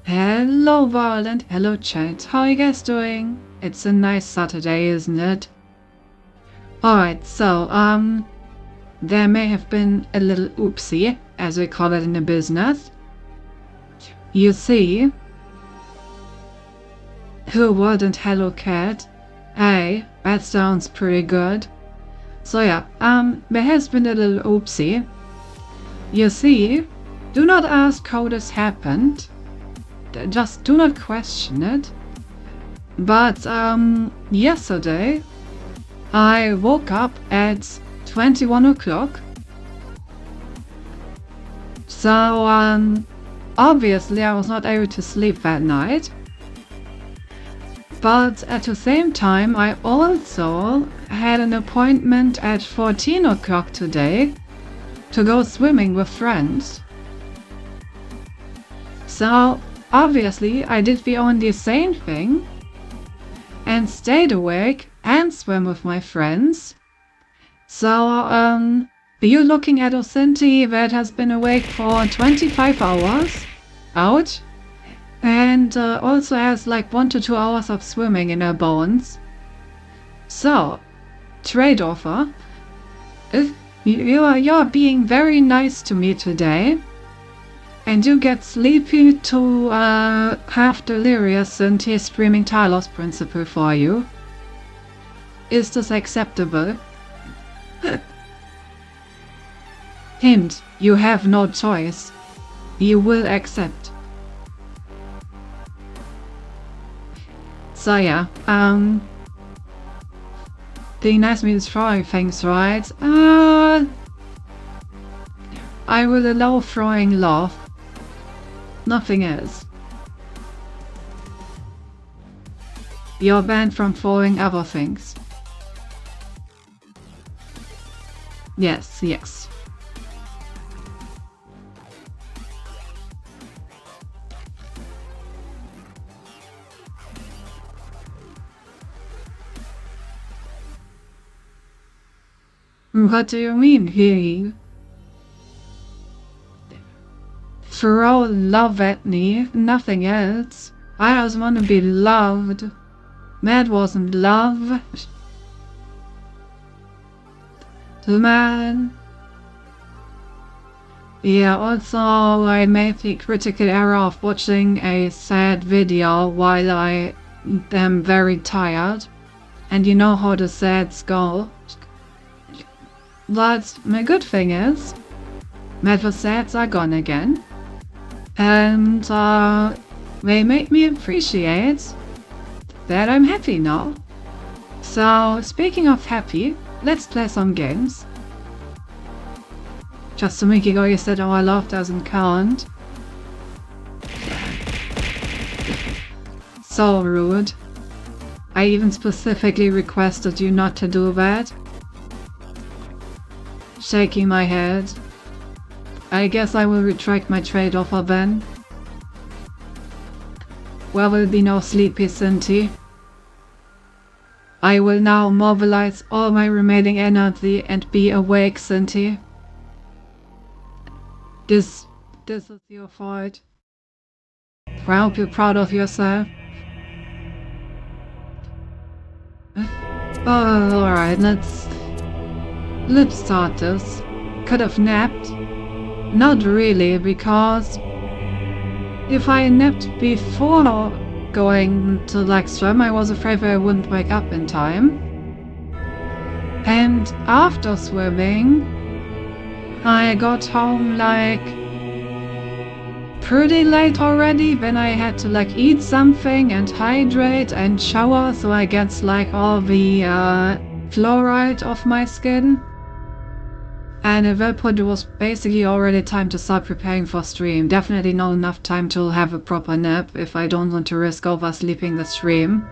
Hello world and hello chat, how are you guys doing? It's a nice Saturday, isn't it? Alright, so, there may have been a little oopsie, as we call it in the business. You see, who wouldn't hello cat? Hey, that sounds pretty good. So yeah, there has been a little oopsie. You see, do not ask how this happened. Just do not question it. But yesterday I woke up at 21 o'clock. So obviously I was not able to sleep that night. But at the same time I also had an appointment at 14 o'clock today to go swimming with friends. So obviously, I did the only same thing and stayed awake and swam with my friends. So, you're looking at a Cinti that has been awake for 25 hours, ouch, and also has like 1 to 2 hours of swimming in her bones. So, trade offer. If you're being very nice to me today, and you get sleepy to half delirious and he's screaming Talos principle for you. Is this acceptable? Hint, you have no choice. You will accept. So yeah, being nice means throwing things, right? I will allow throwing love. Nothing else. You're banned from throwing other things. Yes, yes. What do you mean, he? Throw love at me, nothing else. I just want to be loved. That wasn't love. The man. Yeah, also I made the critical error of watching a sad video while I am very tired. And you know how the sads go. But my good thing is, my facades are gone again. And they made me appreciate that I'm happy now. So, speaking of happy, let's play some games. Just a week ago you said our love doesn't count. So rude. I even specifically requested you not to do that. Shaking my head. I guess I will retract my trade offer then. There will be no sleepy Cinti. I will now mobilize all my remaining energy and be awake, Cinti. This is your fault. I hope you're proud of yourself. Oh, alright, let's start this. Could have napped. Not really, because if I napped before going to swim, I was afraid that I wouldn't wake up in time. And after swimming, I got home pretty late already. Then I had to eat something and hydrate and shower, so I get all the fluoride off my skin. And at that point it was basically already time to start preparing for stream. Definitely not enough time to have a proper nap if I don't want to risk oversleeping the stream.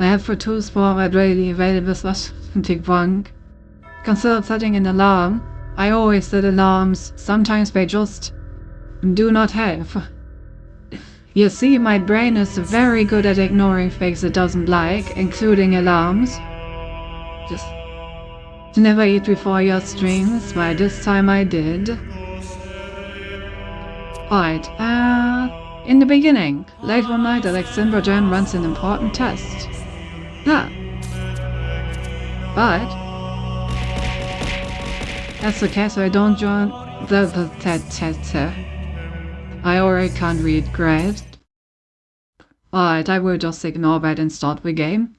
I have for tools for readily available /1. Consider setting an alarm. I always set alarms. Sometimes they just do not help. You see, my brain is very good at ignoring things it doesn't like, including alarms. Just never eat before your streams, but this time I did. Alright, in the beginning, late one night, Alexandra Jan runs an important test. But that's okay, so I don't join the test. I already can't read, great. Alright, I will just ignore that and start the game.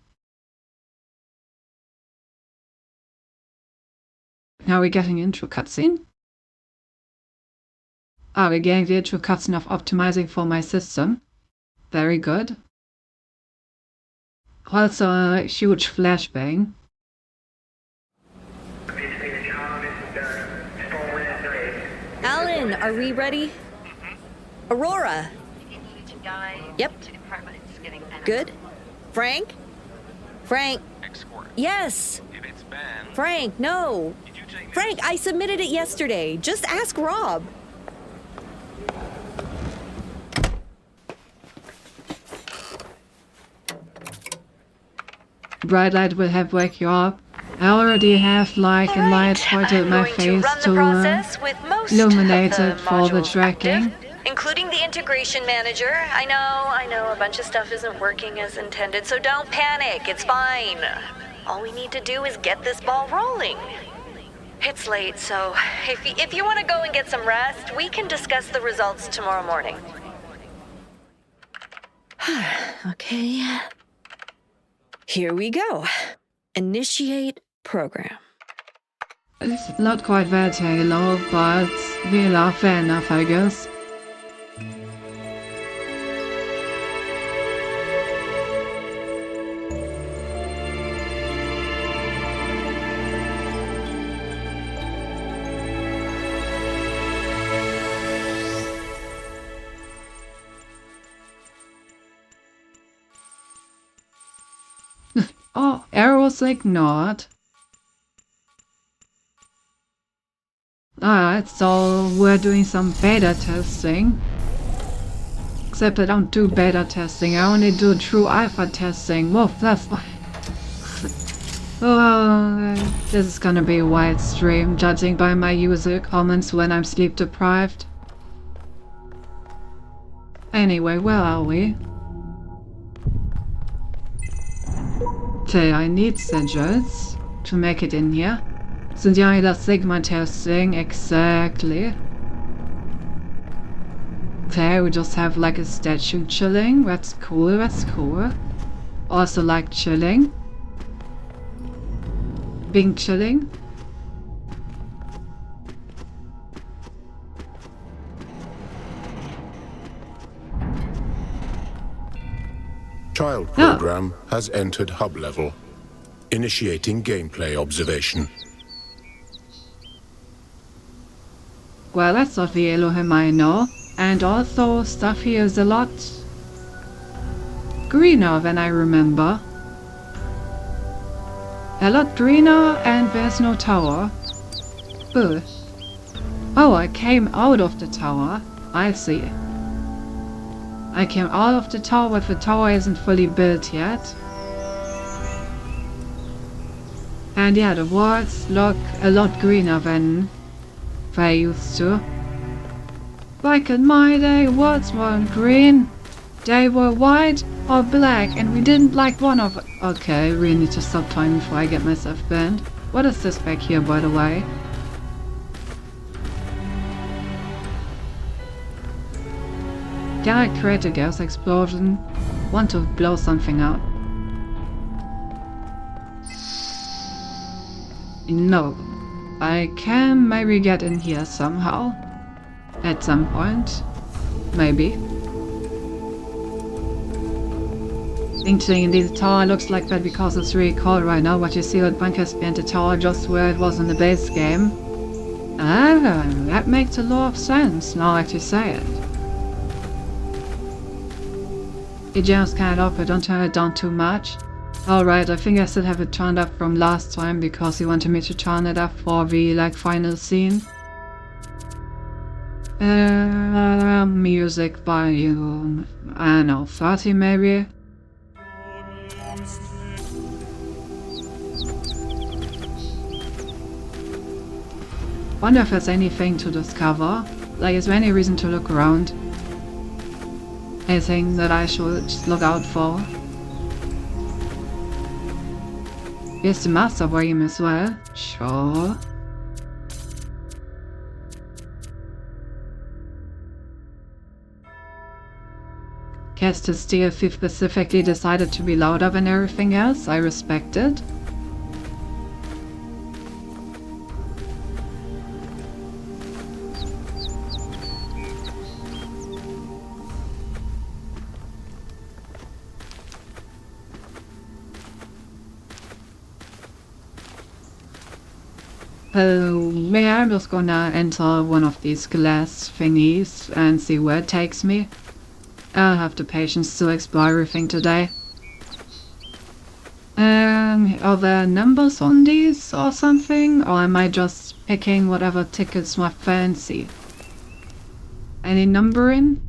Now we're getting intro cutscene. We're getting the intro cutscene of optimizing for my system. Very good. Also a huge flashbang. Alan, are we ready? Aurora. Yep. Good. Frank? Frank. Yes. Frank, no. Frank, I submitted it yesterday. Just ask Rob. Bright light will help wake you up. I already have a light pointed at my face to illuminate it for the tracking. Including the integration manager. I know, a bunch of stuff isn't working as intended, so don't panic, it's fine. All we need to do is get this ball rolling. It's late, so if you want to go and get some rest, we can discuss the results tomorrow morning. Okay. Here we go. Initiate program. It's not quite that Halo, but we are fair enough, I guess. Oh, arrows ignored. Alright, so we're doing some beta testing. Except I don't do beta testing, I only do true alpha testing. Whoa, that's... Oh, this is gonna be a wild stream, judging by my user comments when I'm sleep deprived. Anyway, where are we? Okay, I need sigils to make it in here. Sind ja wieder Sigma testing, exactly. Okay, we just have a statue chilling. That's cool, that's cool. Also chilling. being chilling. Child program has entered hub level. Initiating gameplay observation. Well, that's not the Elohim I know. And also, stuff here is a lot greener than I remember. A lot greener, and there's no tower. Ugh. Oh, I came out of the tower. I see. I came out of the tower, but the tower isn't fully built yet. And yeah, the walls look a lot greener than they used to. Back in my day, walls weren't green. They were white or black, and we didn't like one of it. Okay, I really need to stop time before I get myself banned. What is this back here, by the way? Can I create a gas explosion? Want to blow something up? No. I can maybe get in here somehow. At some point. Maybe. Entering the tower looks like that because it's really cold right now, but you see that bunkers behind the tower just where it was in the base game. Ah, that makes a lot of sense now that you say it. You just can't up it, don't turn it down too much. Alright, I think I still have it turned up from last time because he wanted me to turn it up for the final scene. Music volume, I don't know, 30 maybe? Wonder if there's anything to discover. Like, is there any reason to look around? Anything that I should look out for? Here's the master volume as well. Sure. Cast Steel specifically decided to be louder than everything else. I respect it. Yeah, I'm just gonna enter one of these glass thingies and see where it takes me. I don't have the patience to explore everything today. Are there numbers on these or something? Or am I just picking whatever tickets my fancy? Any numbering?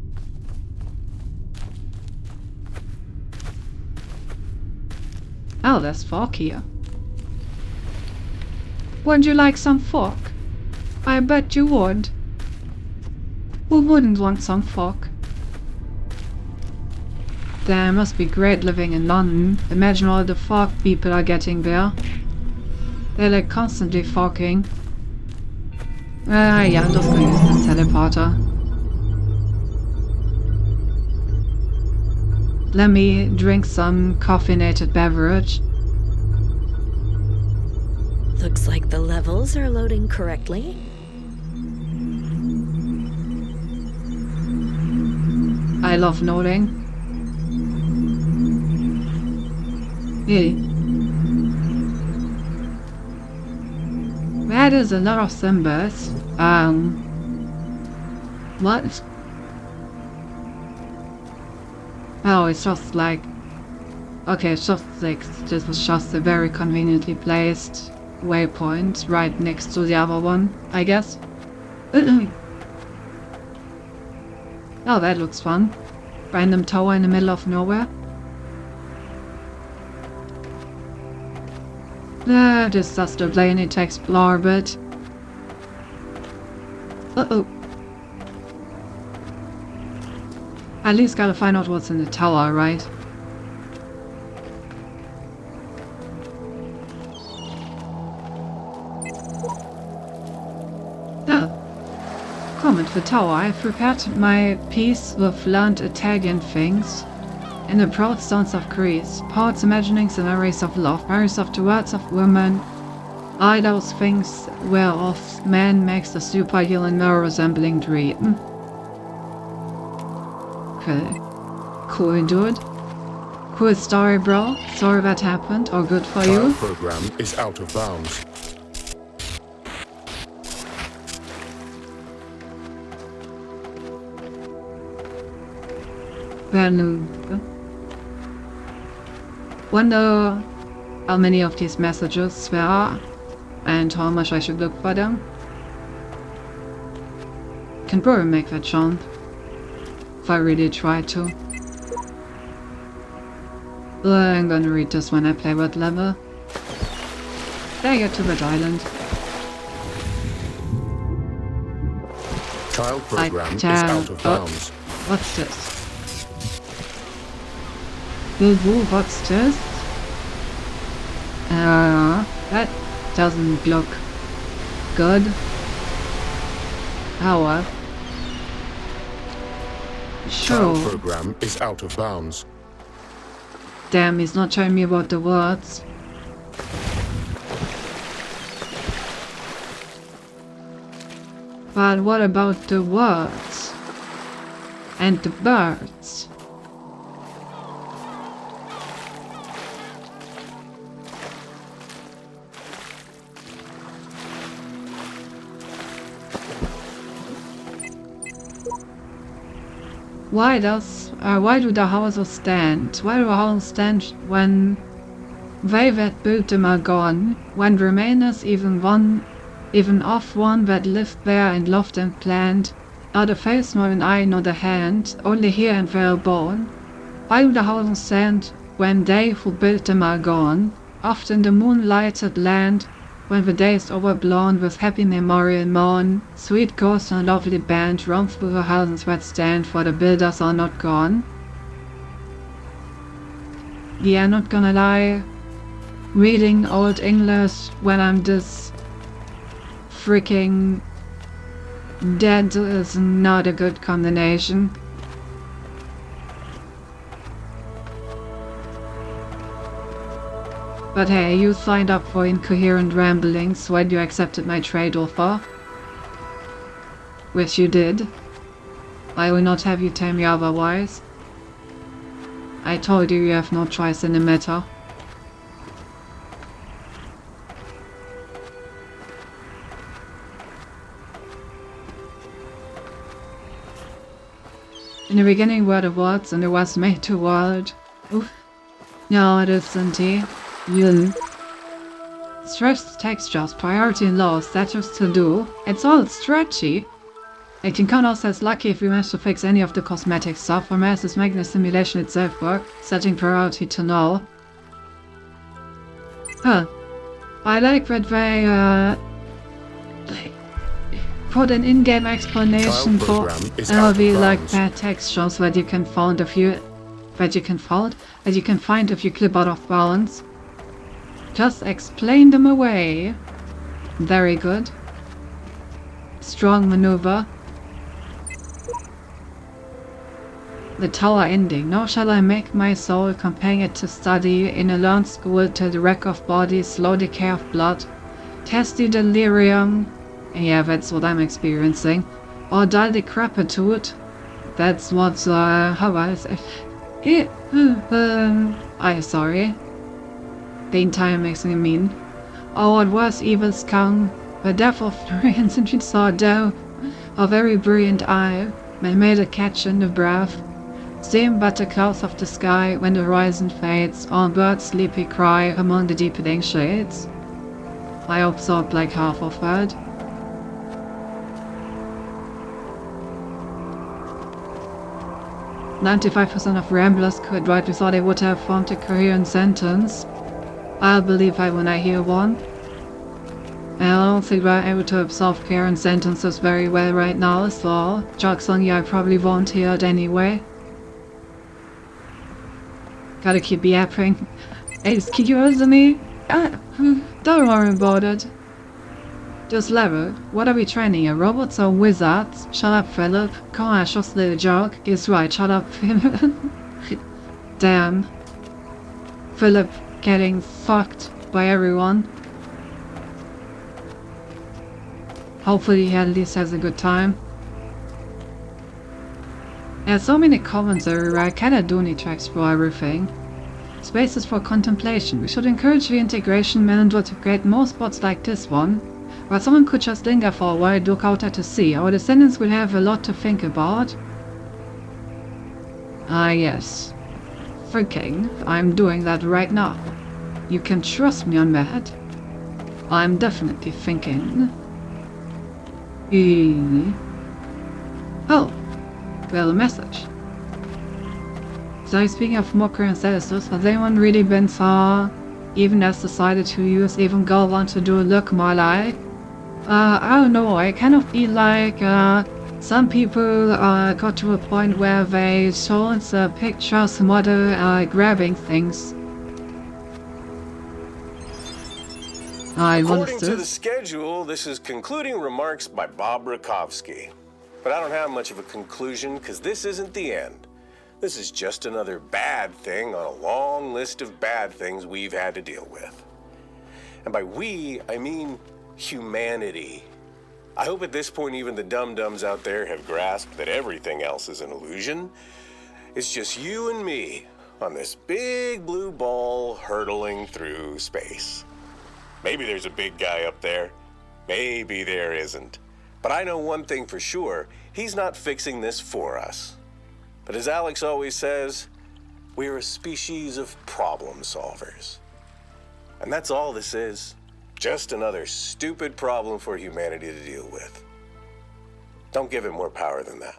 Oh, there's fork here. Wouldn't you like some fork? I bet you would. Who wouldn't want some fork? Damn, must be great living in London. Imagine all the fork people are getting there. They're like constantly forking. Yeah, I'm just gonna use the teleporter. Let me drink some caffeinated beverage. Looks like the levels are loading correctly. I love noting. Really. That is a lot of symbols. What? Oh, it's just like... Okay, it's just like... This was just a very conveniently placed waypoint right next to the other one, I guess. Oh, that looks fun. Random tower in the middle of nowhere. This is just a plain to explore a bit. Uh-oh. At least gotta find out what's in the tower, right? Comment the tower. I've prepared my piece with learned Italian things in the proud stones of Greece. Poets imagining scenarios of love, memories of the words of women, Are those things whereof man makes a superhuman mirror resembling dream? Okay. Cool, dude. Cool story, bro. Sorry that happened, or good for you. Child program is out of bounds. Wonder how many of these messages there are and how much I should look for them. Can probably make that jump if I really try to. I'm gonna read this when I play that level. Then I get to that island. Child program is out of bounds. What's this? Woo, what's this? That doesn't look good. Power. Sure. Child program is out of bounds. Damn, he's not showing me about the words. But what about the words? And the birds? Why do the houses stand? Why do the houses stand when they that built them are gone? When remainers even of one that lived there and loved and planned, not a face nor an eye nor a hand, only here and there a bone? Why do the houses stand when they who built them are gone? Oft in the moonlighted land, when the day is overblown with happy memorial moan, sweet ghosts and lovely band roam through the houses that stand, for the builders are not gone. Yeah, not gonna lie, reading Old English when I'm this freaking dead is not a good combination. But hey, you signed up for incoherent ramblings when you accepted my trade offer. Which you did. I will not have you tell me otherwise. I told you have no choice in the matter. In the beginning were the words, and it was made the world. Oof. No, it isn't he. Stress textures, priority and law, status to do. It's all stretchy. 18 Connor says lucky if we manage to fix any of the cosmetic stuff, or mass is making the simulation itself work, setting priority to null. Huh. I like that they put an in-game explanation for LV like bad textures that you can find if you find if you clip out of bounds. Just explain them away. Very good. Strong maneuver. The tower ending. Now shall I make my soul, comparing it to study, in a learned school till the wreck of bodies, slow decay of blood, testy delirium. Yeah, that's what I'm experiencing. Or dull decrepitude. That's what, how I say. Sorry. The entire makes me mean. Or what was evil's come, the death of Florian since she saw dough, a very brilliant eye, and made a catch in the breath. Same but the clouds of the sky when the horizon fades, or birds sleepy cry among the deepening shades. I absorbed like half of that. "95% of ramblers could write without they would have formed a coherent sentence. I'll believe that when I hear one. I don't think we're able to absorb coherent sentences very well right now, so jokes on you, I probably won't hear it anyway. Gotta keep yapping. Excuse me? Don't worry about it. Just level. What are we training here? Robots or wizards? Shut up, Philip. Come on, just little joke. He's right, shut up, Philip. Damn. Philip getting fucked by everyone. Hopefully he at least has a good time. There's so many comments everywhere, I kinda do need to explore everything. Spaces for contemplation. We should encourage reintegration manager to create more spots like this one, where someone could just linger for a while, look out at the sea. Our descendants will have a lot to think about. Ah yes. Thinking. I'm doing that right now. You can trust me on that. I'm definitely thinking. Oh. Well, a message. So speaking of Mocker and Celestus, has anyone really been far? Even has decided to use even go want to do a look more like? I don't know, I kind of feel like some people got to a point where they showed the pictures model grabbing things. According to the schedule, this is concluding remarks by Bob Rakowski. But I don't have much of a conclusion because this isn't the end. This is just another bad thing on a long list of bad things we've had to deal with. And by we, I mean humanity. I hope at this point even the dum-dums out there have grasped that everything else is an illusion. It's just you and me on this big blue ball hurtling through space. Maybe there's a big guy up there. Maybe there isn't. But I know one thing for sure, he's not fixing this for us. But as Alex always says, we're a species of problem solvers. And that's all this is. Just another stupid problem for humanity to deal with. Don't give it more power than that.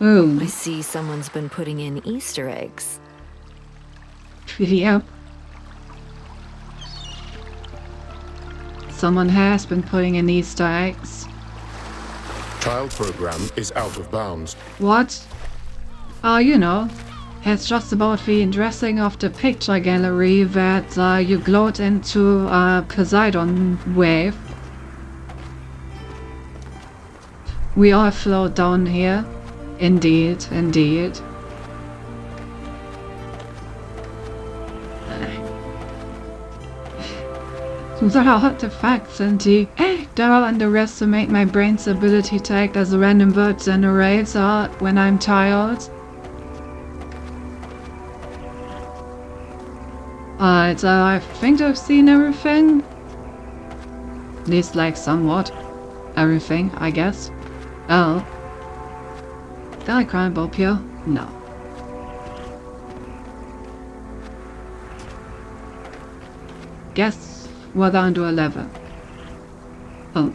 Ooh. I see someone's been putting in Easter eggs. Yep. Someone has been putting in Easter eggs. Child program is out of bounds. What? Oh, you know, it's just about the dressing of the picture gallery that you glowed into Poseidon wave. We all float down here. Indeed, indeed. Those are artifacts, and don't underestimate my brain's ability to act as a random word generator when I'm tired. Alright, I think I've seen everything. At least, like, somewhat. Everything, I guess. Oh. Did I climb up here? No. Guess we're down to 11. Oh.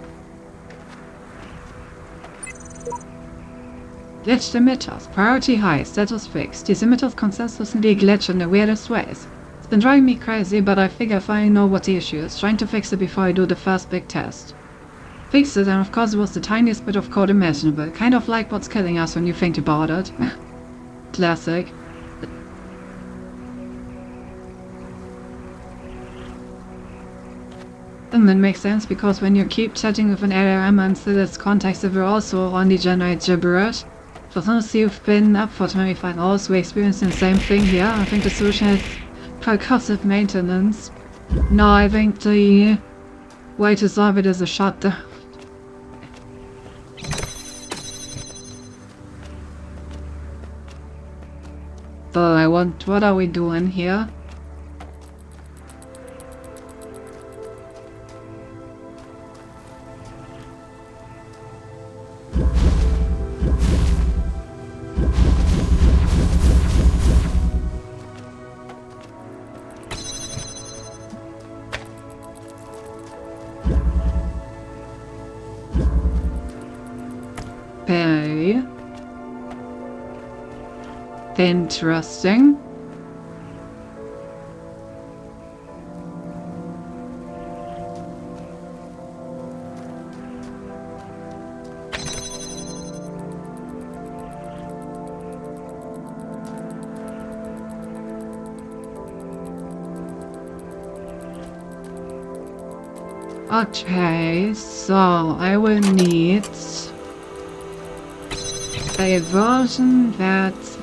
Glitched emitters. Priority high. Status fixed. These emitters consistently glitch in the weirdest ways. It's been driving me crazy, but I figure if I know what the issue is, trying to fix it before I do the first big test. Fix it, and of course it was the tiniest bit of code imaginable. Kind of like what's killing us when you think about it. Classic. And that makes sense, because when you keep chatting with an LRM until its context, it will also only generate gibberish. For those you've been up for 25 hours, we experienced the same thing here. I think the solution is percussive maintenance. No, I think the way to solve it is a shutdown. So what are we doing here? Okay. Interesting. Okay, so I will need a version that's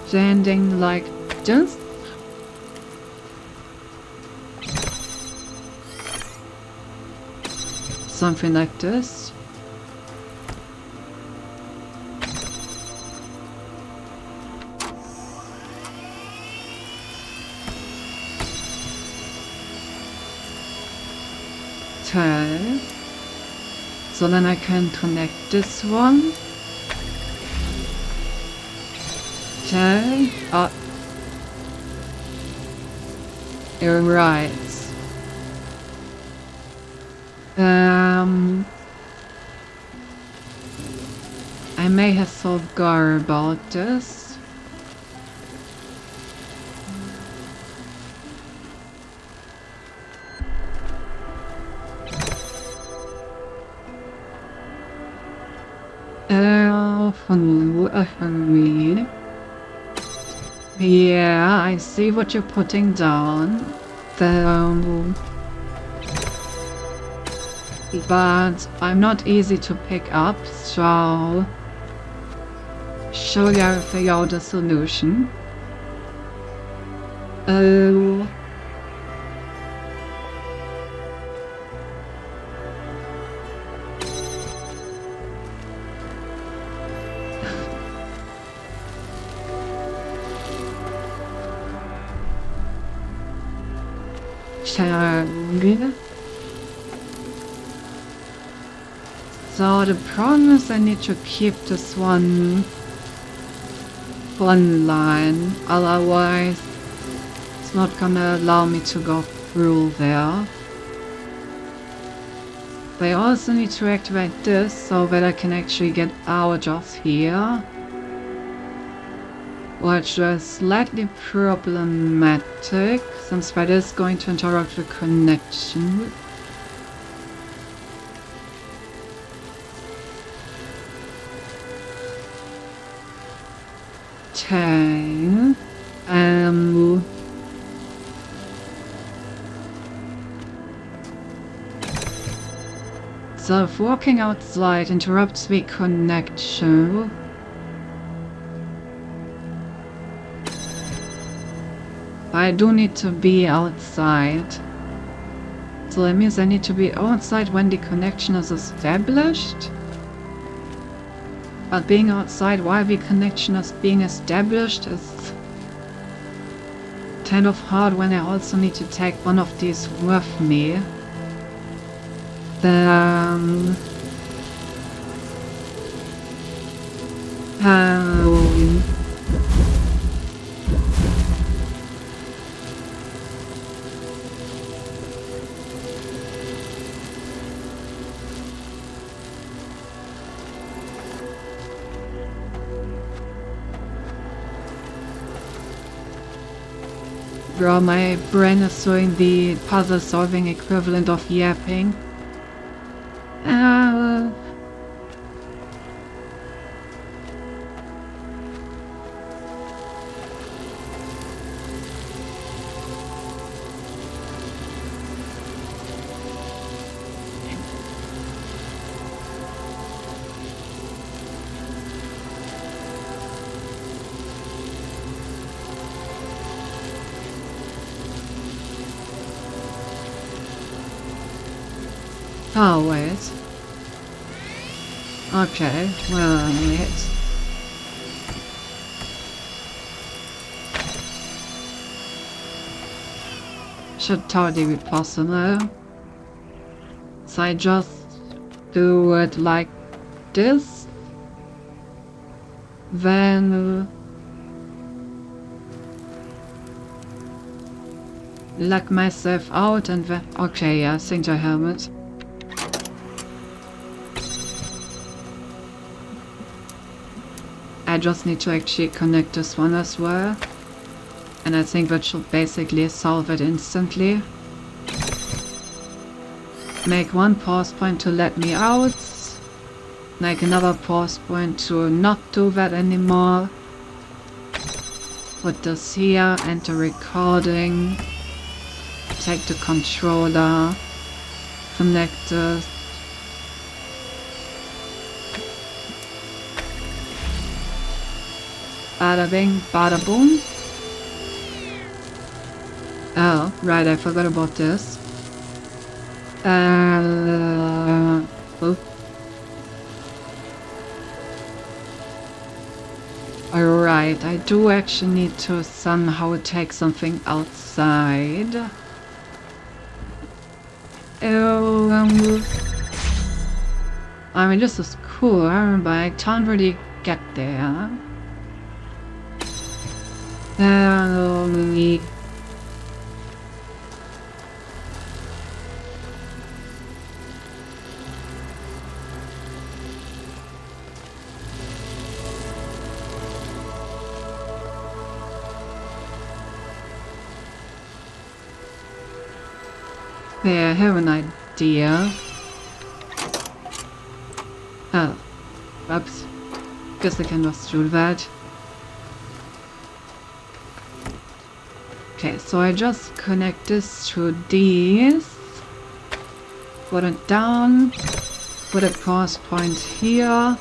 standing like this. something like this. Okay. So then I can connect this one. Okay. You're right. I may have forgot about this. Yeah, I see what you're putting down. But I'm not easy to pick up, so should I figure out a solution? So the problem is I need to keep this one line, otherwise it's not gonna allow me to go through there. But I also need to activate this so that I can actually get out of here, which is slightly problematic since that is going to interrupt the connection. Okay. So if walking outside interrupts the connection, I do need to be outside. So that means I need to be outside when the connection is established. But being outside while the connection is being established is kind of hard when I also need to take one of these with me. Bro, my brain is doing the puzzle solving equivalent of yapping. Oh, wait. Okay, well, wait. Should totally be possible. So I just do it like this. Then lock myself out and then... Okay, yeah, I think I have it. I just need to actually connect this one as well. And I think that should basically solve it instantly. Make one pause point to let me out. Make another pause point to not do that anymore. Put this here, enter recording. Take the controller. Connect this. Bada bing, bada boom. Oh, right, I forgot about this. helpful. Alright, I do actually need to somehow take something outside. Oh, I mean, this is cool, but I can't really get there. There, I have an idea. Oh, oops. Guess I can just do that. Okay, so I just connect this to these. Put it down. Put a cross point here.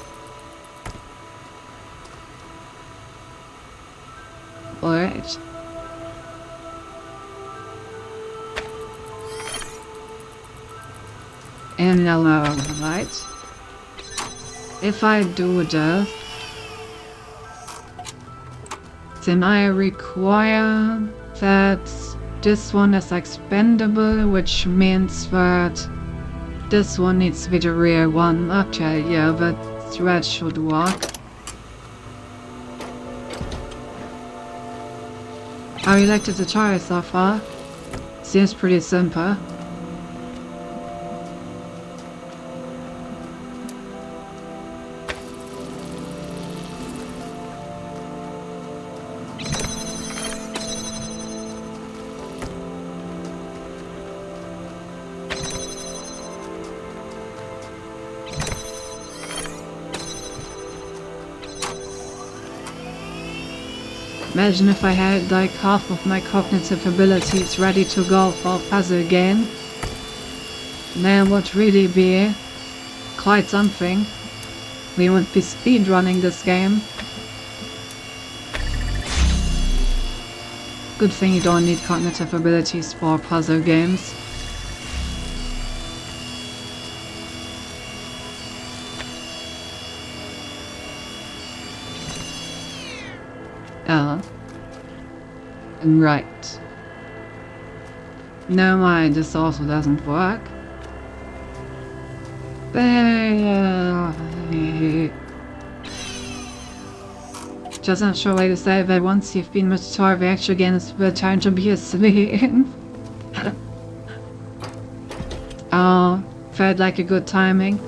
Alright. And now, right. If I do this, then I require that this one is expendable, which means that this one needs to be the rear one. Okay, yeah, that thread should work. How you like the tutorial so far? Seems pretty simple. Imagine if I had like half of my cognitive abilities ready to go for a puzzle game. Then would really be quite something. We would be speedrunning this game. Good thing you don't need cognitive abilities for puzzle games. Right. No mind, this also doesn't work. Just not sure way to say that once you've been with tutorial actually again it's the time to be asleep. Oh, felt like a good timing.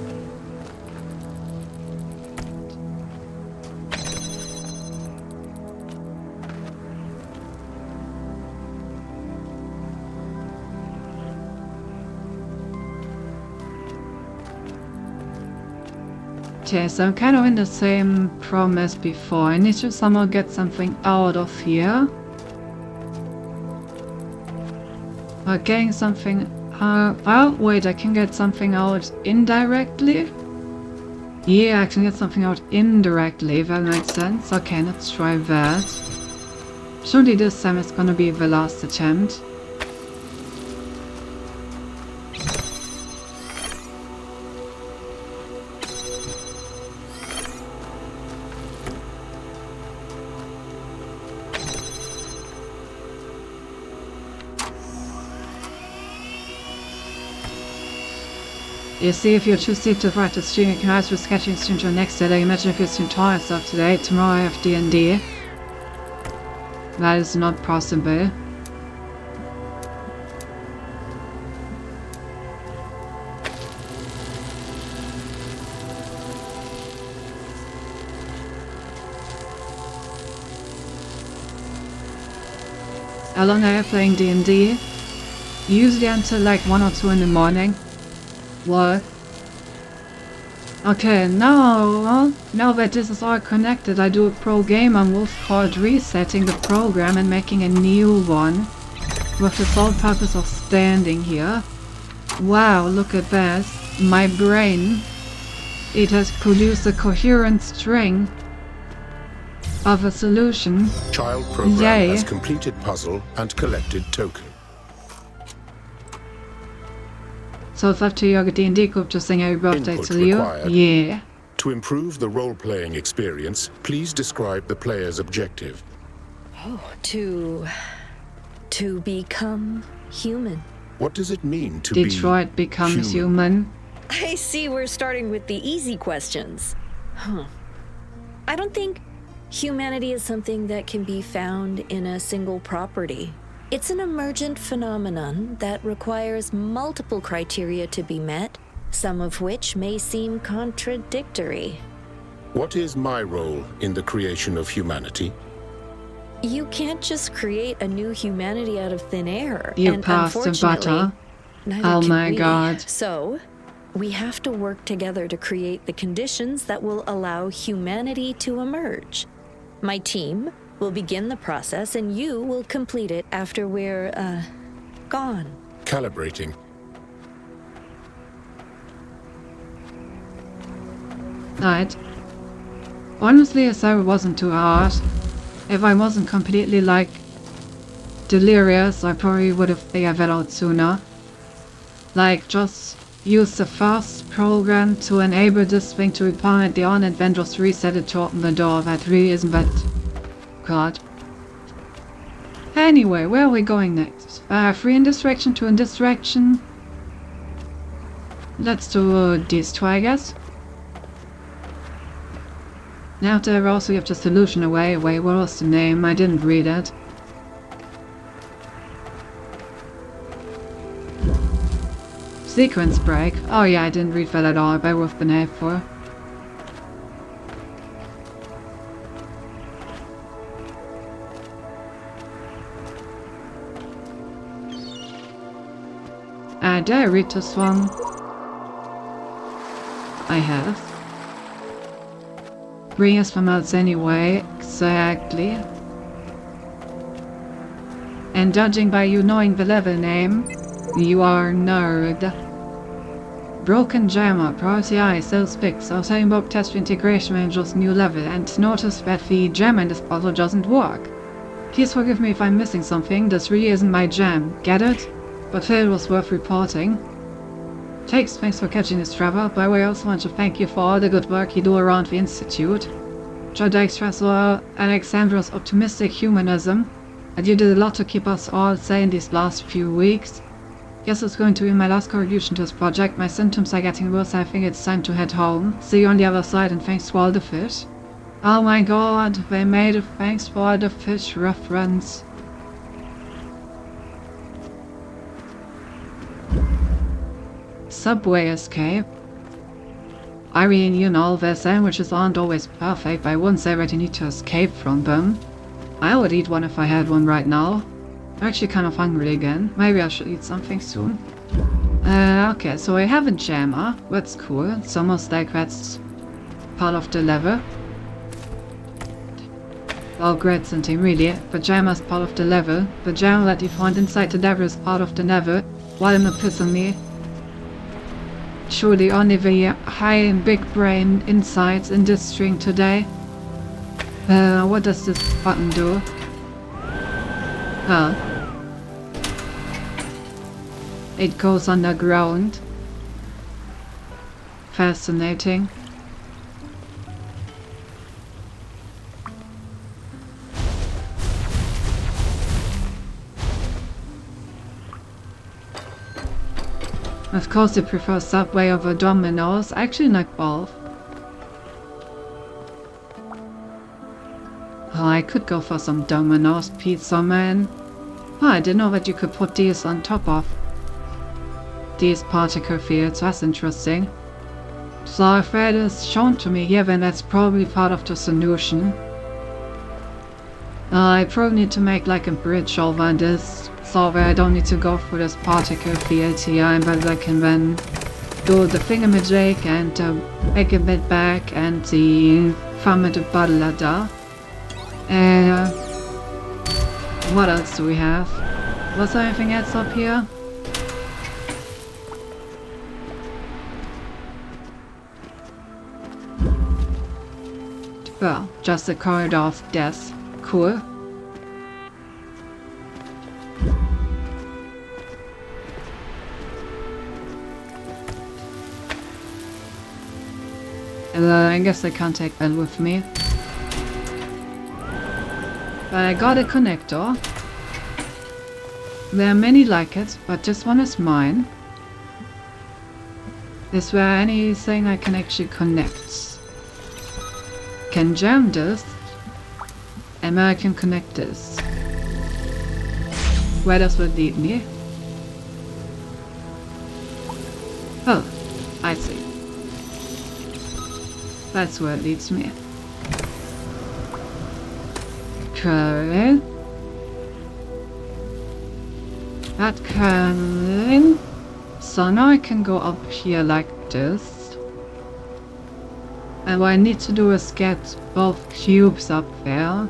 Okay, so I'm kind of in the same problem as before. I need to somehow get something out of here. Getting something... oh, wait, I can get something out indirectly? Yeah, I can get something out indirectly, if that makes sense. Okay, let's try that. Surely this time it's gonna be the last attempt. You see, if you're too sick to write the stream, you can always reschedule stream to the next day. Imagine if you're stream tired stuff today. Tomorrow I have D&D. That is not possible. How long are you playing D&D? Usually until like 1 or 2 in the morning. What? Okay, now that this is all connected, I do a pro game on Wolf called resetting the program and making a new one with the sole purpose of standing here. Wow, look at that. My brain, it has produced a coherent string of a solution. Child program Yay. has completed puzzle and collected token. So it's up to your D&D group to sing happy birthday Input to you. required. Yeah. To improve the role-playing experience, please describe the player's objective. To become human. What does it mean to Detroit be becomes human. I see we're starting with the easy questions. I don't think humanity is something that can be found in a single property. It's an emergent phenomenon that requires multiple criteria to be met, some of which may seem contradictory. What is my role in the creation of humanity? You can't just create a new humanity out of thin air. You and passed the butter. neither Oh can my we. God. So, we have to work together to create the conditions that will allow humanity to emerge. My team will begin the process and you will complete it after we're, gone. Calibrating. Right. Honestly, a server wasn't too hard. If I wasn't completely, like, delirious, I probably would have figured that out sooner. Like, just use the first program to enable this thing to be permanently on and then just reset it to open the door. That really isn't that... God. Anyway, where are we going next? Three in this direction, two in this direction. Let's do these two, I guess. Now there also you have the solution away. Wait, what was the name? I didn't read it. Sequence break. Oh yeah, I didn't read that at all. I would have been helpful. Did I read this one? I have. Bring us from else anyway. Exactly. And judging by you knowing the level name, you are a nerd. Broken Jammer, Priority I, Sales Picks. I was having about test integration manager's new level and noticed that the jam in this puzzle doesn't work. Please forgive me if I'm missing something, this really isn't my jam, get it? But it was worth reporting. Thanks for catching this, Trevor, but I also want to thank you for all the good work you do around the Institute. Tried to express Alexandra's optimistic humanism, and you did a lot to keep us all sane these last few weeks. Guess it's going to be my last contribution to this project. My symptoms are getting worse, I think it's time to head home. See you on the other side, and thanks to all the fish. Oh my god, they made a thanks for all the fish reference. Subway escape. I mean, you know, their sandwiches aren't always perfect, but I wouldn't say that you need to escape from them. I would eat one if I had one right now. I'm actually kind of hungry again. Maybe I should eat something soon. Okay, so I have a jammer. That's cool. It's almost like that's part of the level. Well, great something, really. The jammer is part of the level. The jammer that you find inside the level is part of the level. What an epiphany. Surely only the high and big brain insights in this string today. What does this button do? Oh. It goes underground. Fascinating. Of course you prefer Subway over Domino's. I actually like both. Oh, I could go for some Domino's pizza, man. Oh, I didn't know that you could put these on top of these particle fields. That's interesting. So if that is shown to me here, then that's probably part of the solution. I probably need to make like a bridge over this, so that I don't need to go through this particle field here, but I can then do the thingamajig and make a bit back and the formative bottle ladder. What else do we have? Was there anything else up here? Well, just a corridor of death. Cool. I guess I can't take that with me. But I got a connector. There are many like it, but this one is mine. Is there anything I can actually connect? Can jam this, and I can connect this. Where does that lead me? Oh, I see. That's where it leads me. Okay. That can... So now I can go up here like this. And what I need to do is get both cubes up there.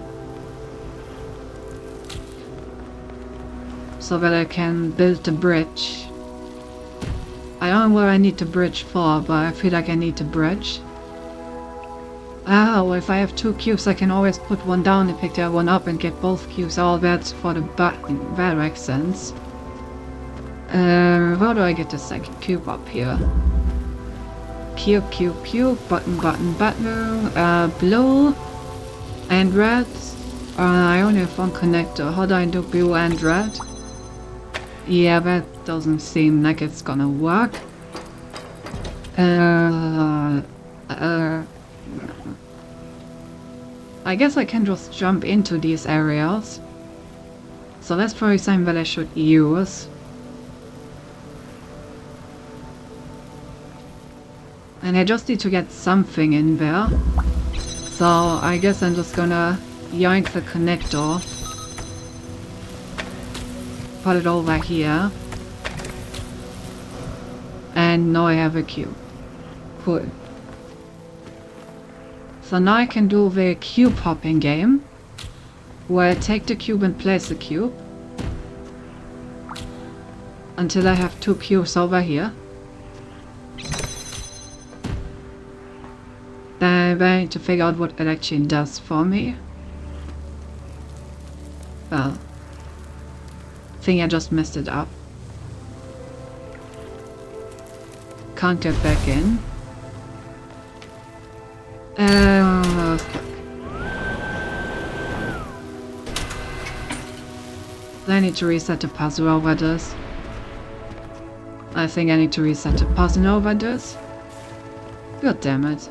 So that I can build the bridge. I don't know what I need the bridge for, but I feel like I need the bridge. Oh, if I have 2 cubes I can always put one down and pick the other one up and get both cubes. Oh, that's for the button. That makes sense. How do I get the second cube up here? Cube, cube, cube, button, button, button, blue and red. I only have one connector. How do I do blue and red? Yeah, that doesn't seem like it's gonna work. I guess I can just jump into these areas. So that's probably something that I should use. And I just need to get something in there. So I guess I'm just gonna yank the connector. Put it over here. And now I have a cube. Cool. So now I can do the cube hopping game. Where I take the cube and place the cube. Until I have 2 cubes over here. Then I need to figure out what it actually does for me. Well, I think I just messed it up. Can't get back in. Stuck. I need to reset the puzzle over this. I think I need to reset the puzzle over this. God damn it.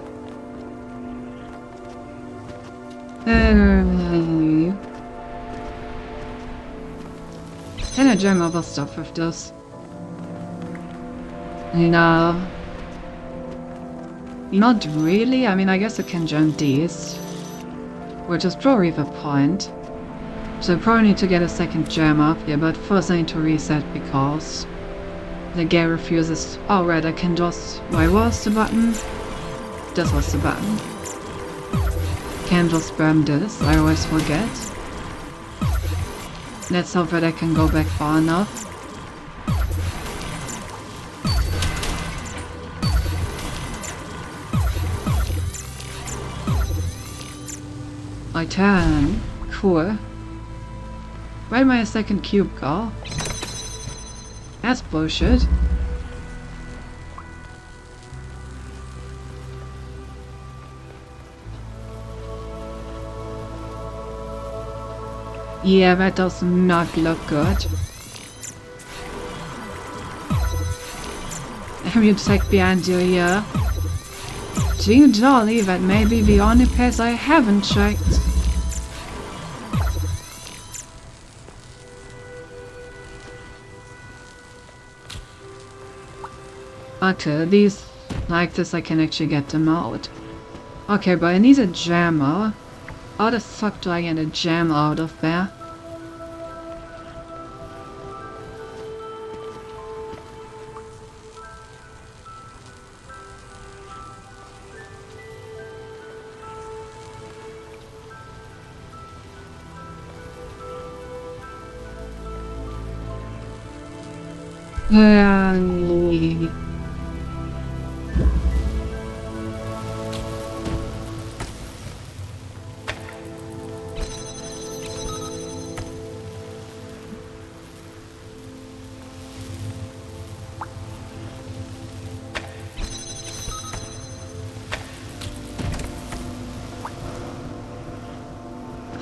Can I jam other stuff with this? No. Not really. I mean, I guess I can jam these. Which is probably the point. So I probably need to get a second jam up here, but first I need to reset because the game refuses. Oh right, I can just... Why was the button? This was the button. Can't just spam this, I always forget. Let's hope that I can go back far enough. I can. Cool. Where'd my second cube go? That's bullshit. Yeah, that does not look good. Have you checked behind you here? Gee jolly, that may be the only place I haven't checked. Okay, these like this I can actually get them out. Okay, but I need a jammer. How the fuck do I get a jam out of there?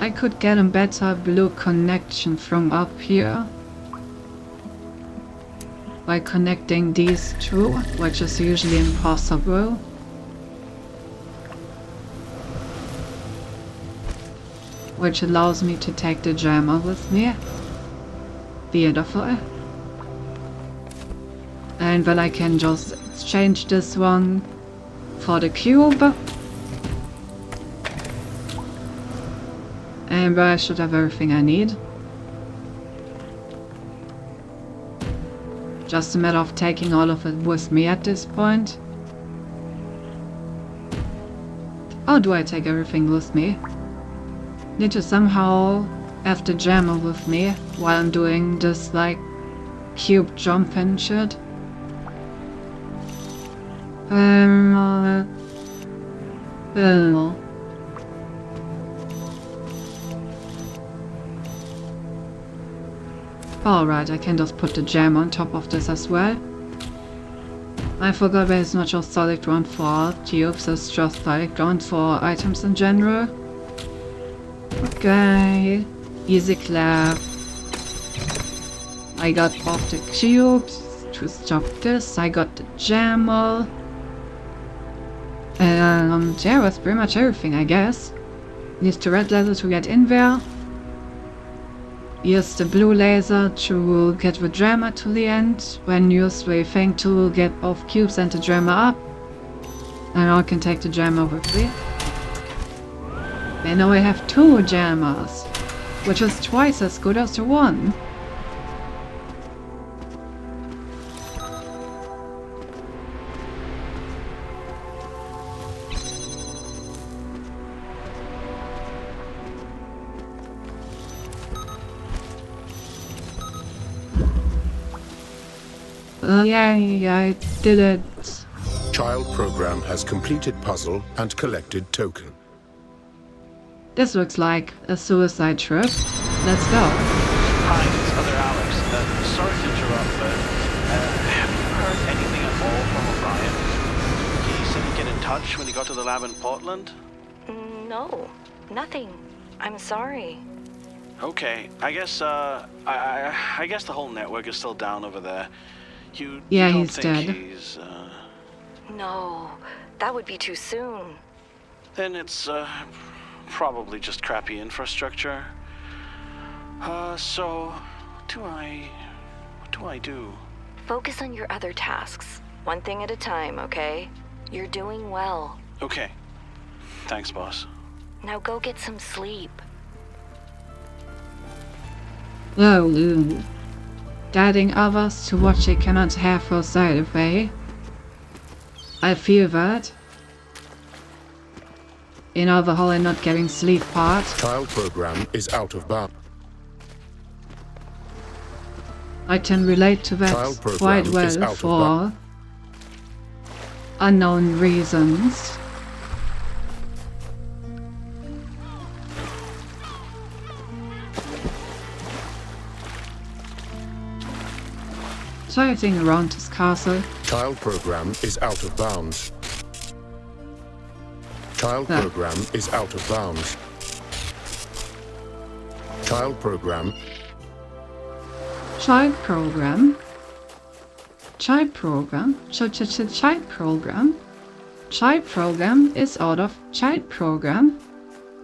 I could get a better blue connection from up here. By connecting these two, which is usually impossible. Which allows me to take the jammer with me. Beautiful. And then I can just exchange this one for the cube. And I should have everything I need. Just a matter of taking all of it with me at this point. Or do I take everything with me? Need to somehow have the jammer with me while I'm doing this like cube jump and shit. Alright, I can just put the gem on top of this as well. I forgot that it's not just solid ground for cubes, it's just solid ground for items in general. Okay, easy clap. I got off the cubes to stop this, I got the jammer. Yeah, that's pretty much everything, I guess. Use the red laser to get in there. Use the blue laser to get the jammer to the end. When use the thing to get both cubes and the jammer up. And I can take the jammer with me. And now I have 2 jammers, which is twice as good as the one. Yeah, I did it. Child program has completed puzzle and collected token. This looks like a suicide trip. Let's go. Hi, it's Other Alex. Sorry to interrupt, but have you heard anything at all from O'Brien? He said he'd get in touch when he got to the lab in Portland? No, nothing. I'm sorry. Okay, I guess, I guess the whole network is still down over there. Yeah, you don't he's think dead. He's, No, that would be too soon. Then it's, probably just crappy infrastructure. So, what do I do? Focus on your other tasks. One thing at a time, okay? You're doing well. Okay. Thanks, boss. Now go get some sleep. Oh, guiding others to what they cannot have for side away. I feel that. In the whole and not getting sleep part. Child program is out of bounds. I can relate to that Child program quite is well out of for unknown reasons. So everything around this castle. Child program is out of bounds. Child program is out of bounds. Child program. Child program. Child program. Child program. Child program is out of child program.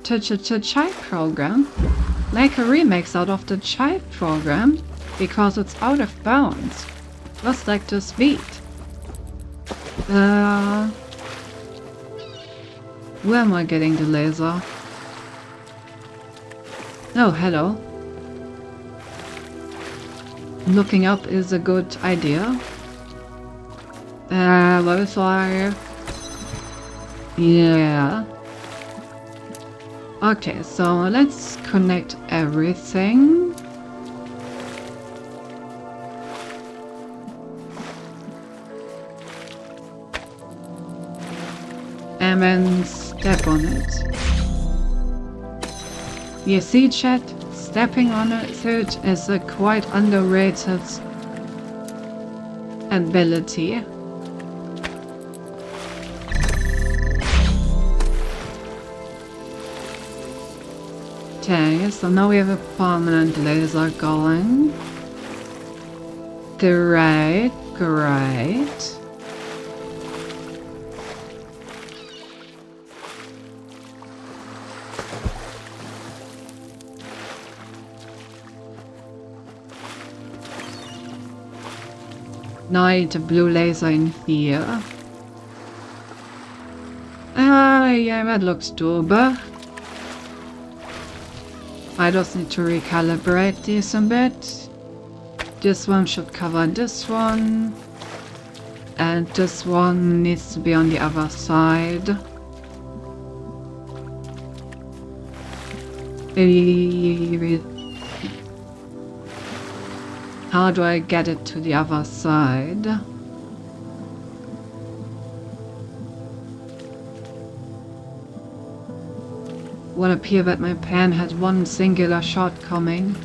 Child program. Make a remix out of the child program because it's out of bounds. Just like this beat. Where am I getting the laser? Oh, hello. Looking up is a good idea. Level 5. Yeah. Okay, so let's connect everything. And then step on it. You see, chat? Stepping on it is a quite underrated ability. Okay, so now we have a permanent laser going. Great, great. Now I need a blue laser in here. Ah, yeah, that looks doable. I just need to recalibrate this a bit. This one should cover this one. And this one needs to be on the other side. How do I get it to the other side? Would appear that my plan had one singular shortcoming.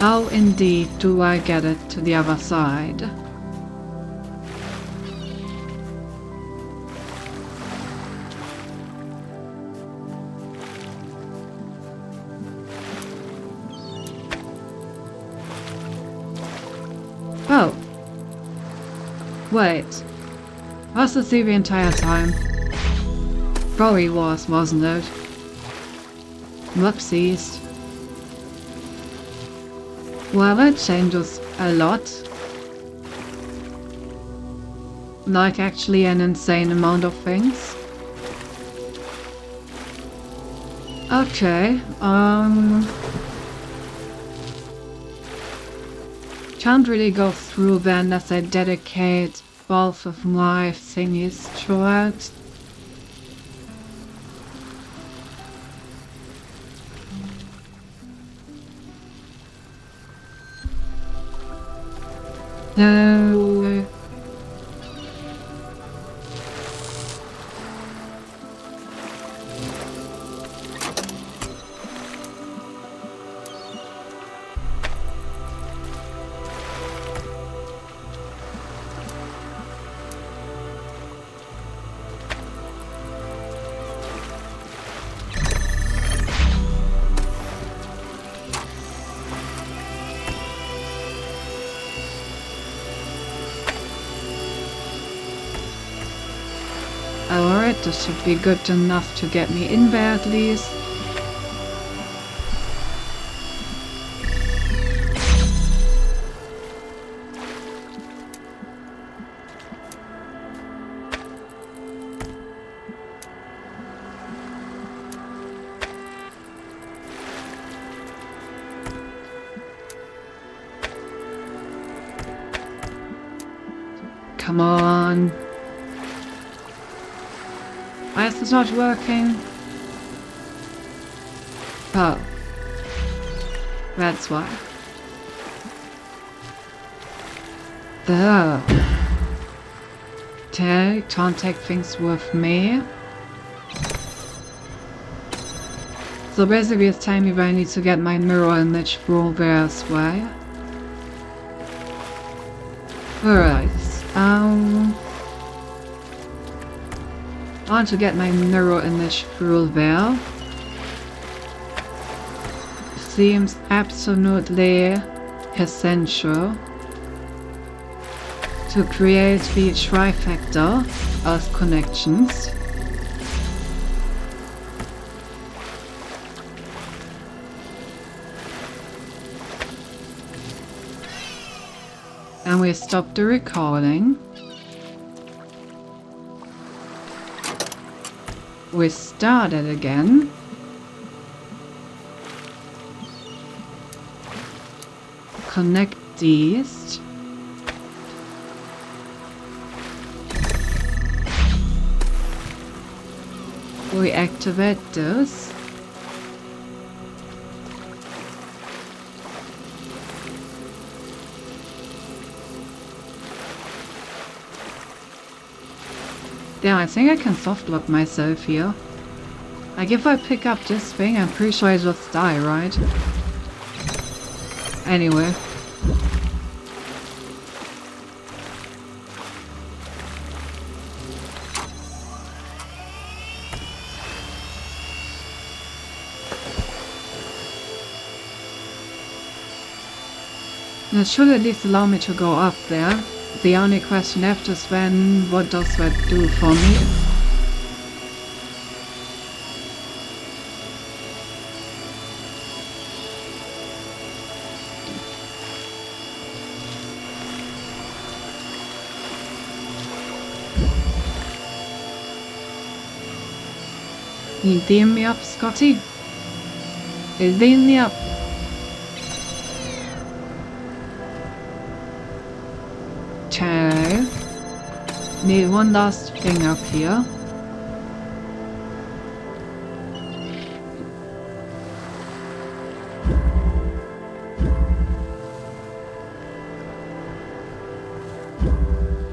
How indeed do I get it to the other side? Oh. Wait. Was this the entire time? Probably was, wasn't it? Whoopsies. Well, that changes a lot. Like actually an insane amount of things. Okay, can't really go through there unless I dedicate both of my thingies to it. No. Alright, this should be good enough to get me in there at least. Come on. Why is this not working? Oh. That's why. Duh. Okay, can't take things with me. So basically it's telling me that I need to get my mirror image through there as well. Alright, I want to get my mirror image through there. Seems absolutely essential to create the trifecta of connections. And we stop the recording. We start it again. Connect these. We activate this. Damn, I think I can softlock myself here. Like if I pick up this thing, I'm pretty sure I just die, right? Anyway. It should at least allow me to go up there. The only question left is then, what does that do for me? You beam me up, Scotty? You beam me up. Okay. Need one last thing up here.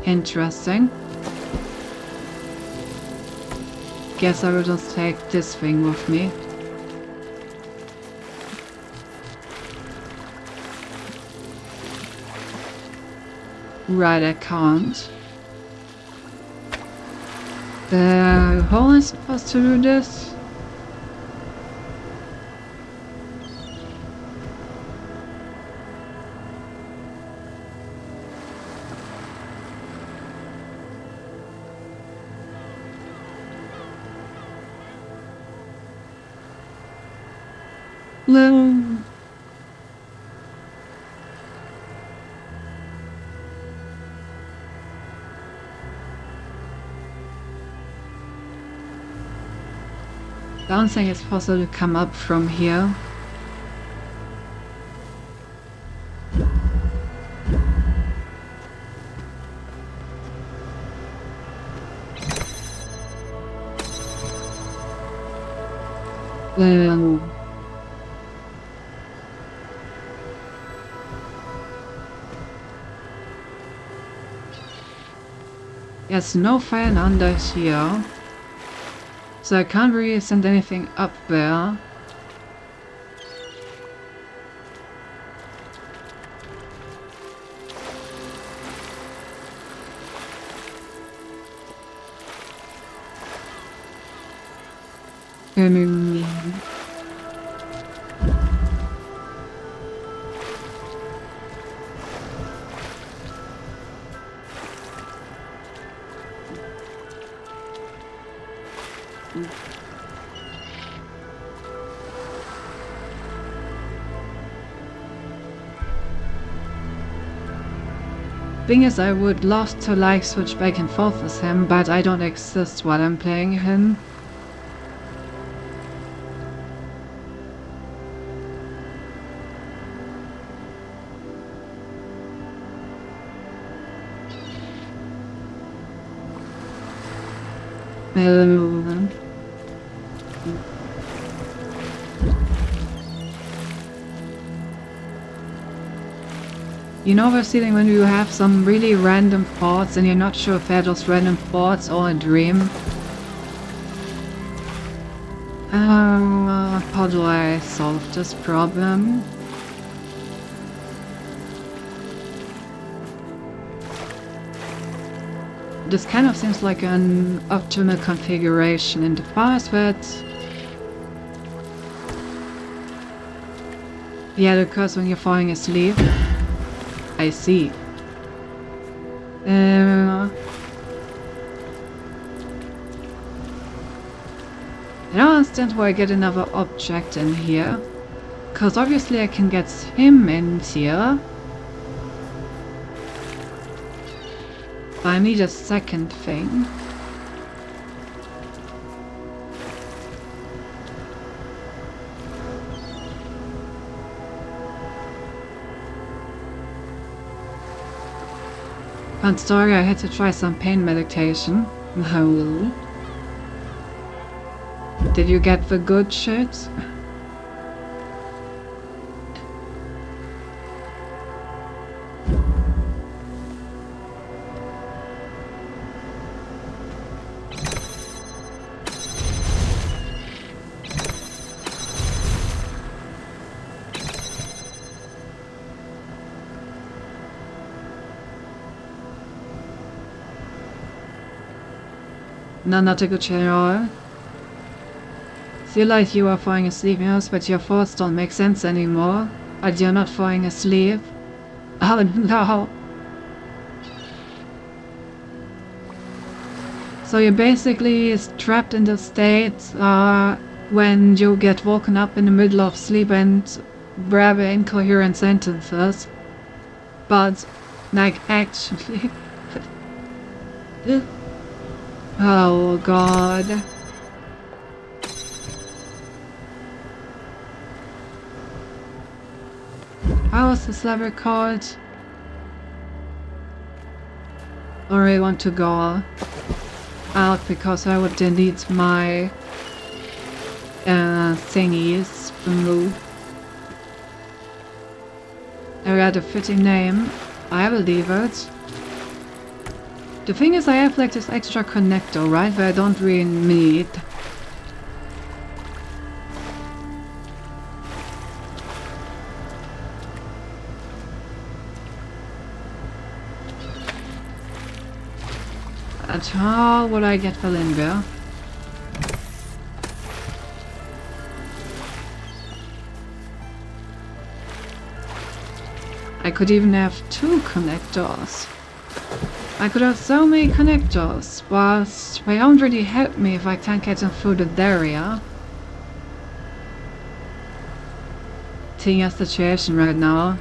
Interesting. Guess I will just take this thing with me. Right, I can't. How am I supposed to do this? Well, I don't think it's possible to come up from here. Well, there's no fan under here. So I can't really send anything up there. Thing is, I would love to like switch back and forth with him, but I don't exist while I'm playing him. You know the feeling when you have some really random thoughts and you're not sure if they're just random thoughts or a dream? How do I solve this problem? This kind of seems like an optimal configuration in the past, but yeah, it occurs when you're falling asleep. I see. I don't understand why I get another object in here. Because obviously I can get him in here. But I need a second thing. Fun story, I had to try some pain medication. No. Did you get the good shit? No, not a good shit at all. Feel like you are falling asleep, yes, but your thoughts don't make sense anymore. But you're not falling asleep. Oh no. So you're basically trapped in the state when you get woken up in the middle of sleep and brave incoherent sentences. But, like, actually... Oh god. How was this level called? Or I want to go out because I would delete my thingies remove. I got a fitting name. I will leave it. The thing is I have like this extra connector, right? That I don't really need. But how would I get Valinga? I could even have 2 connectors. I could have so many connectors, but they won't really help me if I can't get them through the area. Seeing a situation right now.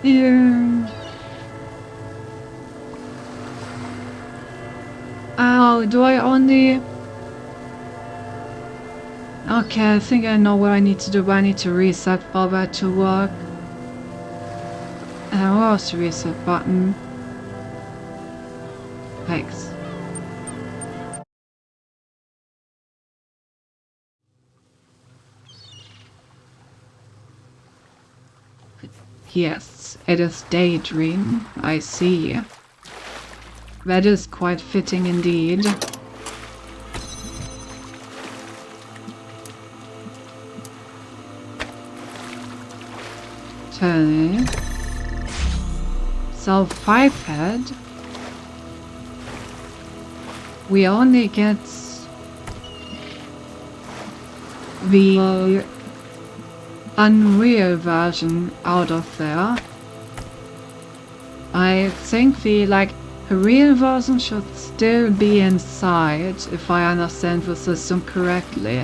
Yeah. Oh, do I only... Okay, I think I know what I need to do, but I need to reset for that to work. And where's the reset button? Thanks. Yes, it is Daydream. I see. That is quite fitting indeed. Okay. So 5 head. We only get the Unreal version out of there. I think the real version should still be inside, if I understand the system correctly.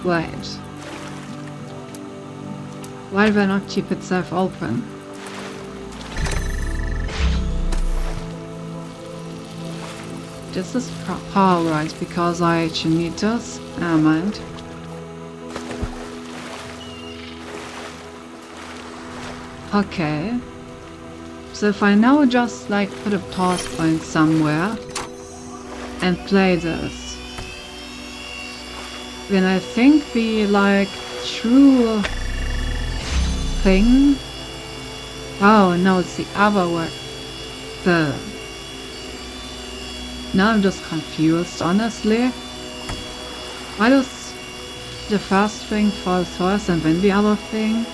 Wait. Why do I not keep itself open? This is right, because I actually need this. Never mind. Okay. So if I now just put a pause point somewhere and play this, then I think the true thing. Oh no, it's the other way. Now I'm just confused, honestly. Why does the first thing fall first and then the other thing?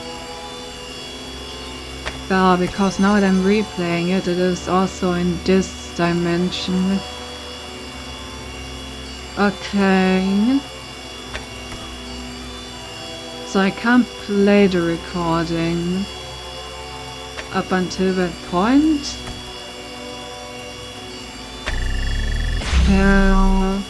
Because now that I'm replaying it, it is also in this dimension. Okay. So I can't play the recording up until that point. Yeah.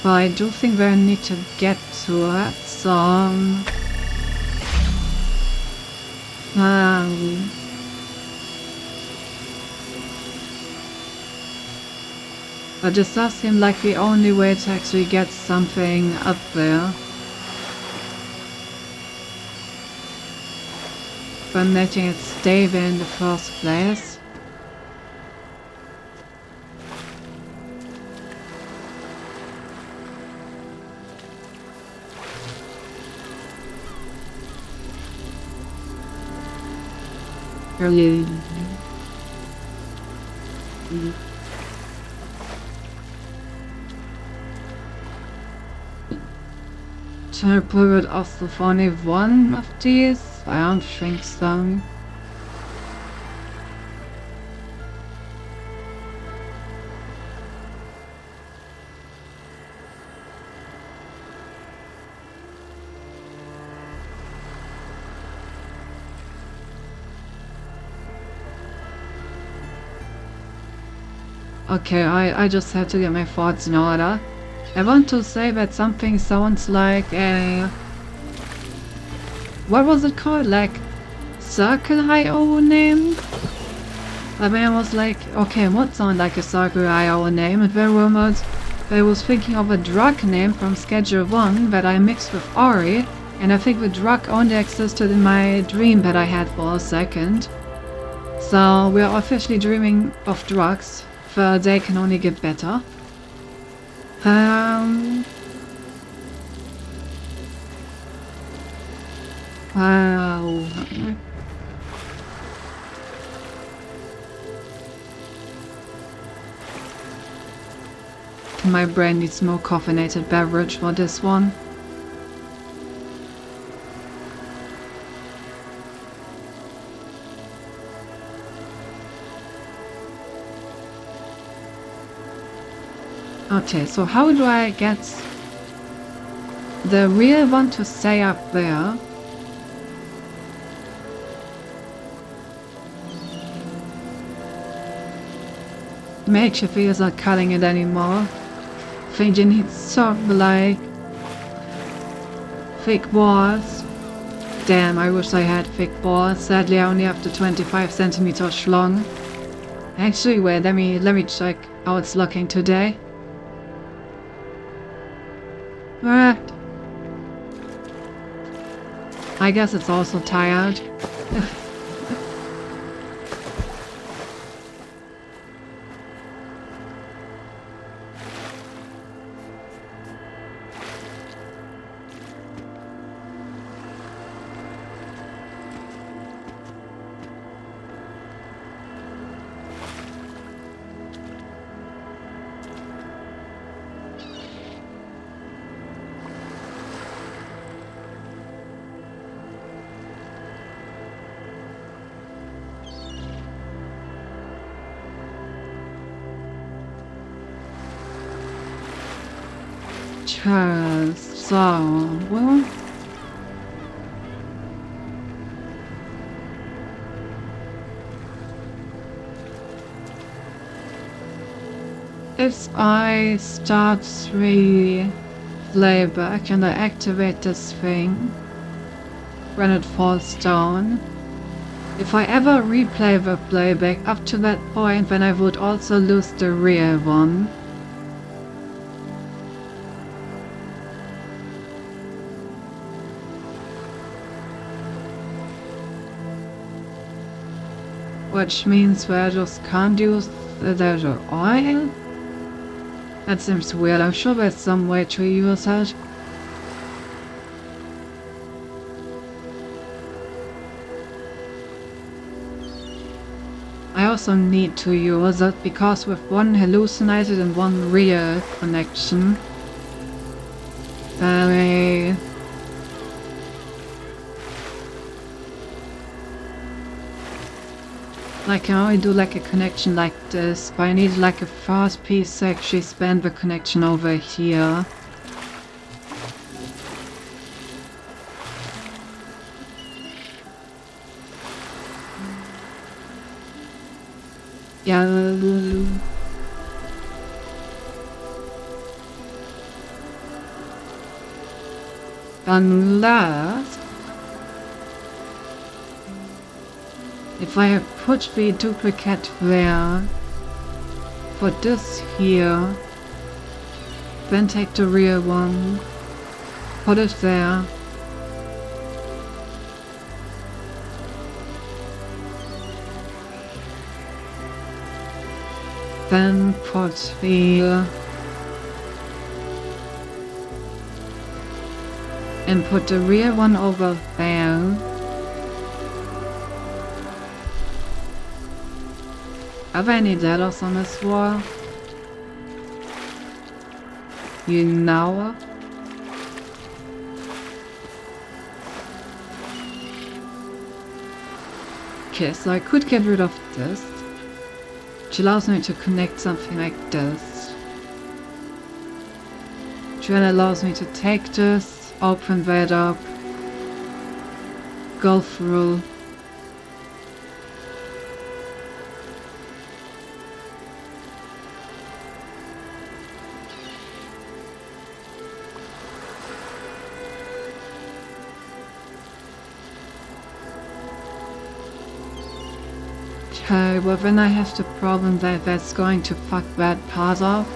But I do think we need to get to it, so... but this does seem like the only way to actually get something up there. But letting it stay there in the first place. Really. Should I put it off of only one of these? I don't think so. Okay, I just have to get my thoughts in order. I want to say that something sounds like a... what was it called? Like Circle.io name? I mean, I was like, okay, what sounds like a Circle.io name? And then rumors that I was thinking of a drug name from Schedule 1 that I mixed with Ori, and I think the drug only existed in my dream that I had for a second. So we are officially dreaming of drugs. The day can only get better. Wow. My brain needs more caffeinated beverage for this one. Okay, so how do I get the real one to stay up there? Makes you feel not cutting it anymore. Think you need something like thick walls. Damn, I wish I had thick walls. Sadly, I only have the 25 centimeters long. Actually, wait, let me check how it's looking today. I guess it's also tired. So, well... if I start the playback and I activate this thing when it falls down, if I ever replay the playback up to that point, then I would also lose the real one. Which means we just can't use the oil? That seems weird. I'm sure there's some way to use it. I also need to use it because with one hallucinated and one real connection, I can only do like a connection like this, but I need like a fast piece to actually span the connection over here. Yeah. Unless if I put the duplicate there, put this here, then take the real one, put it there. Then put the and put the rear one over there. Are there any letters on this wall? You know? Okay, so I could get rid of this, which allows me to connect something like this. Which then allows me to take this, open that up, go through. Okay, well then I have the problem that that's going to fuck that part up.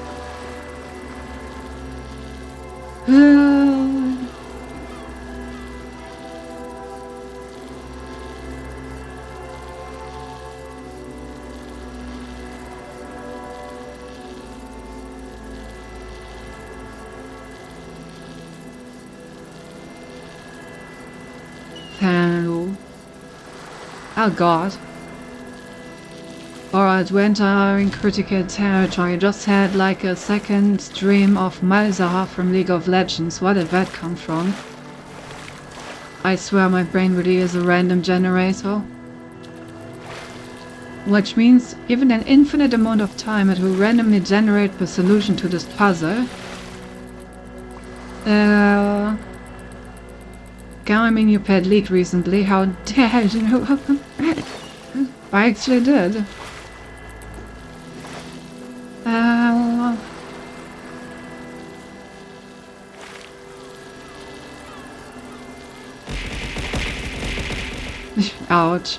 Oh god. Alright, we enter in critical territory. Just had like a second stream of Malzahar from League of Legends. Where did that come from? I swear my brain really is a random generator. Which means, given an infinite amount of time, it will randomly generate the solution to this puzzle. Gaming you played League recently, how dare you? I actually did. Ouch.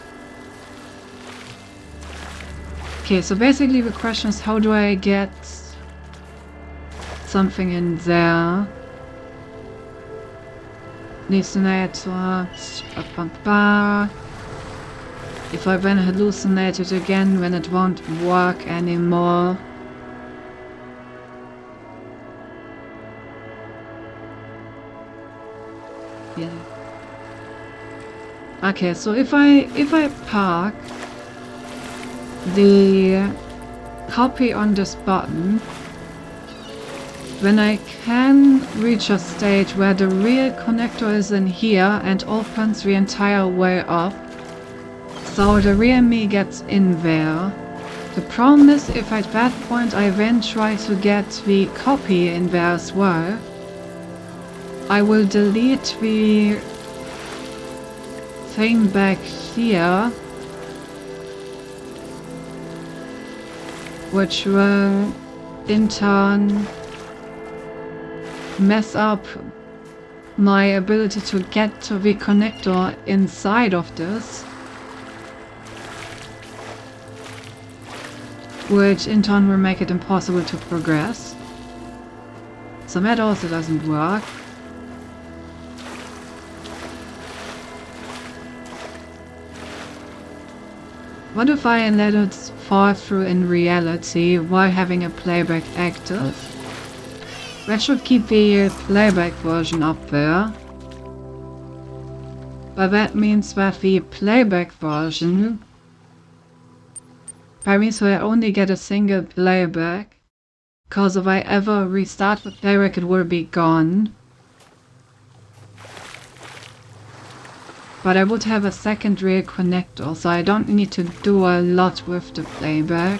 Okay, so basically the question is, how do I get something in there? Hallucinator. If I then hallucinate it again, then it won't work anymore. Yeah. Okay, so if I park the copy on this button, then I can reach a stage where the real connector is in here and opens the entire way up. So the real me gets in there. The problem is, if at that point I then try to get the copy in there as well, I will delete the thing back here, which will in turn mess up my ability to get to the connector inside of this, which in turn will make it impossible to progress. So that also doesn't work. What if I let it fall through in reality while having a playback active? That should keep the playback version up there. But that means that the playback version... That means I only get a single playback. Because if I ever restart the playback, it will be gone. But I would have a secondary connector, so I don't need to do a lot with the playback.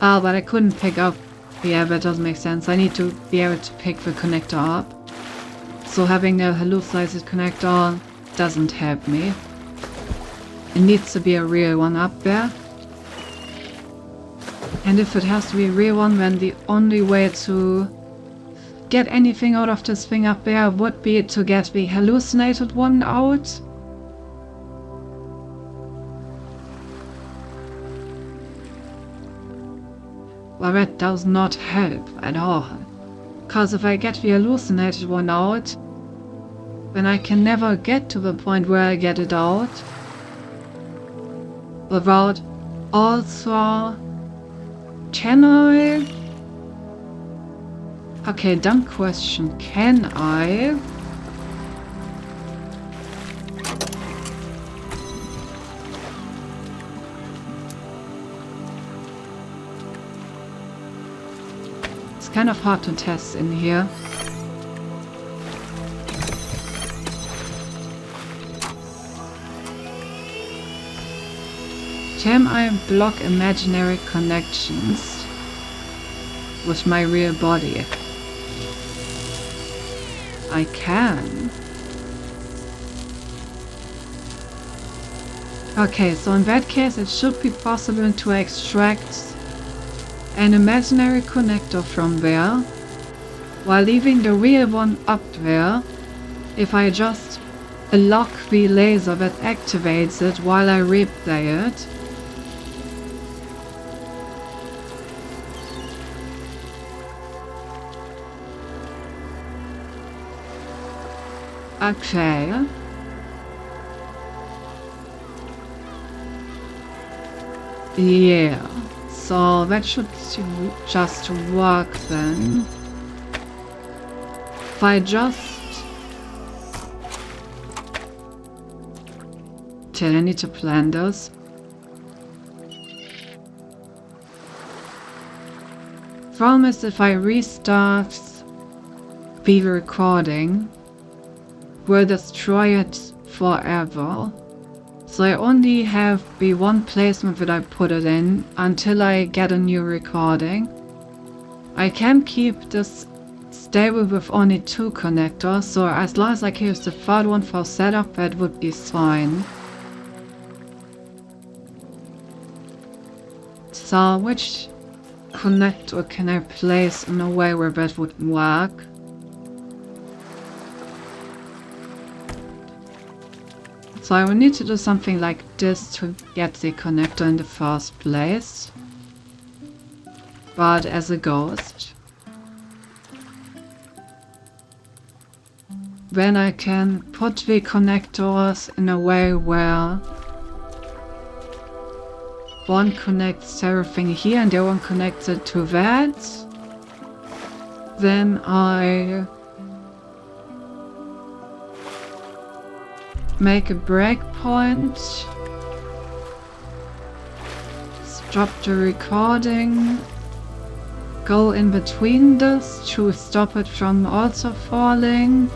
Ah, but I couldn't pick up. Yeah, that doesn't make sense. I need to be able to pick the connector up. So having a hallucinated connector doesn't help me. It needs to be a real one up there. And if it has to be a real one, then the only way to get anything out of this thing up there would be to get the hallucinated one out. Well, that does not help at all. Because if I get the hallucinated one out, then I can never get to the point where I get it out without also... Can I? Okay, dumb question. Can I? It's kind of hard to test in here. Can I block imaginary connections with my real body? I can. Okay, so in that case it should be possible to extract an imaginary connector from there while leaving the real one up there if I just lock the laser that activates it while I replay it. Okay. Yeah. So that should just work then. If I just... Okay, I need to plan this. Problem is if I restart the recording, will destroy it forever. So I only have the one placement that I put it in until I get a new recording. I can keep this stable with only 2 connectors, so as long as I can use the third one for setup, that would be fine. So which connector can I place in a way where that would work? So I will need to do something like this to get the connector in the first place. But as a ghost. Then I can put the connectors in a way where one connects everything here and the other one connects it to that. Then I make a breakpoint, stop the recording, go in between this to stop it from also falling.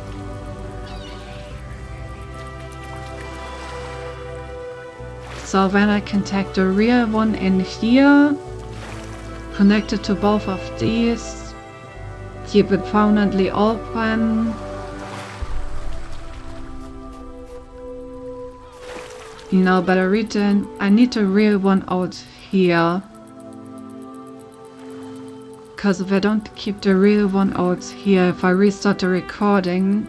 So then I can take the real one in here, connect it to both of these, keep it permanently open. No, but I need the real one out here. Because if I don't keep the real one out here, if I restart the recording,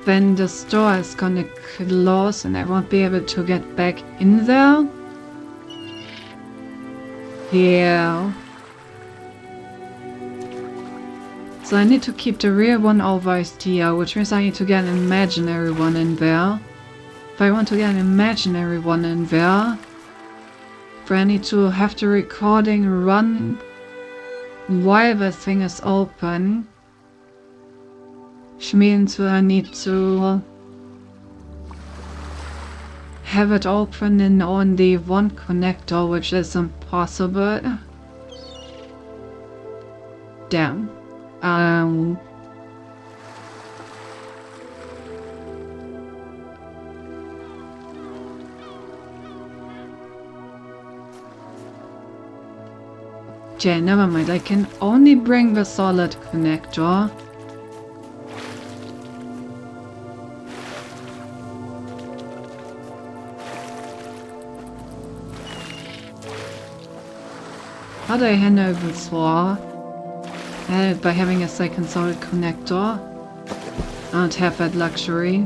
then the store is gonna close and I won't be able to get back in there. Yeah. So I need to keep the real one over here, which means I need to get an imaginary one in there. If I want to get an imaginary one in there, then I need to have the recording run while the thing is open. Which means I need to have it open in only one connector, which is impossible. Damn. Okay, never mind. I can only bring the solid connector. How do I handle this war? by having a second solid connector. I don't have that luxury.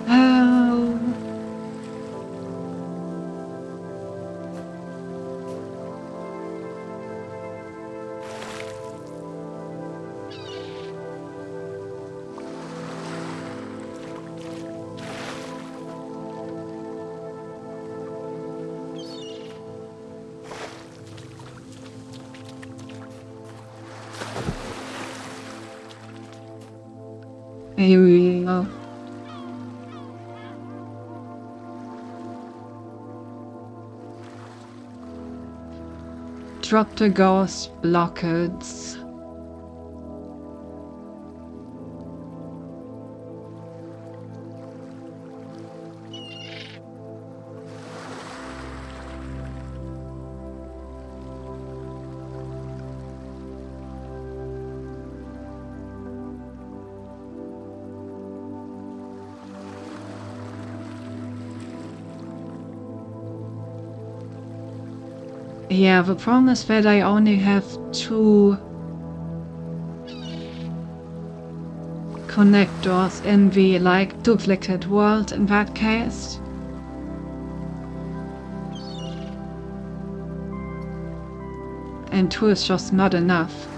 Oh. Here we go. Drop the ghost blockades. Yeah, the problem is that I only have 2 connectors in the duplicate world in that case. And 2 is just not enough.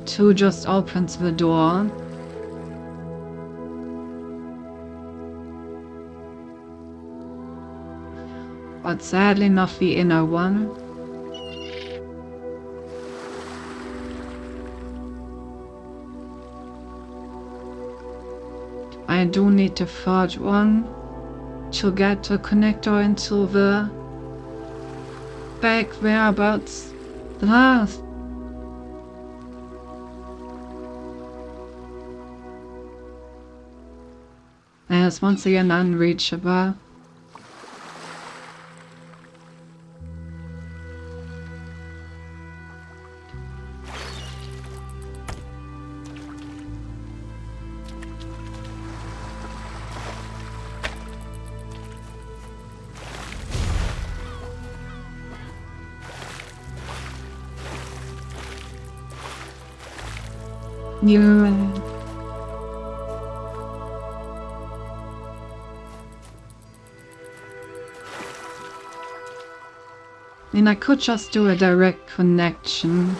Two just opens the door. But sadly not the inner one. I do need the third one to get the connector into the back whereabouts. And it's once again unreachable. Yeah. I could just do a direct connection.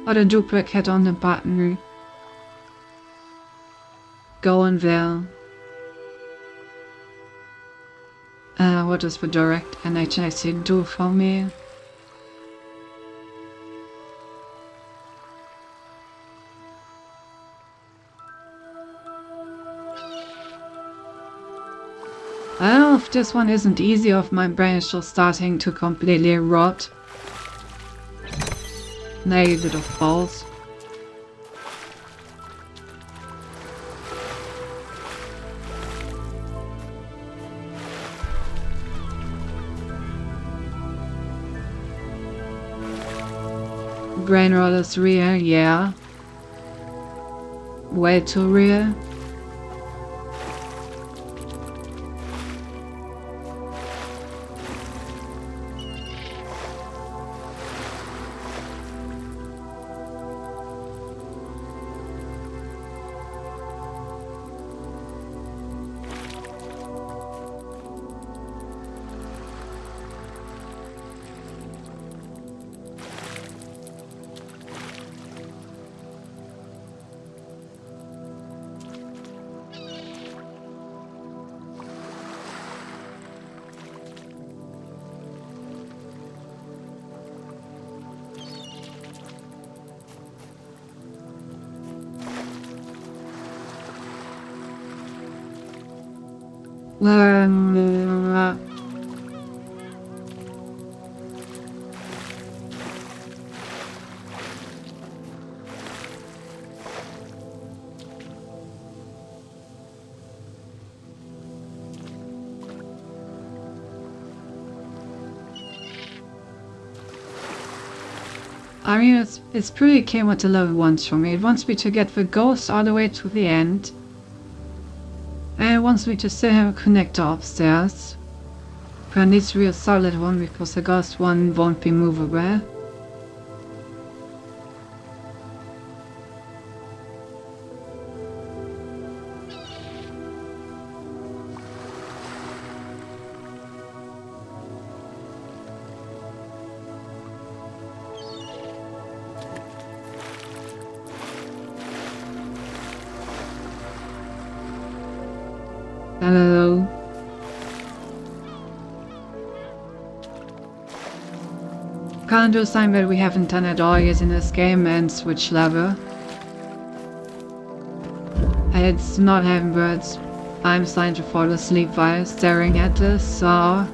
Or a duplicate on the button. Go in there. What does the direct NHIC do for me? I don't know if this one isn't easy, or if my brain is just starting to completely rot. Maybe a bit of both. Brain rot is real, yeah. Way too real. I mean, it's pretty clear what the level wants from me. It wants me to get the ghost all the way to the end. And it wants me to still connect upstairs. But it needs to be a solid one because the ghost one won't be movable. Hello. Can't do something that we haven't done at all yet in this game and switch level. It's not having words. I'm starting to fall asleep while staring at this, so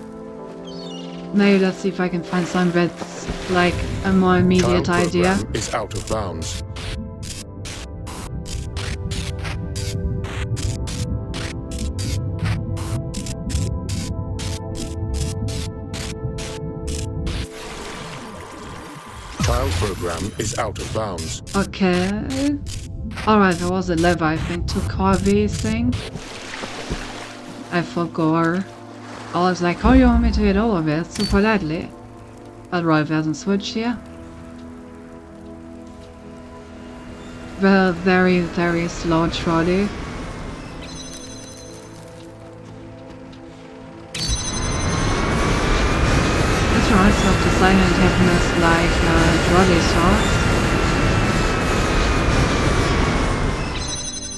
maybe let's see if I can find something that's like a more immediate Child idea. program is out of bounds. Child program is out of bounds. Okay. Alright, there was a lever I think to call these thing. I forgot. I was like, how do you want me to get over this so politely? But right, there's a switch here. The very, very slow trolley. This reminds me of the silent happiness like trolley shots.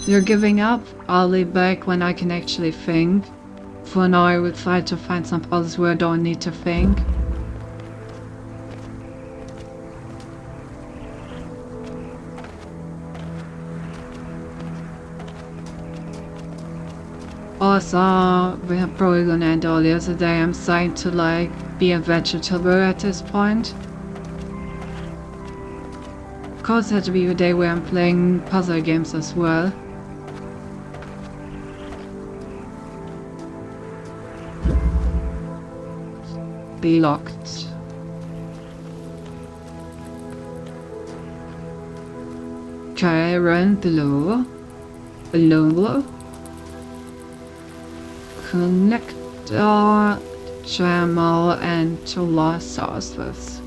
You're giving up? I'll be back when I can actually think. For now I will try to find some puzzles where I don't need to think. Also, we're probably gonna end earlier today. I'm starting to like be a vegetable at this point. Of course, it had to be a day where I'm playing puzzle games as well. Be locked. Okay, run below. Below. Connector, Jamal, and to Lost Sources.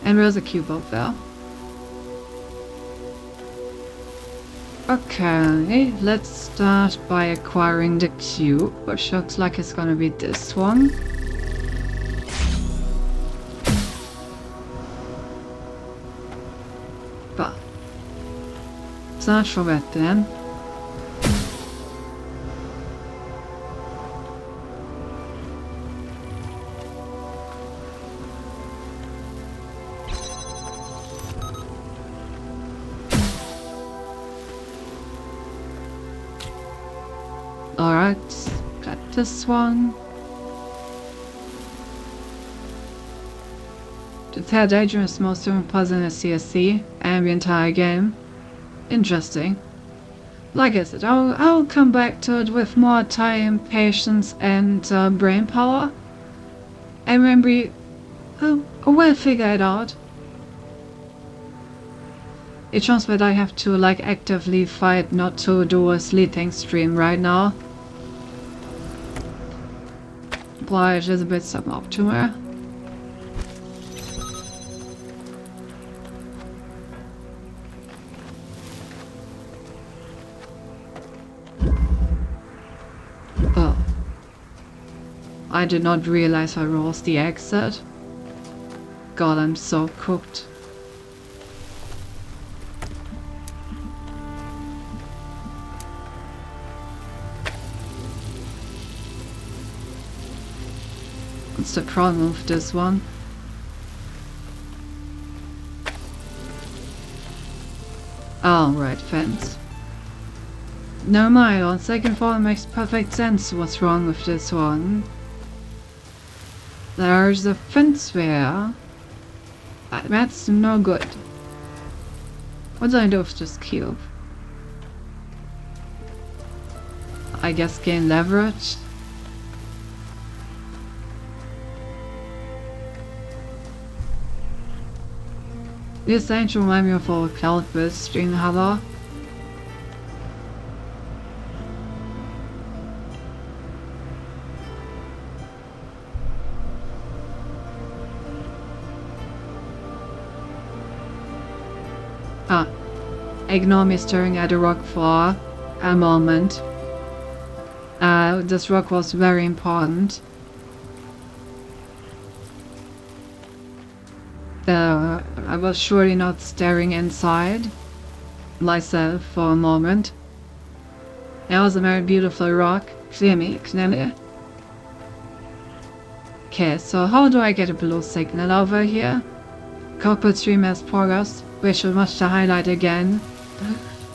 And there's a cube up there. Okay, let's start by acquiring the cube, which looks like it's gonna be this one. But search for that then. Alright, got this one. The third dangerous most different puzzle in a CSC and the entire game. Interesting. Like I said, I'll come back to it with more time, patience, and brain power. And remember, I will figure it out. It's just that I have to like actively fight not to do a sleeping stream right now. But it is a bit suboptimal. Oh. I did not realize I lost the exit. God, I'm so cooked. What's the problem with this one? Oh, right, fence. No mind, on second thought it makes perfect sense what's wrong with this one. There's a fence there. That's no good. What do I do with this cube? I guess gain leverage. This ain't remind me of our Cloudburst in Hava. Ignore me staring at a rock for a moment. This rock was very important. I was surely not staring inside myself for a moment. It was a very beautiful rock. Okay, so how do I get a blue signal over here? Cockpit stream has progress. We should watch the highlight again.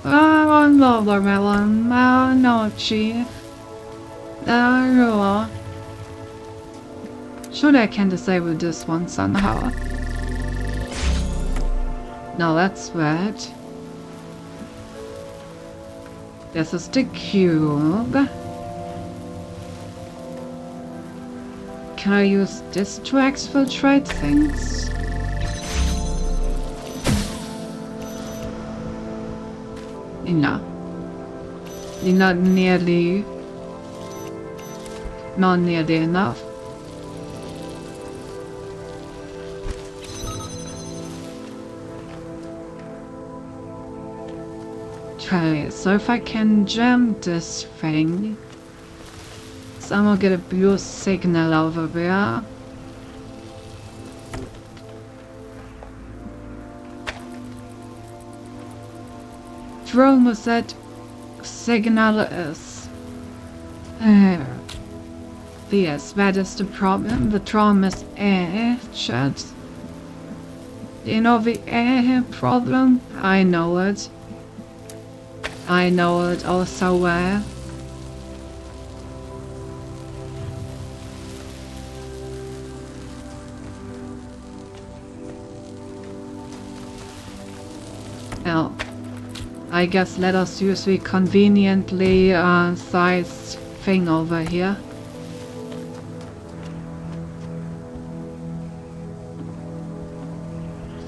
Oh, Lovermelon. Oh, no, Chief. Oh, surely I can disable this one somehow. No, that's bad. This is the cube. Can I use this to exfiltrate things? No. Not nearly enough. Okay, so if I can jam this thing, somehow get a blue signal over there. Wrong with that signal is. Yes, that is the problem. The problem is chat. You know the problem? I know it. I know it all so well. Well, I guess let us use the conveniently sized thing over here.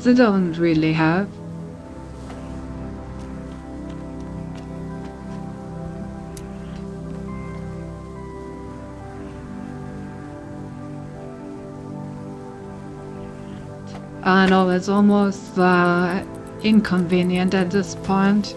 They don't really have. I know it's almost inconvenient at this point.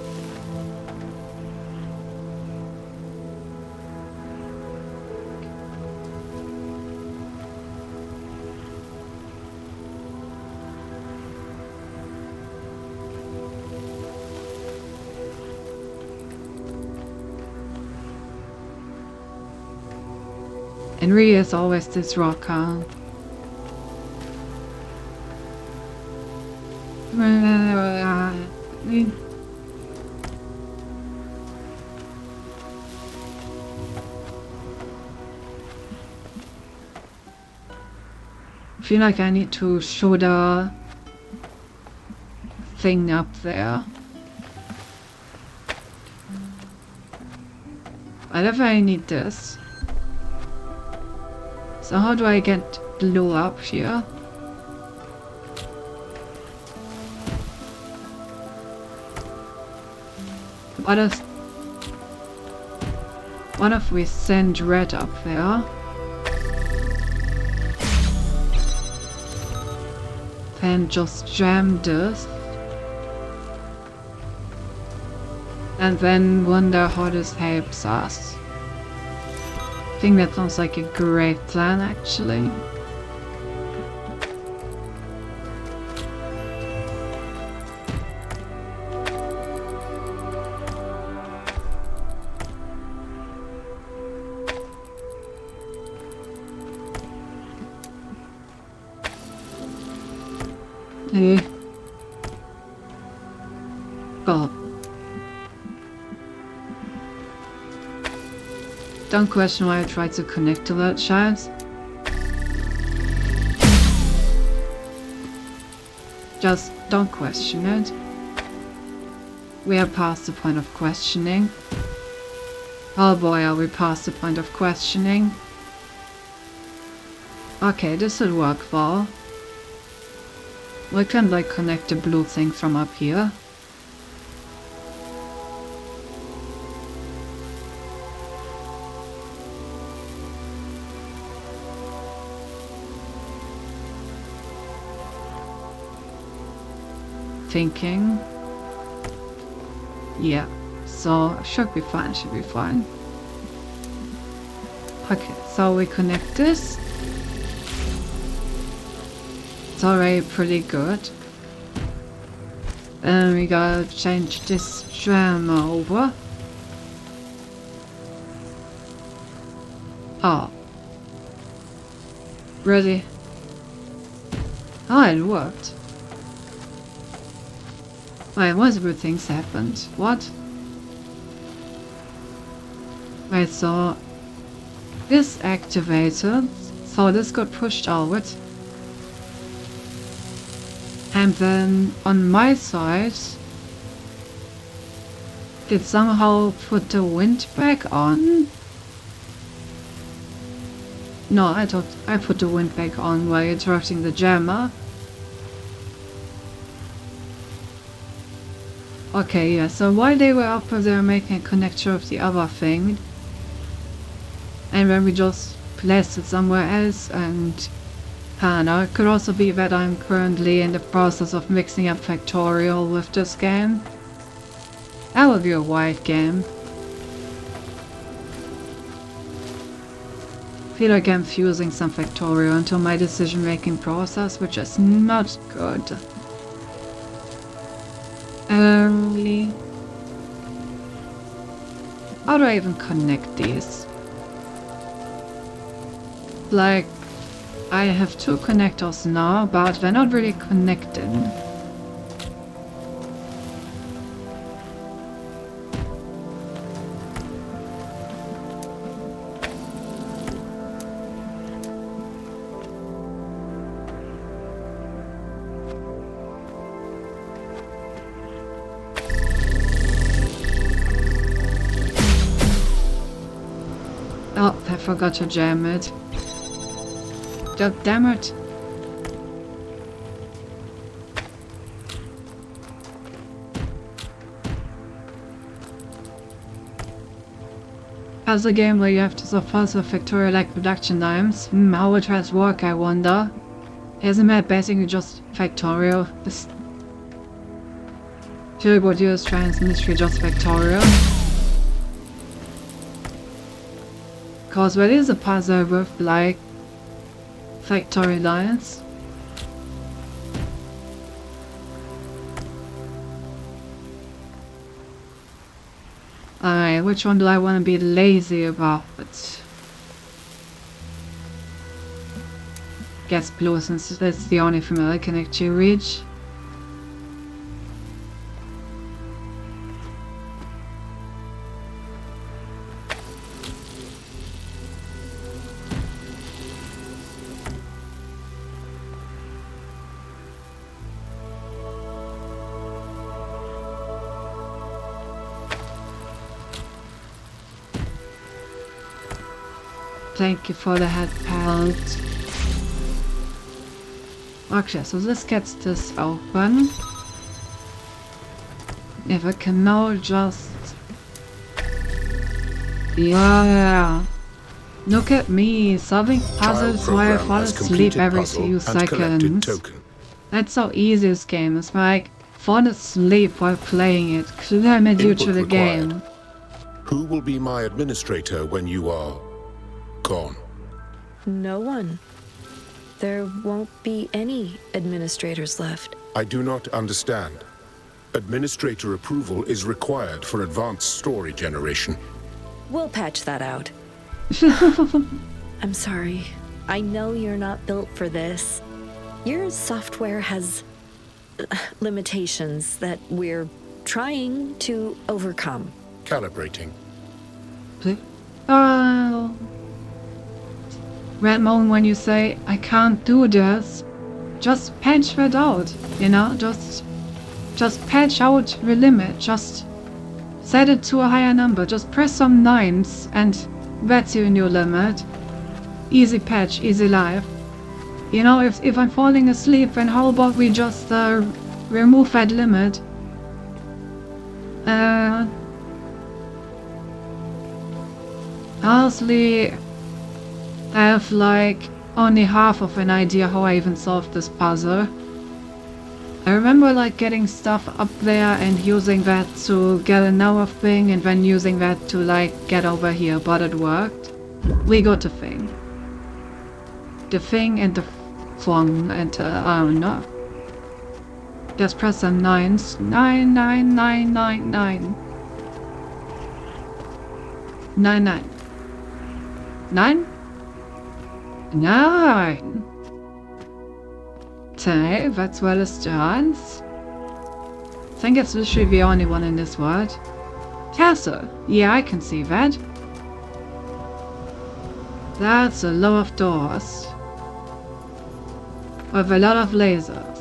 And really is always this rock, huh? I feel like I need to show the thing up there. Whatever, I need this. So how do I get blue up here? What if we send red up there? Then just jam this. And then wonder how this helps us. I think that sounds like a great plan, actually. Oh. Don't question why I tried to connect to that child. Just don't question it. We are past the point of questioning. Oh boy, are we past the point of questioning. Okay, this will work well. We can like connect the blue thing from up here. Thinking. Yeah, so should be fine, should be fine. Okay, so we connect this. It's already pretty good. And we gotta change this drama over. Oh. Really? Oh, it worked. Wait, multiple things happened. What? Wait, so this activated, so this got pushed out. And then on my side, did somehow put the wind back on? No, I thought I put the wind back on while interrupting the jammer. Okay, yeah, so while they were up, they were making a connection of the other thing. And then we just placed it somewhere else, and I don't know, it could also be that I'm currently in the process of mixing up Factorial with this game. That would be a wild game. I feel like I'm fusing some Factorial into my decision-making process, which is not good. How do I even connect these? Like, I have two connectors now, but they're not really connected. Oh, I forgot to jam it. Oh, damn it. As a game where you have to surpass with Factorial-like production times, how would that work, I wonder? Isn't that basically just Factorial? This Turbo Duos Transmistry just Factorial? Cause there is a puzzle with like factory lines. Alright, which one do I want to be lazy about? Guess blue, since that's the only thing I can actually reach. Thank you for the head pelt. Okay, so this gets this open. If I can now just... Yeah! Look at me, solving puzzles while I fall asleep every few seconds. That's how easy this game is, like, fall asleep while playing it. Clear me due to the game. Who will be my administrator when you are gone? No one. There won't be any administrators left. I do not understand. Administrator approval is required for advanced story generation. We'll patch that out. I'm sorry. I know you're not built for this. Your software has limitations that we're trying to overcome. Calibrating. Red Moon, when you say, I can't do this, just patch that out, you know? Just patch out the limit. Just set it to a higher number. Just press some 9s and that's your new limit. Easy patch, easy life. You know, if I'm falling asleep, then how about we just remove that limit? Honestly, I have like only half of an idea how I even solved this puzzle. I remember like getting stuff up there and using that to get another thing and then using that to like get over here, but it worked. We got the thing. The thing and the thong and I don't know. Just press some nines. 9, 9, 9, 9, 9. 9, 9. 9? 9. Okay, that's well as chance. I think it's literally the only one in this world. Castle. Yeah, I can see that. That's a lot of doors. With a lot of lasers.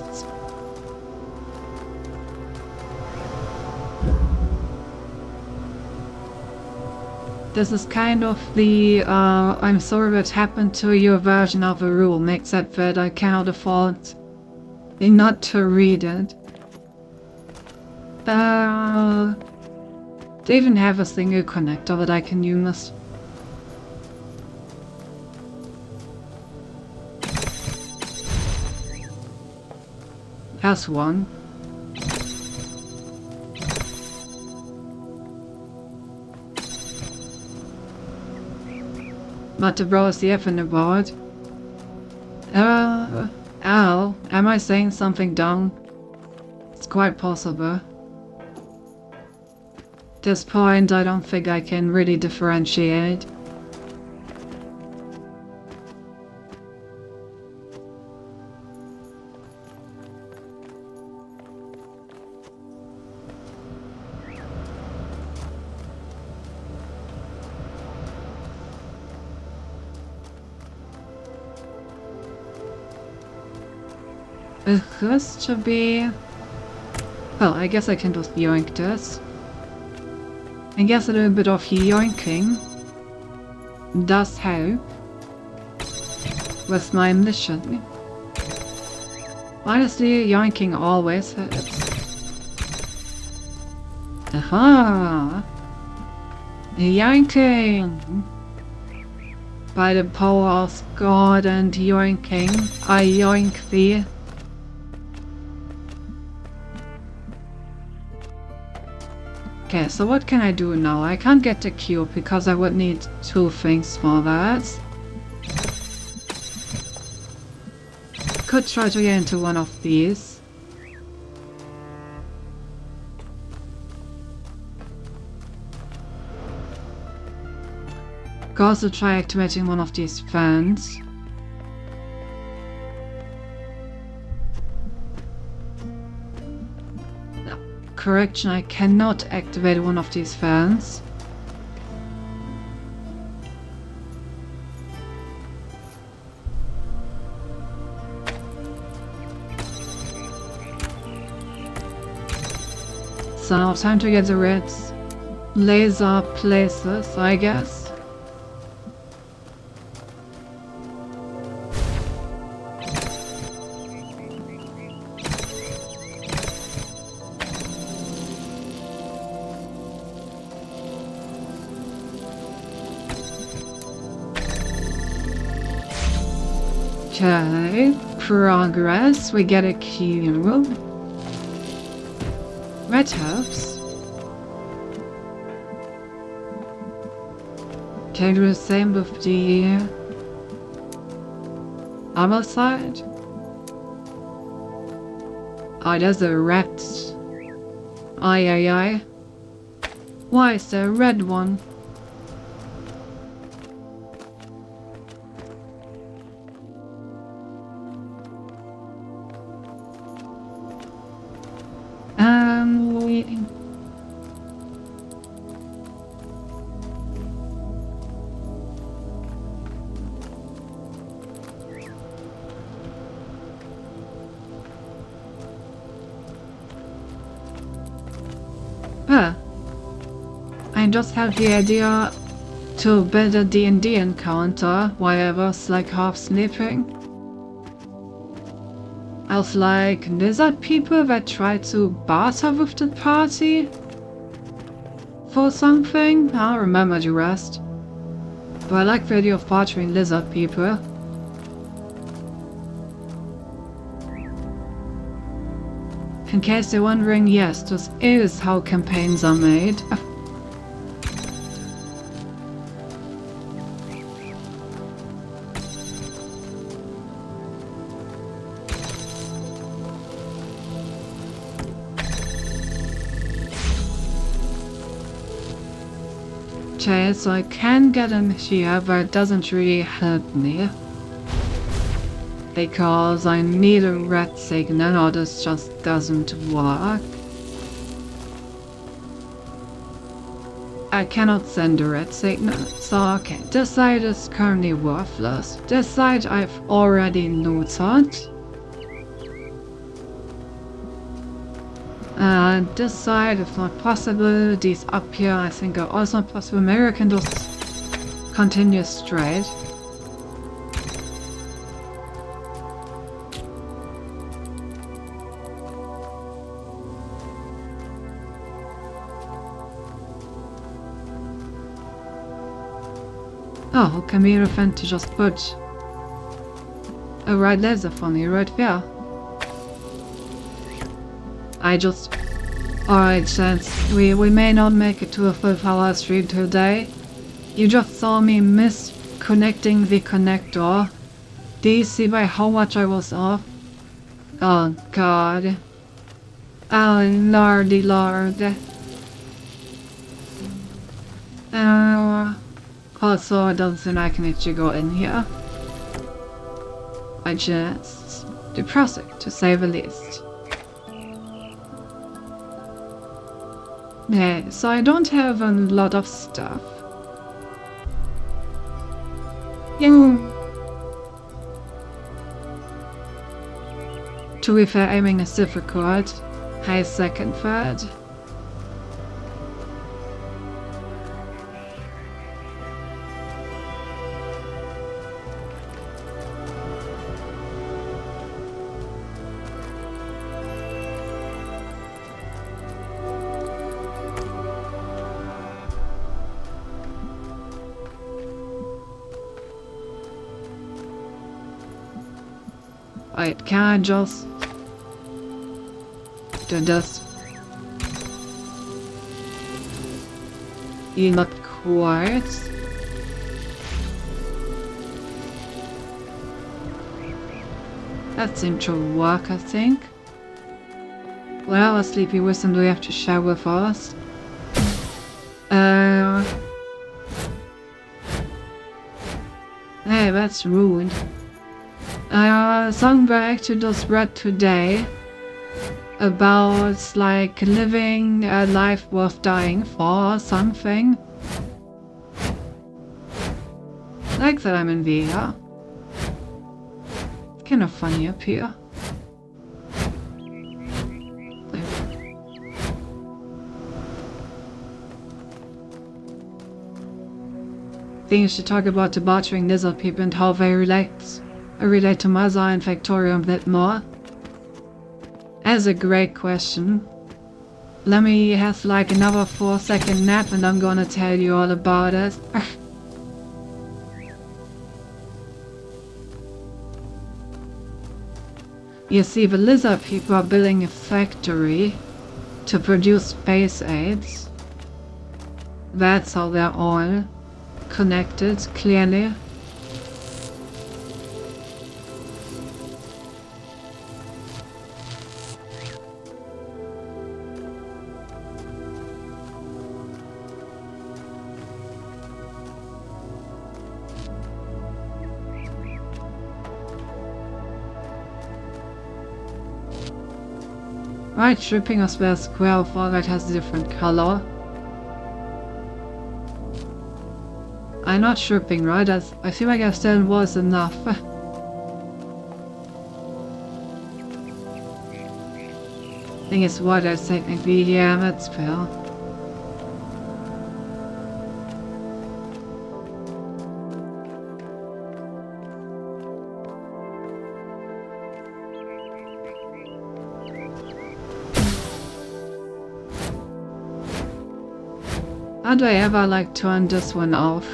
This is kind of the I'm sorry what happened to your version of a rule, except that I cannot afford not to read it. They even have a single connector that I can use. Has one. But the bro is the F in the board. Al, am I saying something dumb? It's quite possible. At this point, I don't think I can really differentiate. It has to be... Well, I guess I can just yoink this. I guess a little bit of yoinking does help with my mission. Honestly, yoinking always helps. Aha! Yoinking! By the power of God and yoinking, I yoink thee. Okay, so what can I do now? I can't get the cube because I would need 2 things for that. Could try to get into one of these. Could also try activating one of these fans. Correction, I cannot activate one of these fans. So now time to get the red laser places, I guess. Okay, progress. We get a cube. Red herbs. Can I do the same with the other side? Oh, there's a red. Aye. Why is there a red one? Waiting. I just have the idea to build a D&D encounter while I was like half sleeping. As like lizard people that try to barter with the party for something. I don't remember the rest. But I like the idea of bartering lizard people. In case you're wondering, yes, this is how campaigns are made. Okay, so I can get in here, but it doesn't really help me. Because I need a red signal or this just doesn't work. I cannot send a red signal. So okay, this side is currently worthless. This side I've already noted. And this side is not possible. These up here I think are also not possible. Maybe I can just continue straight. Oh, can be a fan to just put a right laser for me right there. Alright, gents, we may not make it to a full power stream today. You just saw me misconnecting the connector. Do you see by how much I was off? Oh god. Oh lordy lord. Also, I don't think I can actually go in here. I just depressing, to say the least. Yeah, so I don't have a lot of stuff. Yeah. To be fair, aiming is difficult. High second third. Wait, can I just do this? Not quite. That seemed to work, I think. Well, a sleepy wisdom do we have to share with us? Hey, that's rude. Something I actually just read today about like living a life worth dying for or something. Like that I'm in VR. It's kind of funny up here. I think you should talk about the bartering lizard people and how they relate to Mother and Factorio a bit more. That's a great question. Let me have like another 4-second nap and I'm gonna tell you all about it. You see, the lizard people are building a factory to produce space aids. That's how they're all connected, clearly. Right, stripping a spare square of all that has a different color. I'm not stripping, right? I feel like I still was enough. Thing is, what I technically, yeah, that's fair. How do I ever like turn this one off?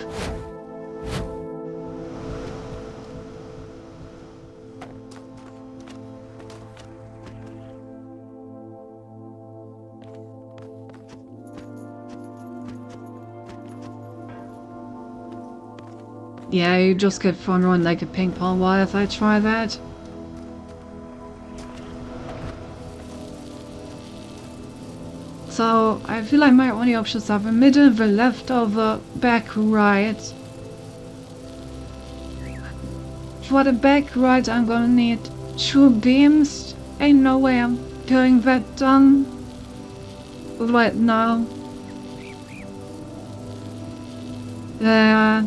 Yeah, you just get thrown around like a ping pong ball if I try that. So, I feel like my only options are the middle, the left, or the back right. For the back right, I'm gonna need 2 beams. Ain't no way I'm getting that done right now. Yeah.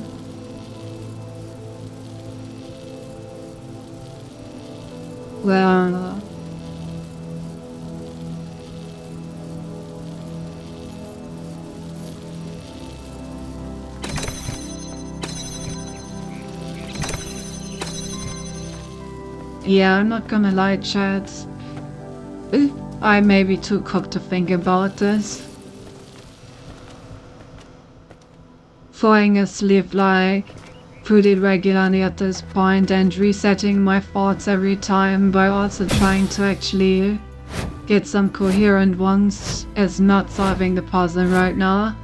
Well... Yeah, I'm not gonna lie, chads. I may be too cooked to think about this. Falling asleep like pretty regularly at this point and resetting my thoughts every time by also trying to actually get some coherent ones is not solving the puzzle right now.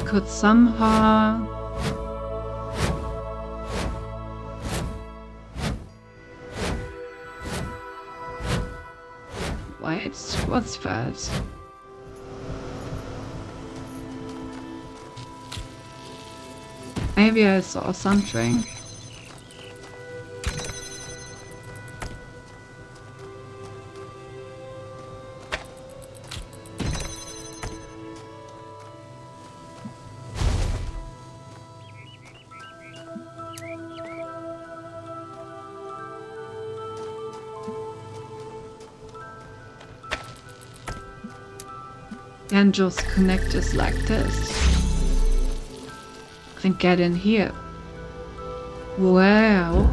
Could somehow... Wait, what's that? Maybe I saw something. And just connect this like this. And get in here. Wow.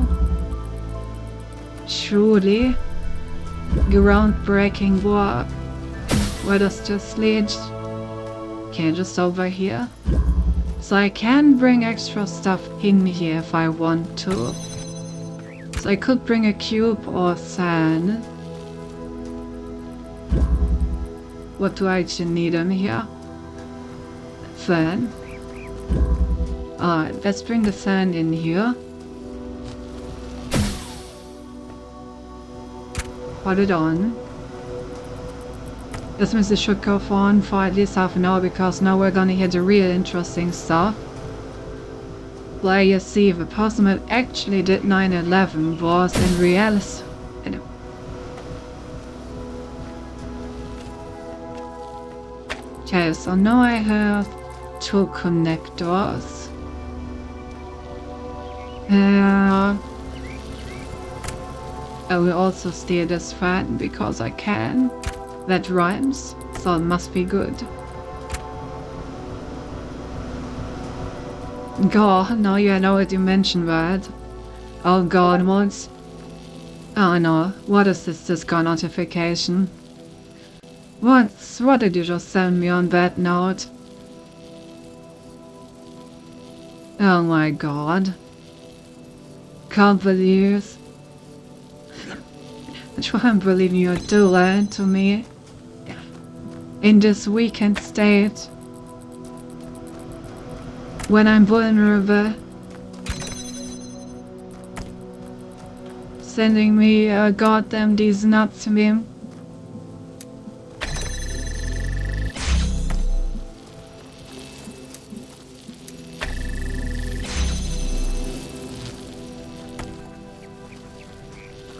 Truly groundbreaking work. Where does this lead? Okay, just over here. So I can bring extra stuff in here if I want to. So I could bring a cube or sand. What do I actually need in here? Fan. Alright, let's bring the sand in here. Put it on. This means it should go on for at least half an hour because now we're gonna hear the real interesting stuff. Where you see the person that actually did 9/11 was in reality. Okay, so now I have 2 connectors. I will also steal this fan because I can. That rhymes, so it must be good. God, now you know what you mentioned that. Oh god, what? Oh no, what is this Discord notification? What did you just send me on that note? Oh my god. Can't believe... I can't believe you're doing that to me. In this weakened state. When I'm vulnerable. Sending me goddamn these nuts to me.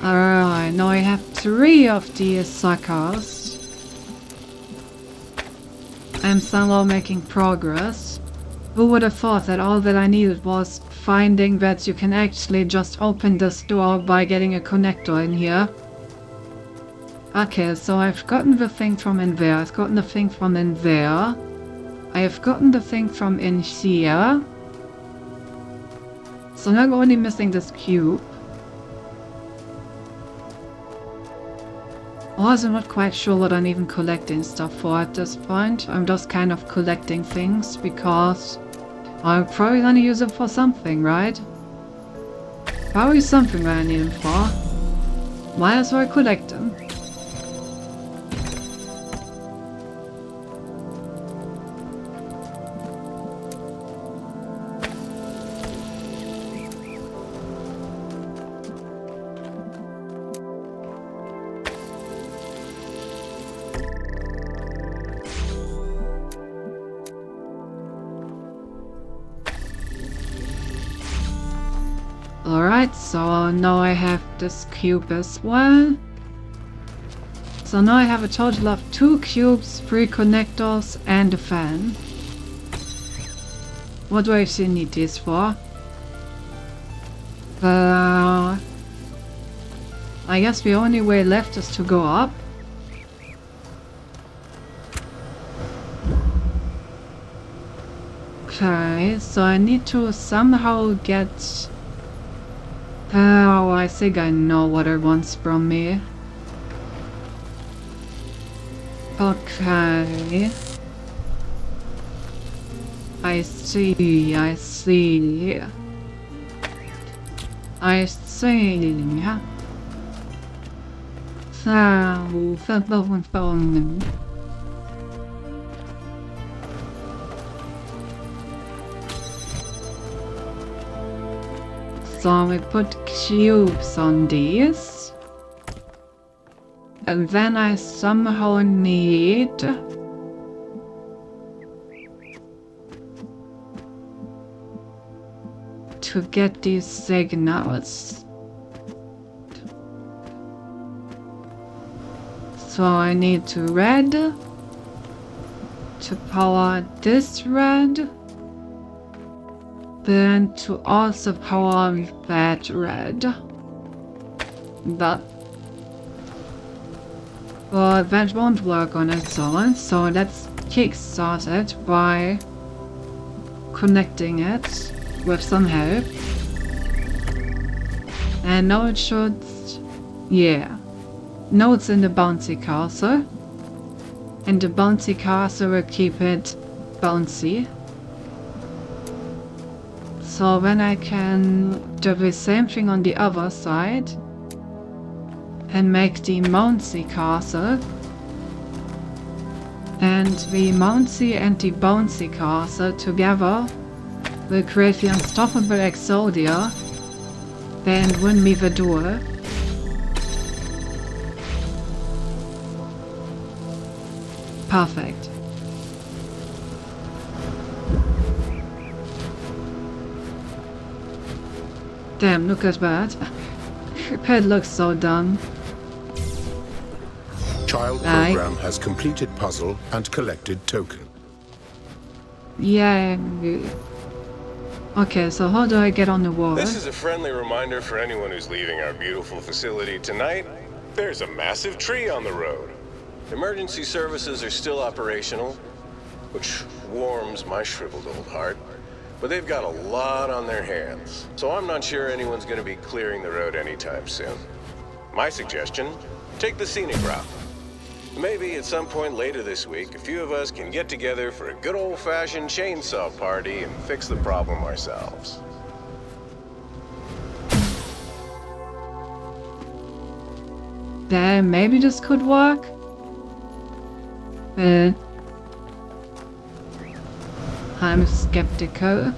Alright, now I have 3 of these suckers. I'm somehow making progress. Who would have thought that all that I needed was finding that you can actually just open this door by getting a connector in here. Okay, so I've gotten the thing from in there, I've gotten the thing from in there. I have gotten the thing from in here. So now I'm only missing this cube. Also not quite sure what I'm even collecting stuff for at this point. I'm just kind of collecting things because I'm probably gonna use it for something, right? Probably something that I need them for. Might as well collect them. Alright, so now I have this cube as well. So now I have a total of 2 cubes, 3 connectors, and a fan. What do I actually need these for? I guess the only way left is to go up. Okay, so I need to somehow get... Oh, I think I know what it wants from me. Okay. I see, I see. I see. So we put cubes on these. And then I somehow need to get these signals. So I need to red to power this red. Then to also power that red. That won't work on its own, so let's kickstart it by connecting it with some help. And now it should... yeah. Now it's in the bouncy castle. And the bouncy castle will keep it bouncy. So then I can do the same thing on the other side and make the bouncy castle. And the bouncy and the bouncy castle together will create the unstoppable Exodia, then win me the duel. Perfect. Damn, look at that. Pet looks so dumb. Child program has completed puzzle and collected token. Yeah. Okay, so how do I get on the wall? This is a friendly reminder for anyone who's leaving our beautiful facility tonight. There's a massive tree on the road. Emergency services are still operational, which warms my shriveled old heart. But they've got a lot on their hands, so I'm not sure anyone's going to be clearing the road anytime soon. My suggestion, take the scenic route. Maybe at some point later this week, a few of us can get together for a good old-fashioned chainsaw party and fix the problem ourselves. Then maybe this could work? I'm skeptical.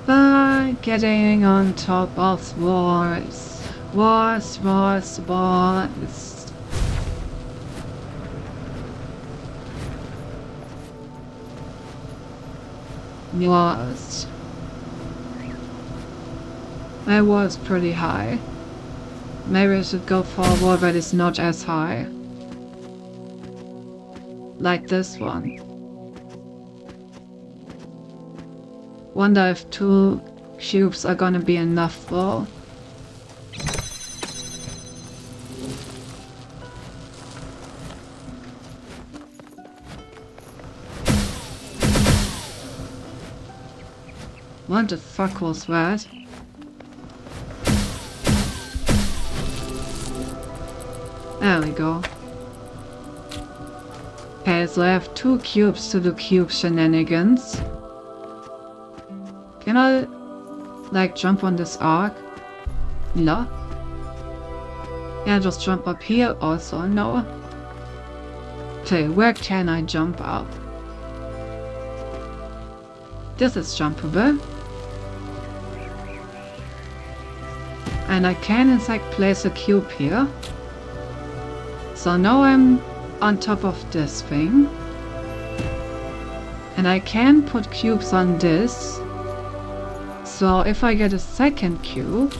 But getting on top of walls. Walls. That was pretty high. Maybe I should go for a wall that is not as high. Like this one. Wonder if 2 cubes are gonna be enough for. What the fuck was that? There we go. Okay, so I have 2 cubes to do cube shenanigans. Can I, like, jump on this arc? No. Yeah, just jump up here also, no. Okay, where can I jump up? This is jumpable. And I can in fact place a cube here. So now I'm on top of this thing. And I can put cubes on this. So if I get a second cube,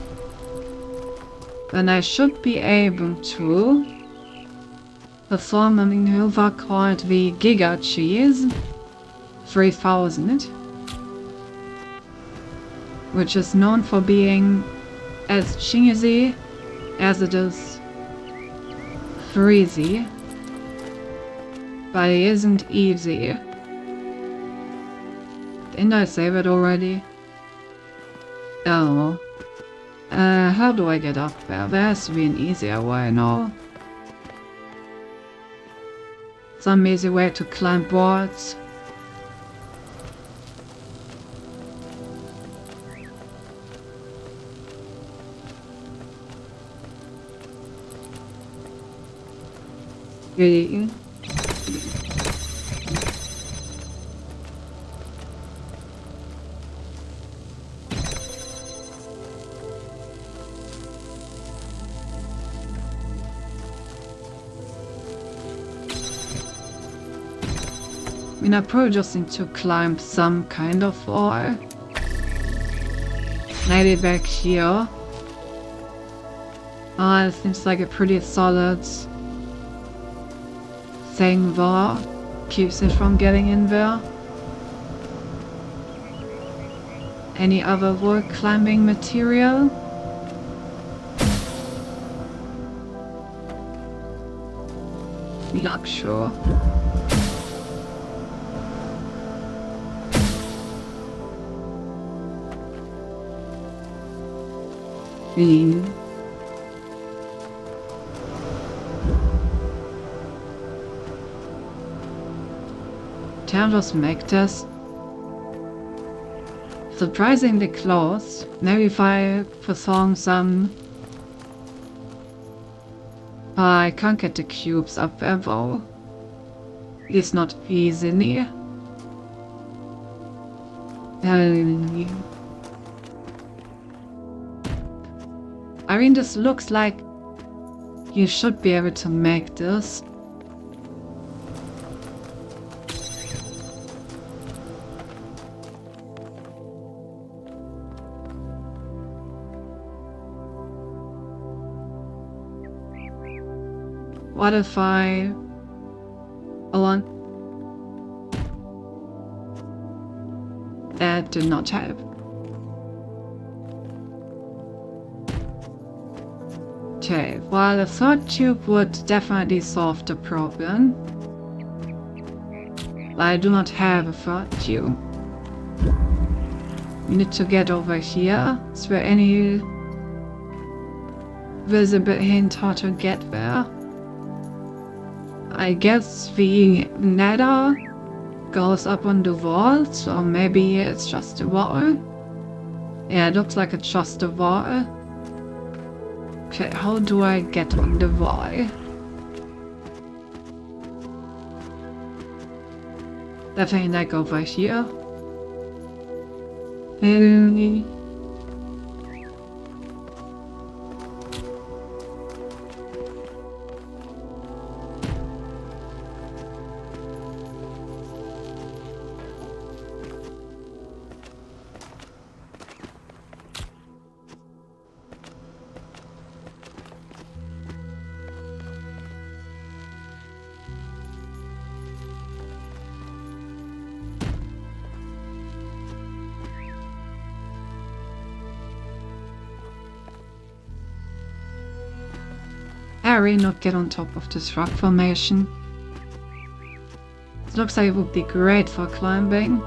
then I should be able to perform a maneuver called the Giga Cheese 3000, which is known for being as cheesy as it is freezy, but it isn't easy. Didn't I save it already? Oh. How do I get up there? There has to be an easier way, no? Some easy way to climb boards. Really? I mean, I probably just need to climb some kind of wall. Maybe back here. Ah, it seems like a pretty solid thing there. Keeps it from getting in there. Any other wall climbing material? Not sure. Can I just make this? Surprisingly close. Maybe if I perform some... I can't get the cubes up there though. At least not easily. I mean, this looks like you should be able to make this. What if I... Hold on. That did not help. Okay, well, a third tube would definitely solve the problem. I do not have a third tube. We need to get over here. Is there any visible hint how to get there? I guess the nether goes up on the wall, so maybe it's just a wall. Yeah, it looks like it's just a wall. Okay, how do I get on the wall? Definitely like over here. Harry not get on top of this rock formation. It looks like it would be great for climbing.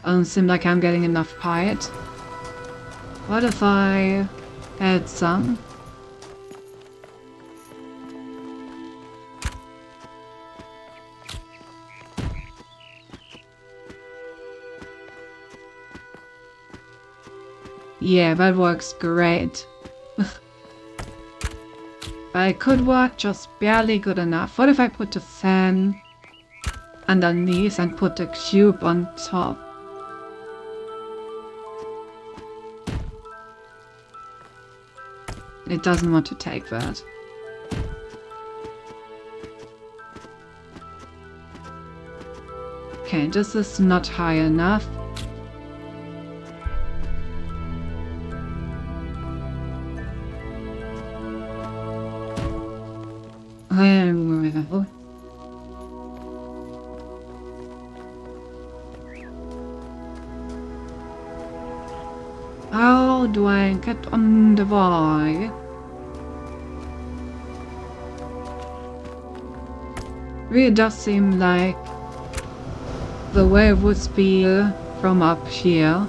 Doesn't seem like I'm getting enough pite. What if I add some? Yeah, that works great. But it could work just barely good enough. What if I put the fan underneath and put the cube on top? It doesn't want to take that. Okay, this is not high enough. How do I get on the wall? Really does seem like the way would be from up here.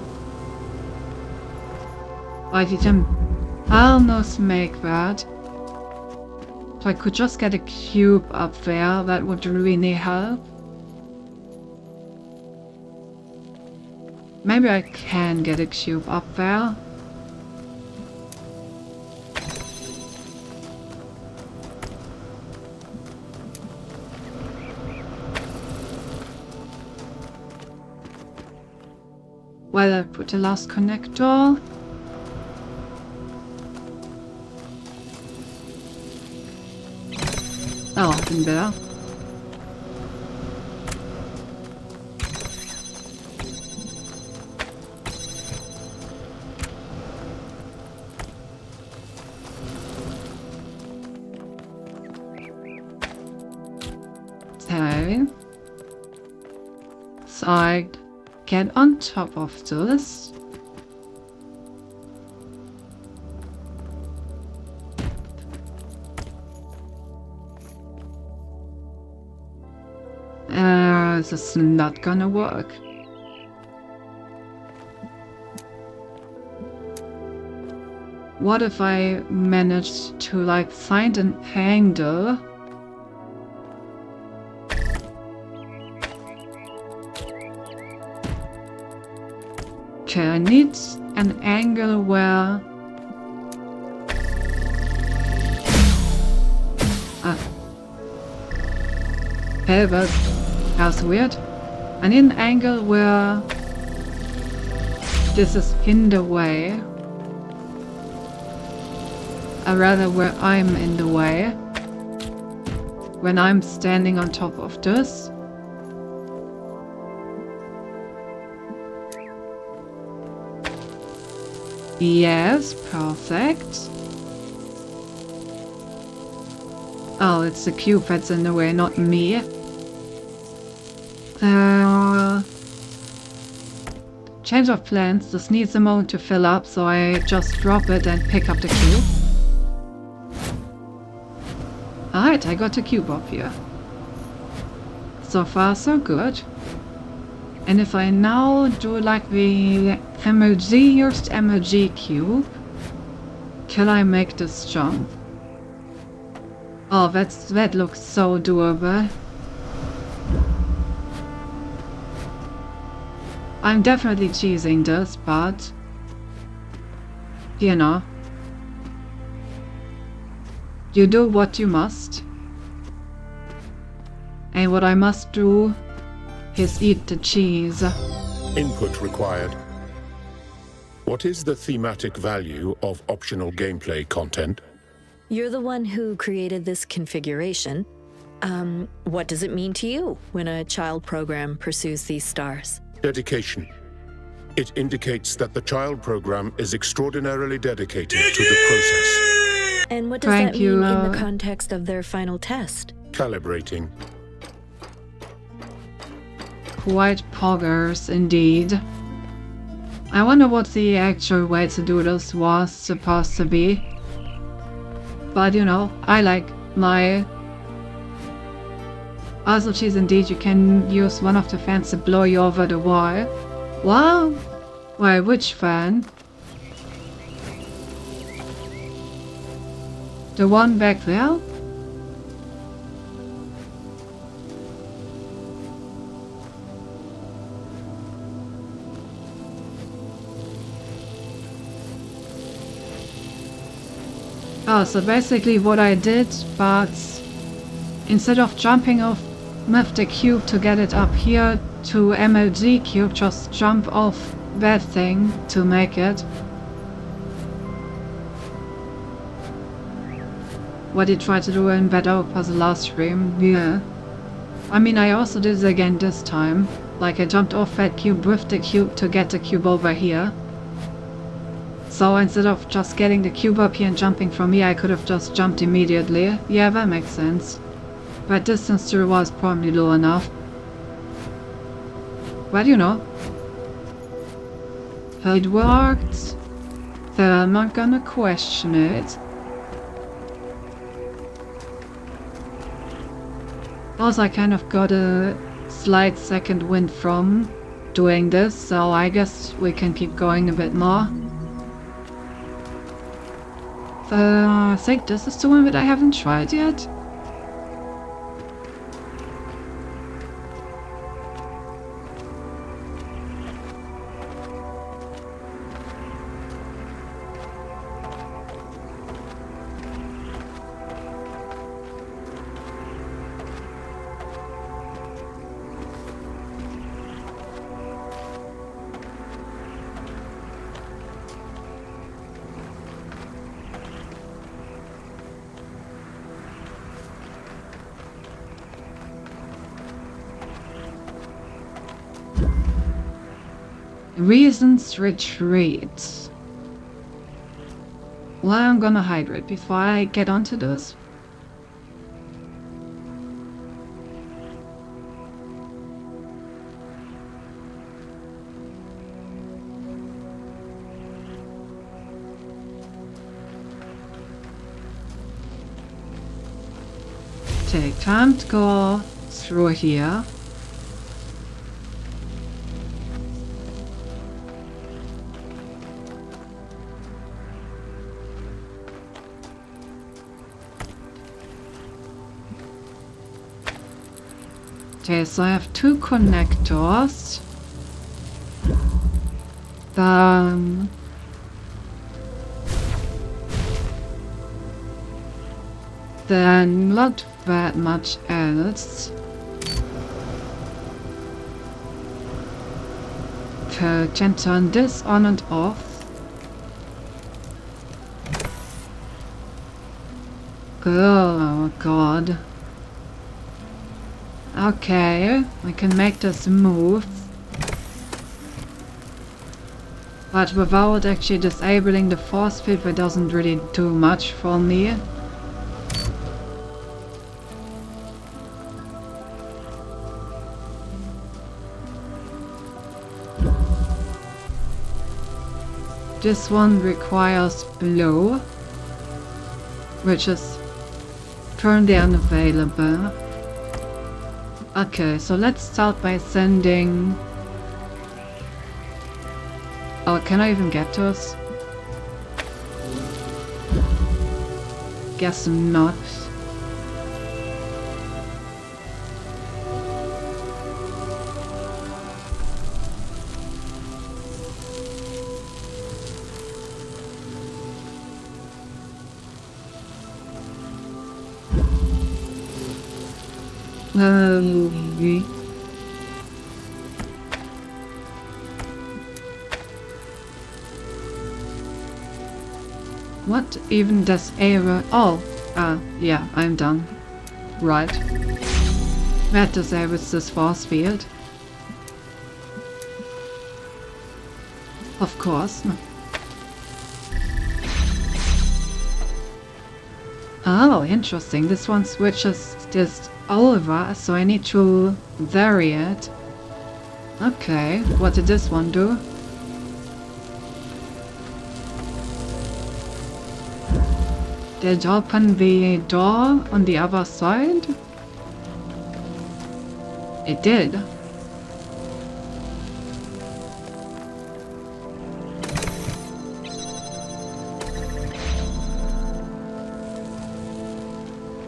I didn't almost make that. So I could just get a cube up there, that would really help. Maybe I can get a cube up there. Well, I put the last connector. Oh, been better. So I get on top of this. This is not gonna work. What if I managed to like find an angle? Okay, I need an angle where hey, that's weird. I need an angle where this is in the way. Or rather where I'm in the way. When I'm standing on top of this. Yes, perfect. Oh, it's the cube that's in the way, not me. Change of plans. This needs a moment to fill up, so I just drop it and pick up the cube. Alright, I got a cube up here. So far, so good. And if I now do like the used MLG cube, can I make this jump? Oh, that looks so doable. I'm definitely cheesing this, but you know, you do what you must. And what I must do is eat the cheese. Input required. What is the thematic value of optional gameplay content? You're the one who created this configuration. What does it mean to you when a child program pursues these stars? Dedication. It indicates that the child program is extraordinarily dedicated to the process. And what does that mean in the context of their final test? Calibrating. Quite poggers, indeed. I wonder what the actual way to do this was supposed to be. But you know, I like my... Also, cheese indeed, you can use one of the fans to blow you over the wall. Wow. Why, which fan? The one back there? Oh, so basically what I did, but instead of jumping off with the cube to get it up here to MLG cube, just jump off that thing to make it. What he tried to do in Bad Oak was the last stream, yeah. I mean, I also did it again this time. Like, I jumped off that cube with the cube to get the cube over here. So instead of just getting the cube up here and jumping from here, I could have just jumped immediately. Yeah, that makes sense. But distance to the wall is probably low enough. But you know. It worked. So I'm not gonna question it. Also, I kind of got a slight second wind from doing this, so I guess we can keep going a bit more. I think this is the one that I haven't tried yet. Reasons retreat. Well, I'm gonna hydrate before I get onto this. Take time to go through here. Okay, so I have two connectors. Then not that much else. Can turn this on and off. Oh god. Okay, I can make this move. But without actually disabling the force field, it doesn't really do much for me. This one requires blow, which is currently unavailable. Okay, so let's start by sending... Oh, can I even get to us? Guess not. What even does error? Oh, yeah, I'm done. Right. That disables this force field. Of course. Oh, interesting. This one switches just over, so I need to vary it. Okay, what did this one do? Did it open the door on the other side? It did.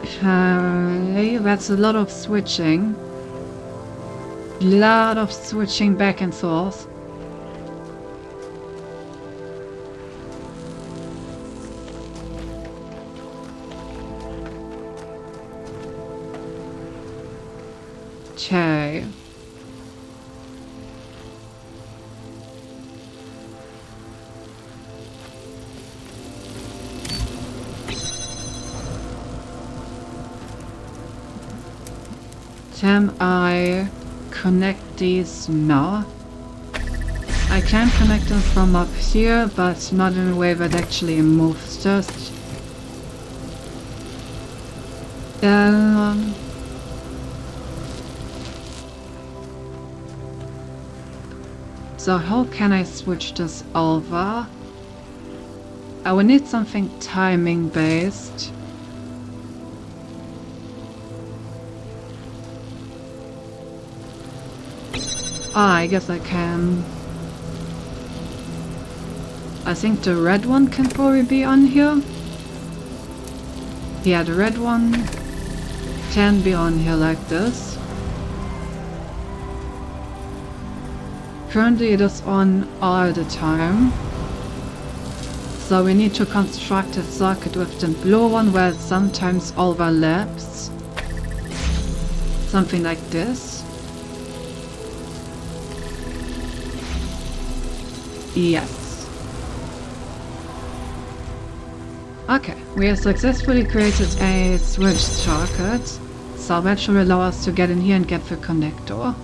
Okay, that's a lot of switching. Lot of switching back and forth. Okay. Can I connect these now? I can connect them from up here, but not in a way that actually moves just. So how can I switch this over? I will need something timing based. Ah, I guess I can. I think the red one can probably be on here. Yeah, the red one can be on here like this. Currently it is on all the time. So we need to construct a circuit with the blue one where it sometimes overlaps. Something like this. Yes. Okay, we have successfully created a switch circuit. So that should allow us to get in here and get the connector.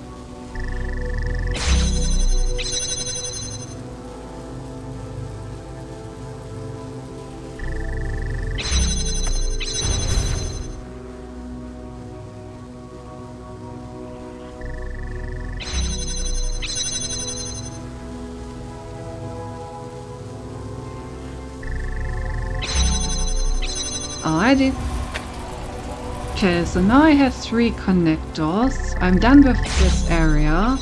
Alrighty. Okay, so now I have 3 connectors. I'm done with this area.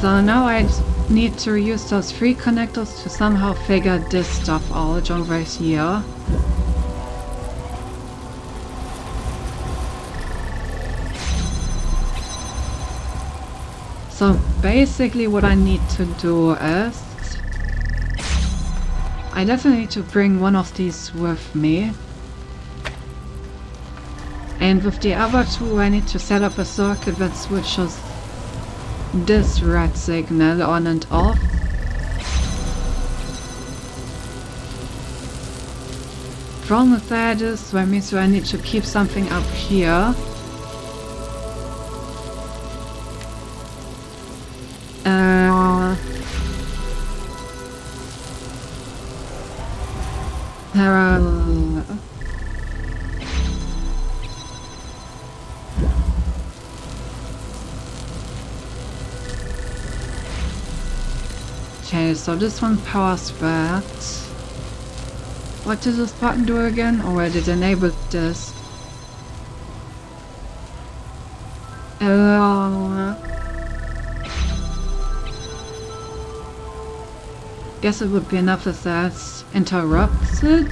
So now I need to use those 3 connectors to somehow figure this stuff out over here. So basically what I need to do is I definitely need to bring one of these with me. And with the other 2 I need to set up a circuit that switches this red signal on and off. Problem with that is that means I need to keep something up here. Okay, so this one powers that. What did this button do again? Oh, I did enable this. Guess it would be enough if that interrupts it.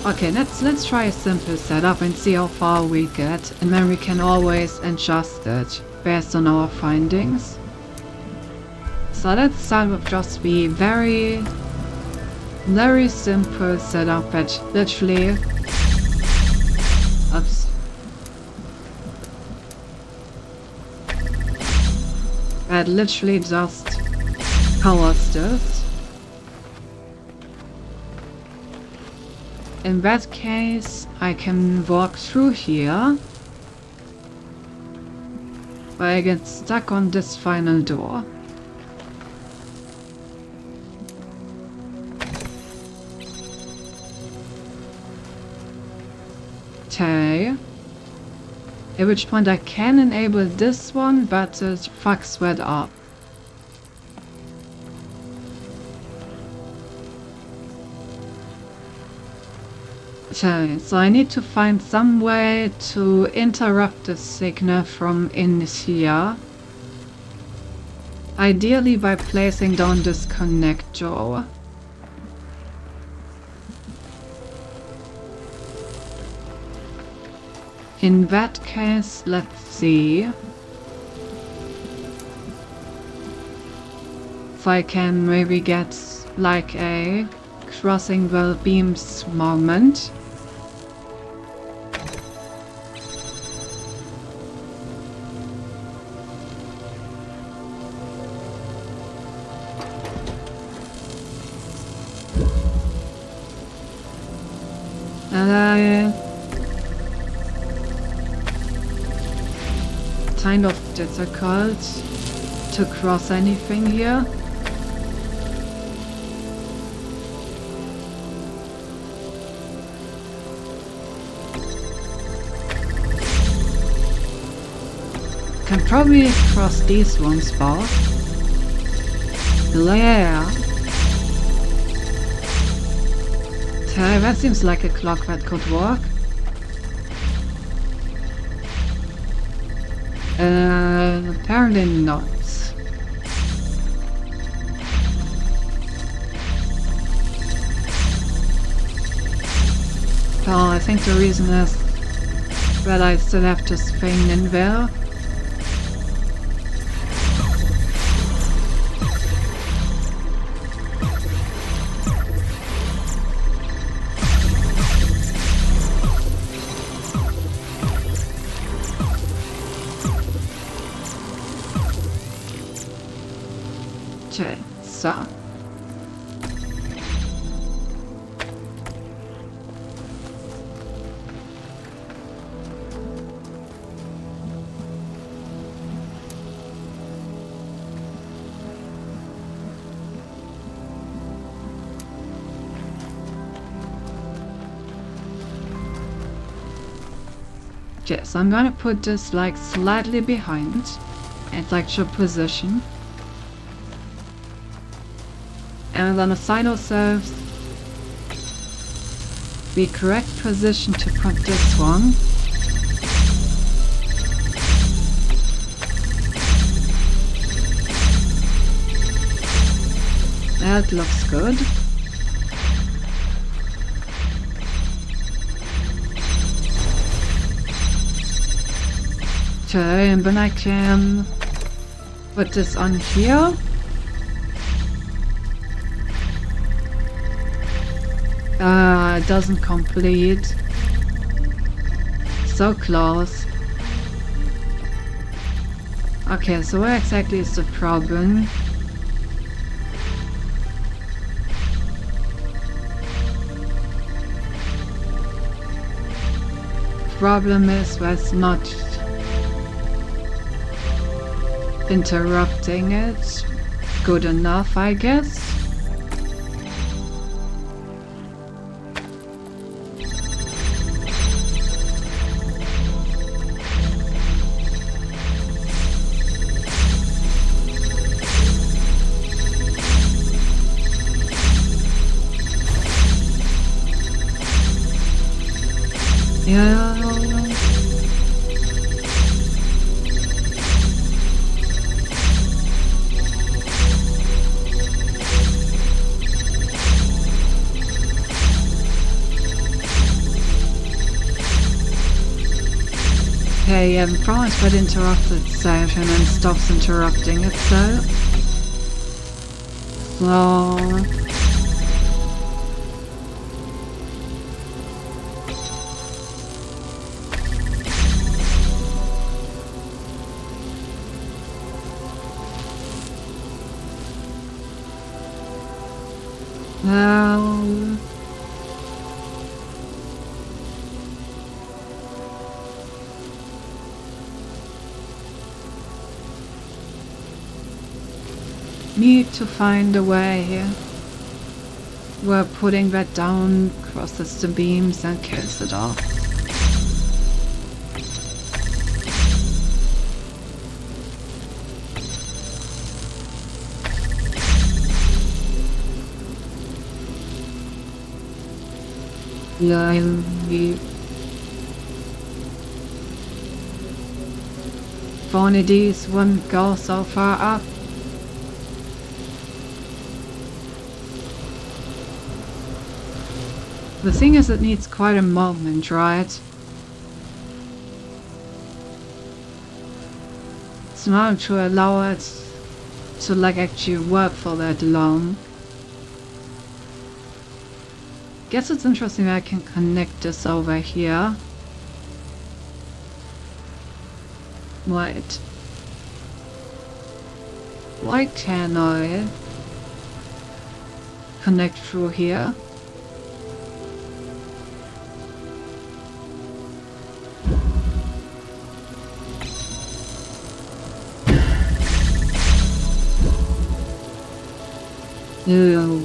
Okay, let's try a simple setup and see how far we get, and then we can always adjust it based on our findings. So let's start with just the very simple setup that literally just powers this. In that case, I can walk through here, but I get stuck on this final door. Okay. At which point I can enable this one, but it fucks that up. Okay, so I need to find some way to interrupt the signal from in here. Ideally by placing down this connector. In that case, let's see if I can maybe get like a crossing the beams moment. Kind of difficult to cross anything here. Can probably cross these ones both. Yeah. Okay, that seems like a clock that could work. Apparently not. Well, I think the reason is that I still have this thing in there. Okay, so. Okay, so I'm gonna put this like slightly behind its actual position. And then assign ourselves the correct position to put this one. That looks good. Okay, and then I can put this on here. It doesn't complete. So close. Okay, so where exactly is the problem? Problem is that's not interrupting it good enough, I guess. Yeah. Okay, promise would interrupt itself and then stops interrupting itself. So... Well... Need to find a way here. Where putting that down crosses the beams and kills it off. Yeah, if only these wouldn't go so far up. The thing is, it needs quite a moment, right? just now to allow it to like actually work for that long. Guess it's interesting that I can connect this over here. Right. Why can I connect through here? No.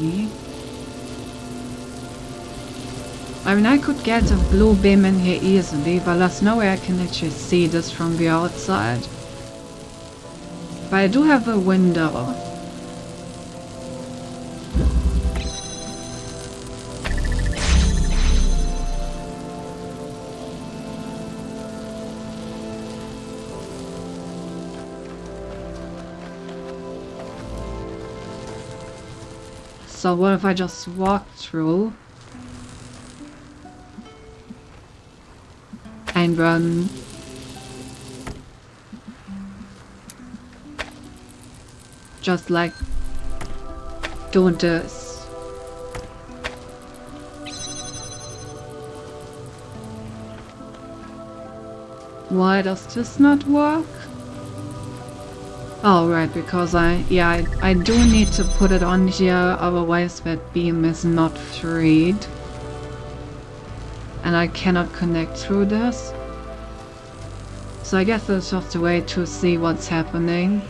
I mean, I could get a blue beam in here easily, but there's no way I can actually see this from the outside. But I do have a window. So what if I just walk through and run? Just like doing this. Why does this not work? Oh, right, because I do need to put it on here, otherwise that beam is not freed. And I cannot connect through this. So I guess there's just a way to see what's happening.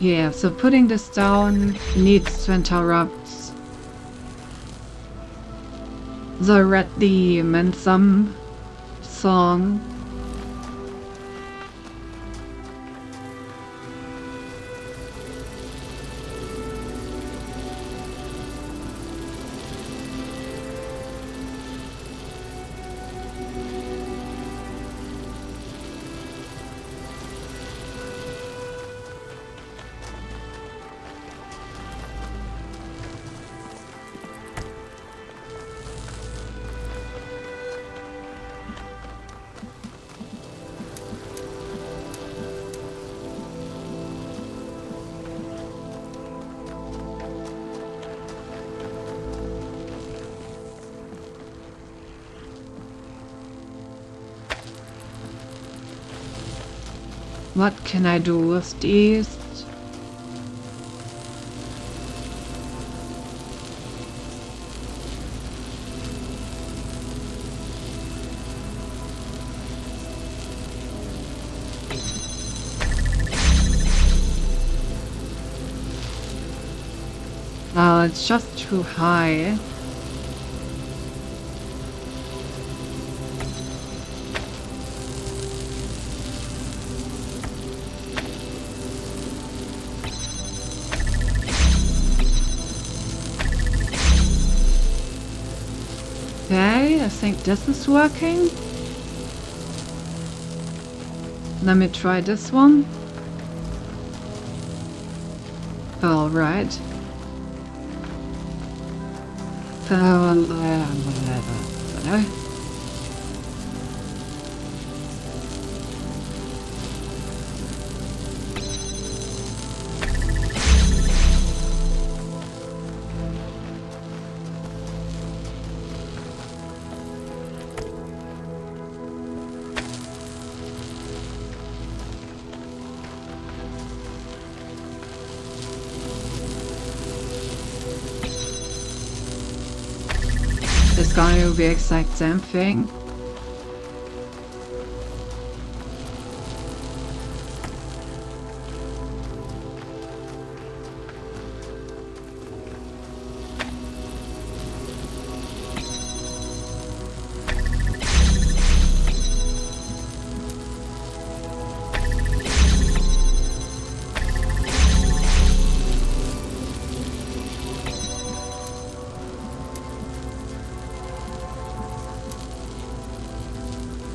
Yeah, so putting this down needs to interrupt the red theme and some song. What can I do with these? Oh, it's just too high. Okay, I think this is working. Let me try this one. All right. It's gonna do the exact same thing.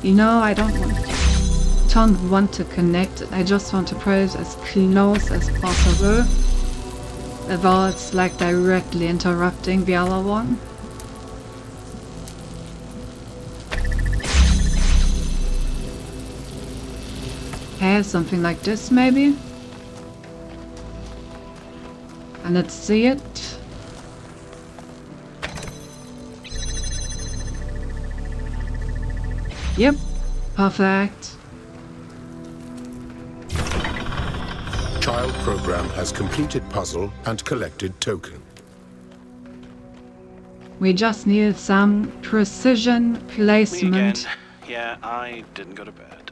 You know, I don't want don't want to connect it. I just want to put it as close as possible without like directly interrupting the other one. Okay, something like this maybe. And let's see it. Yep, perfect. Child program has completed puzzle and collected token. We just need some precision Me again. placement. Yeah, I didn't go to bed.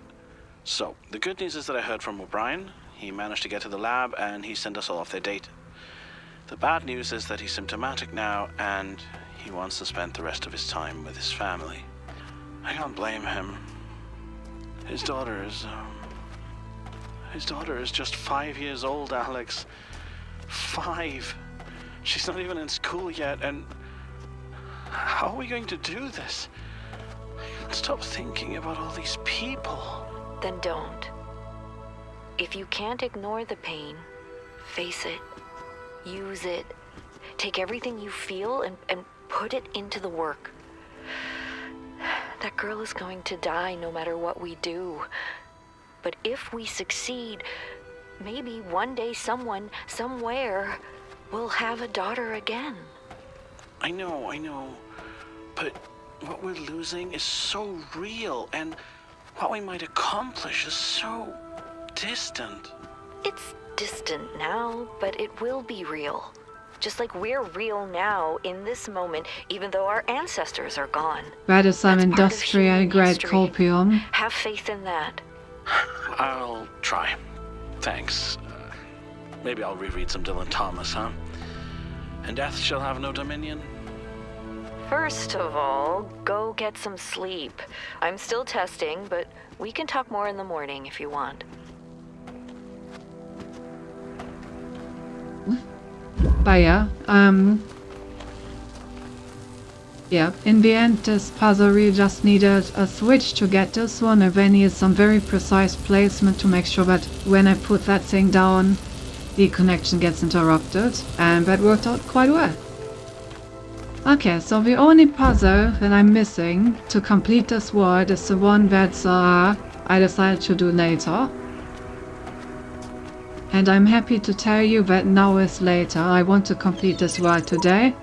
So, the good news is that I heard from O'Brien. He managed to get to the lab and he sent us all off their date. The bad news is that he's symptomatic now and he wants to spend the rest of his time with his family. I can't blame him. His daughter is just 5 years old, Alex. 5. She's not even in school yet, and how are we going to do this? I can't stop thinking about all these people. Then don't. If you can't ignore the pain, face it. Use it. Take everything you feel and put it into the work. That girl is going to die no matter what we do. But if we succeed, maybe one day someone, somewhere, will have a daughter again. I know. But what we're losing is so real, and what we might accomplish is so distant. It's distant now, but it will be real. Just like we're real now, in this moment, even though our ancestors are gone. That is some That's part of industrial human grade history. copium. Have faith in that. I'll try. Thanks. Maybe I'll reread some Dylan Thomas, huh? And death shall have no dominion. First of all, go get some sleep. I'm still testing, but we can talk more in the morning if you want. But yeah, in the end this puzzle really just needed a switch to get this one, and then needed some very precise placement to make sure that when I put that thing down, the connection gets interrupted, and that worked out quite well. Okay, so the only puzzle that I'm missing to complete this world is the one that I decided to do later. And I'm happy to tell you that now is later. I want to complete this world today.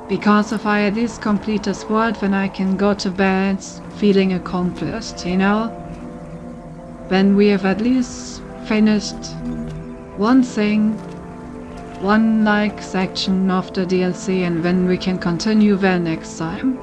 Because if I at least complete this world, then I can go to bed feeling accomplished, you know? Then we have at least finished one thing, one section of the DLC, and then we can continue there next time.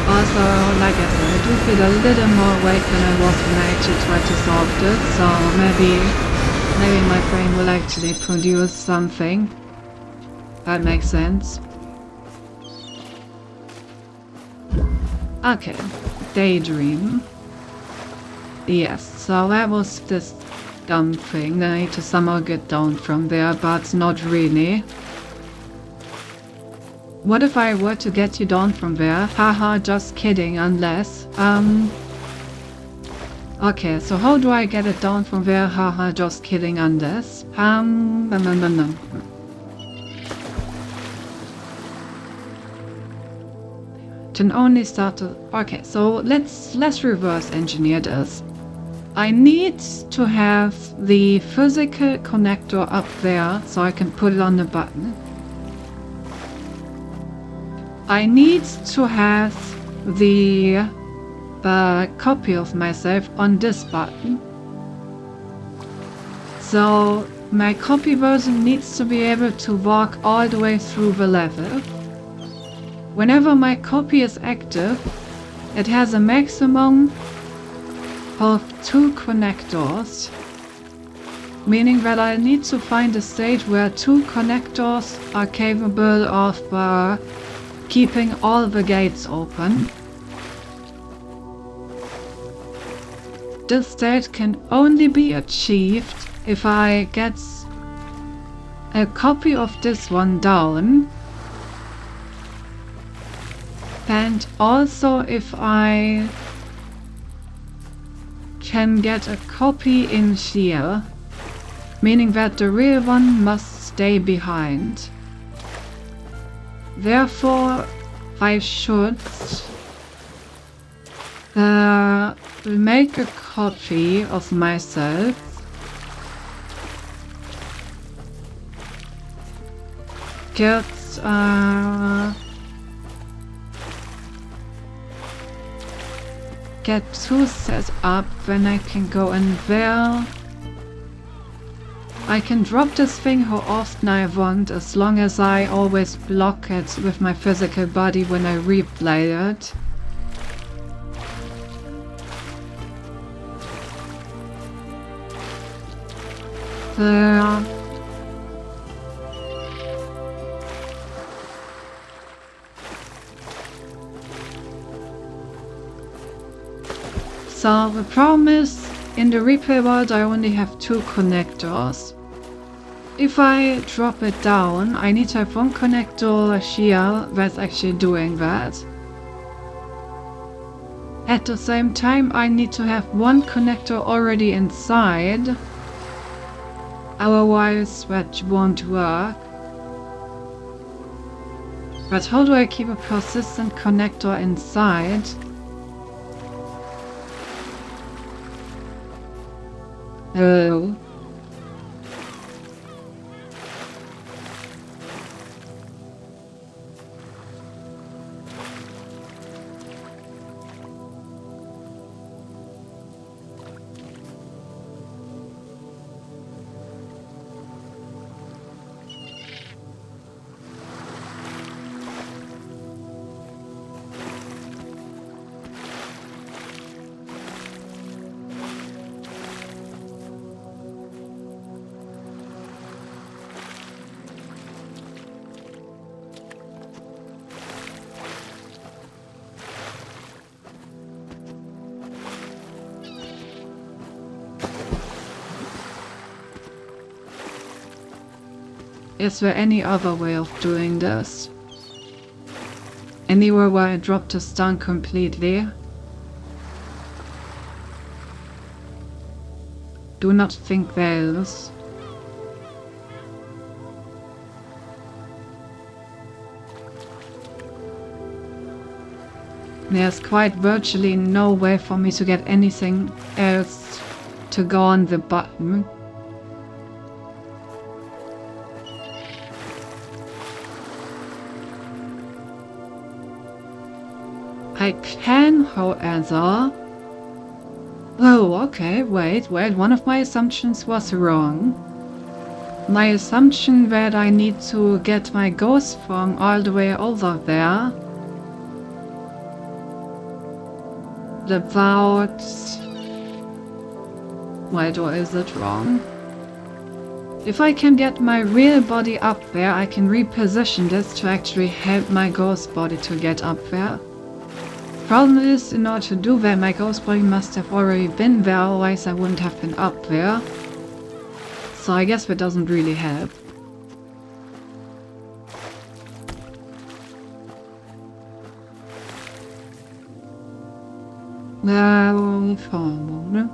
Also, like I said, I do feel a little more awake than I was when I actually tried to solve this, so maybe my brain will actually produce something that makes sense. Okay, daydream. Yes, so that was this dumb thing that I need to somehow get down from there, but not really. What if I were to get you down from there? Haha, just kidding, unless... Okay, so how do I get it down from there? Haha, just kidding, unless... Can only start to... Okay, so let's reverse engineer this. I need to have the physical connector up there so I can put it on the button. I need to have the copy of myself on this button. So my copy version needs to be able to walk all the way through the level. Whenever my copy is active, it has a maximum of 2 connectors. meaning that I need to find a state where 2 connectors are capable of keeping all the gates open. This state can only be achieved if I get a copy of this one down, and also if I can get a copy in here, meaning that the real one must stay behind. Therefore, I should make a copy of myself get 2 set up, then I can go in there. I can drop this thing how often I want, as long as I always block it with my physical body when I replay it. So the problem is, in the replay world I only have 2 connectors. If I drop it down, I need to have 1 connector here that's actually doing that. At the same time, I need to have 1 connector already inside, otherwise that won't work. But how do I keep a persistent connector inside? Oh. Is there any other way of doing this? Anywhere where I drop this down completely? Do not think there is. There's quite virtually no way for me to get anything else to go on the button. I can, however... Oh, okay, wait, one of my assumptions was wrong. My assumption that I need to get my ghost form all the way over there. About... Wait, or is it wrong? If I can get my real body up there, I can reposition this to actually help my ghost body to get up there. Problem is, in order to do that, my ghost body must have already been there, otherwise I wouldn't have been up there. So I guess that doesn't really help. Well, for a moment.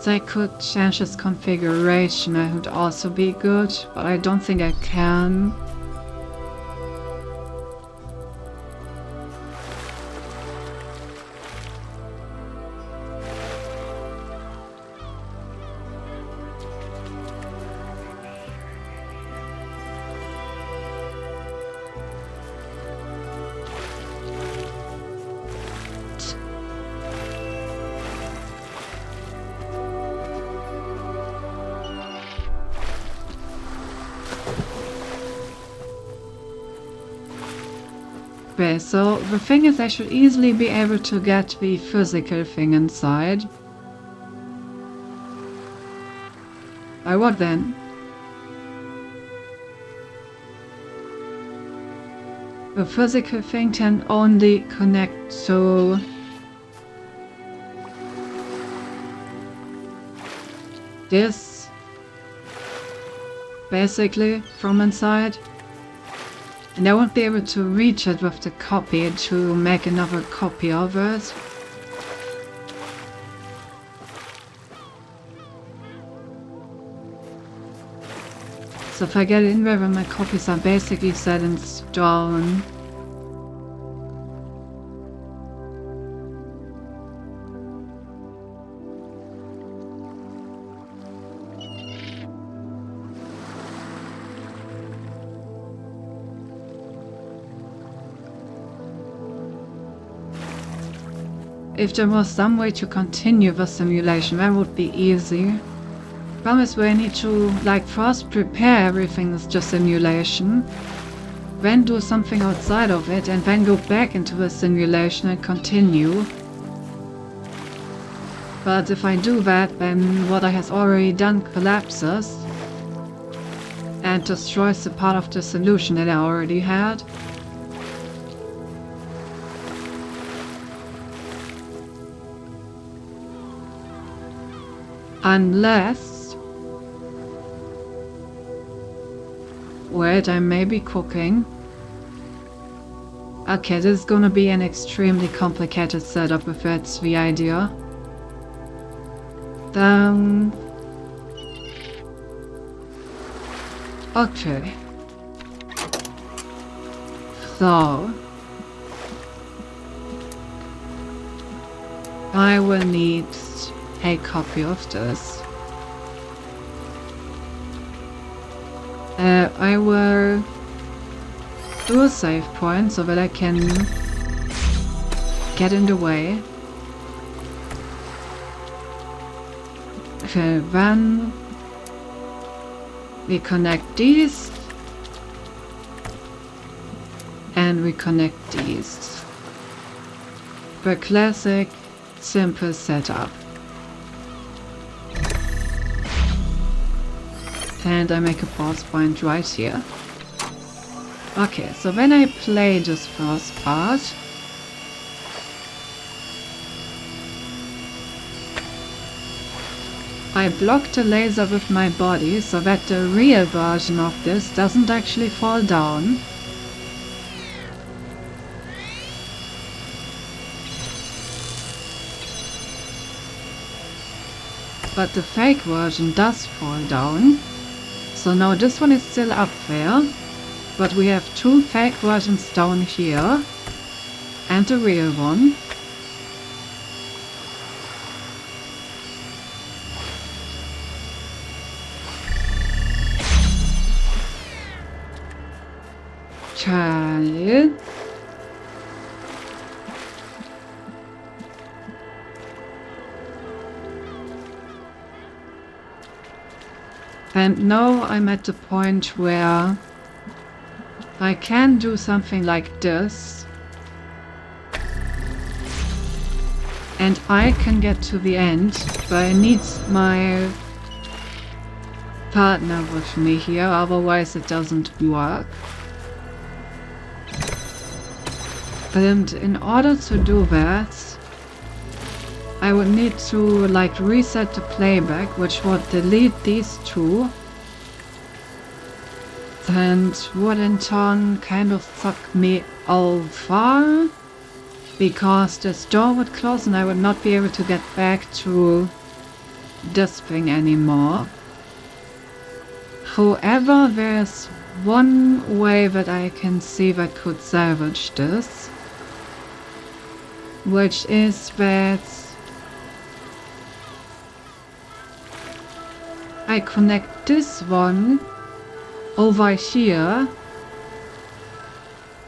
I could change its configuration, that would also be good, but I don't think I can. space. So the thing is, I should easily be able to get the physical thing inside. By what then? The physical thing can only connect to this, basically, from inside. And I won't be able to reach it with the copy to make another copy of it. So if I get in there, then my copies are basically set in stone. If there was some way to continue the simulation, that would be easy. Problem is where I need to, like, first prepare everything as just simulation, then do something outside of it, and then go back into the simulation and continue. But if I do that, then what I has already done collapses and destroys the part of the solution that I already had. Unless... Wait, I may be cooking. Okay, this is gonna be an extremely complicated setup if that's the idea. Okay. So... I will need a copy of this. I will do a save point so that I can get in the way. Okay, then we connect these and we connect these. The classic simple setup. And I make a pause point right here. Okay, so when I play this first part, I block the laser with my body so that the real version of this doesn't actually fall down. But the fake version does fall down. So now this one is still up there, but we have two fake versions down here, and the real one. Okay. And now I'm at the point where I can do something like this. And I can get to the end, but I need my partner with me here, otherwise it doesn't work. And in order to do that, I would need to like reset the playback, which would delete these two, and would in turn kind of suck me over, because this door would close and I would not be able to get back to this thing anymore. However, there's one way that I can see that could salvage this, which is that I connect this one over here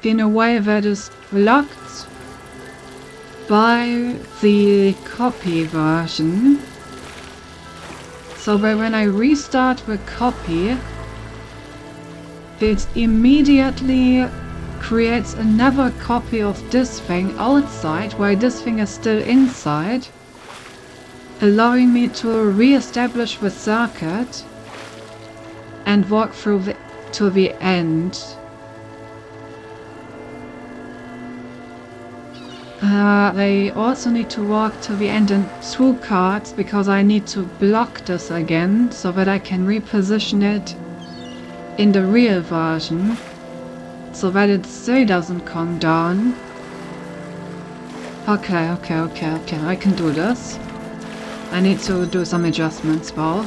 in a way that is blocked by the copy version, so that when I restart the copy, it immediately creates another copy of this thing outside while this thing is still inside, allowing me to re-establish the circuit and walk through to the end. I also need to walk to the end in 2 cards because I need to block this again so that I can reposition it in the real version so that it still doesn't come down. Okay, I can do this. I need to do some adjustments though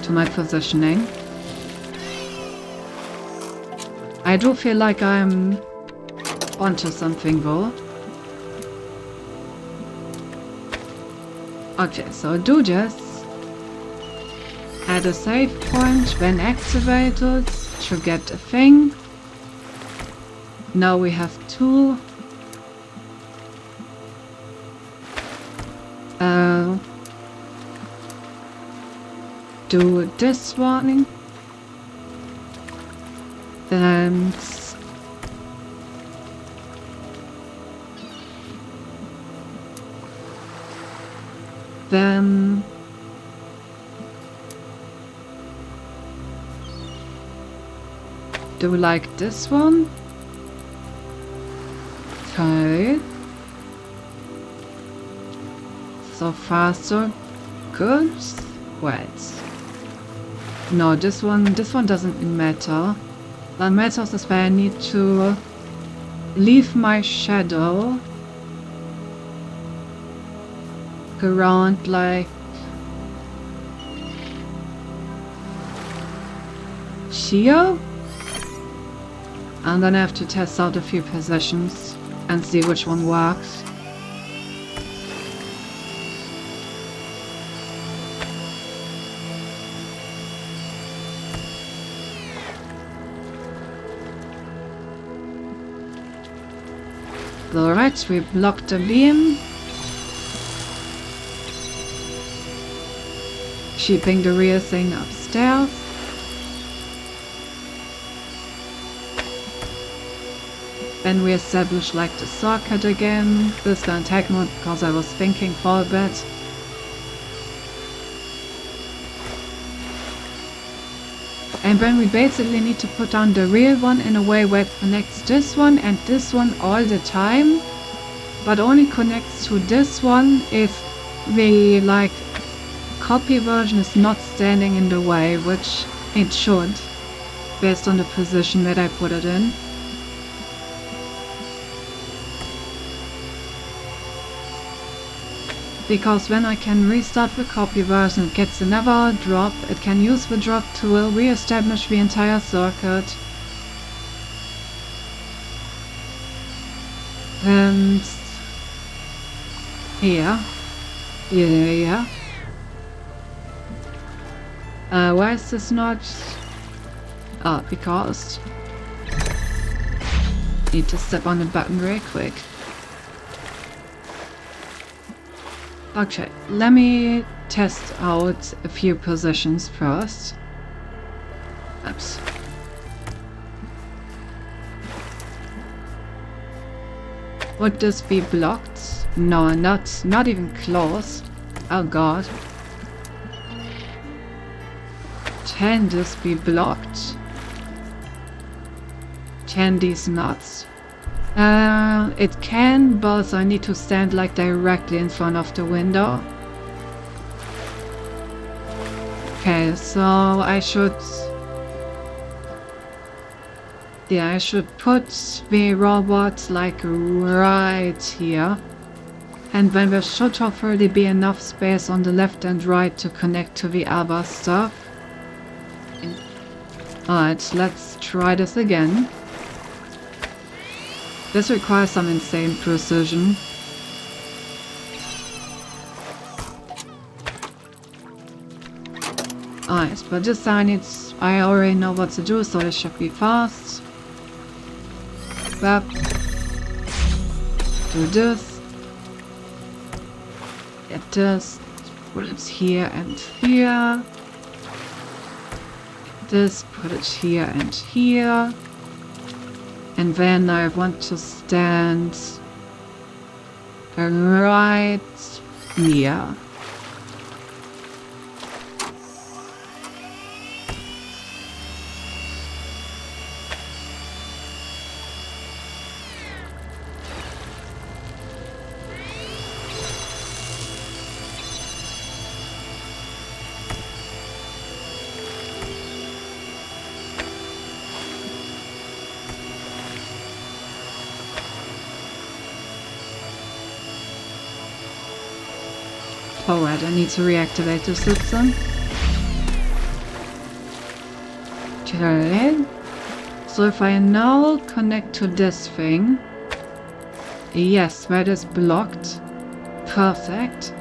to my positioning. I do feel like I'm onto something though. Okay, so do this. Add a save point when activated to get a thing. Now we have 2. Do this one. Then do we like this one? Okay. So far so good. Wait. No, this one doesn't matter. What matters is that I need to leave my shadow around like here, and then I have to test out a few positions and see which one works. Alright, we blocked the beam, keeping the rear thing upstairs. Then we establish like the circuit again. This is gonna take more because I was thinking for a bit. And then we basically need to put on the real one in a way where it connects this one and this one all the time, but only connects to this one if the like copy version is not standing in the way, which it should, based on the position that I put it in. Because when I can restart the copy version, it gets another drop. It can use the drop tool, re-establish the entire circuit. And here. Yeah. Why is this not? Because need to step on the button very quick. Okay, let me test out a few positions first. Oops. Would this be blocked? No, not even close. Oh god. Can this be blocked? Can these nuts? It can, but I need to stand like directly in front of the window. Okay, so I should put the robot like right here. And then there should hopefully be enough space on the left and right to connect to the other stuff. Alright, let's try this again. This requires some insane precision. Alright, but this time I already know what to do, so it should be fast. Grab. Do this. Get this. Put it here and here. Get this, put it here and here. And then I want to stand right here. Alright, I need to reactivate the system. Okay. So if I now connect to this thing. Yes, that is blocked. Perfect.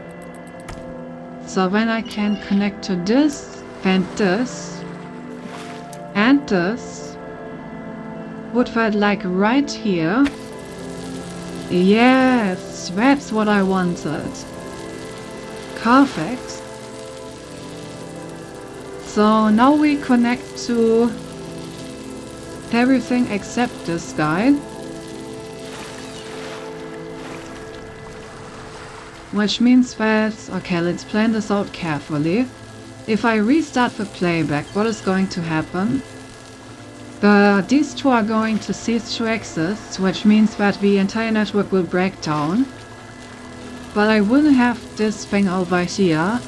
So then I can connect to this and this. And this. Put that like right here. Yes, that's what I wanted. Perfect. So now we connect to everything except this guy. Which means that, okay, let's plan this out carefully. If I restart the playback, what is going to happen? These two are going to cease to exist, which means that the entire network will break down. But I will have this thing over here.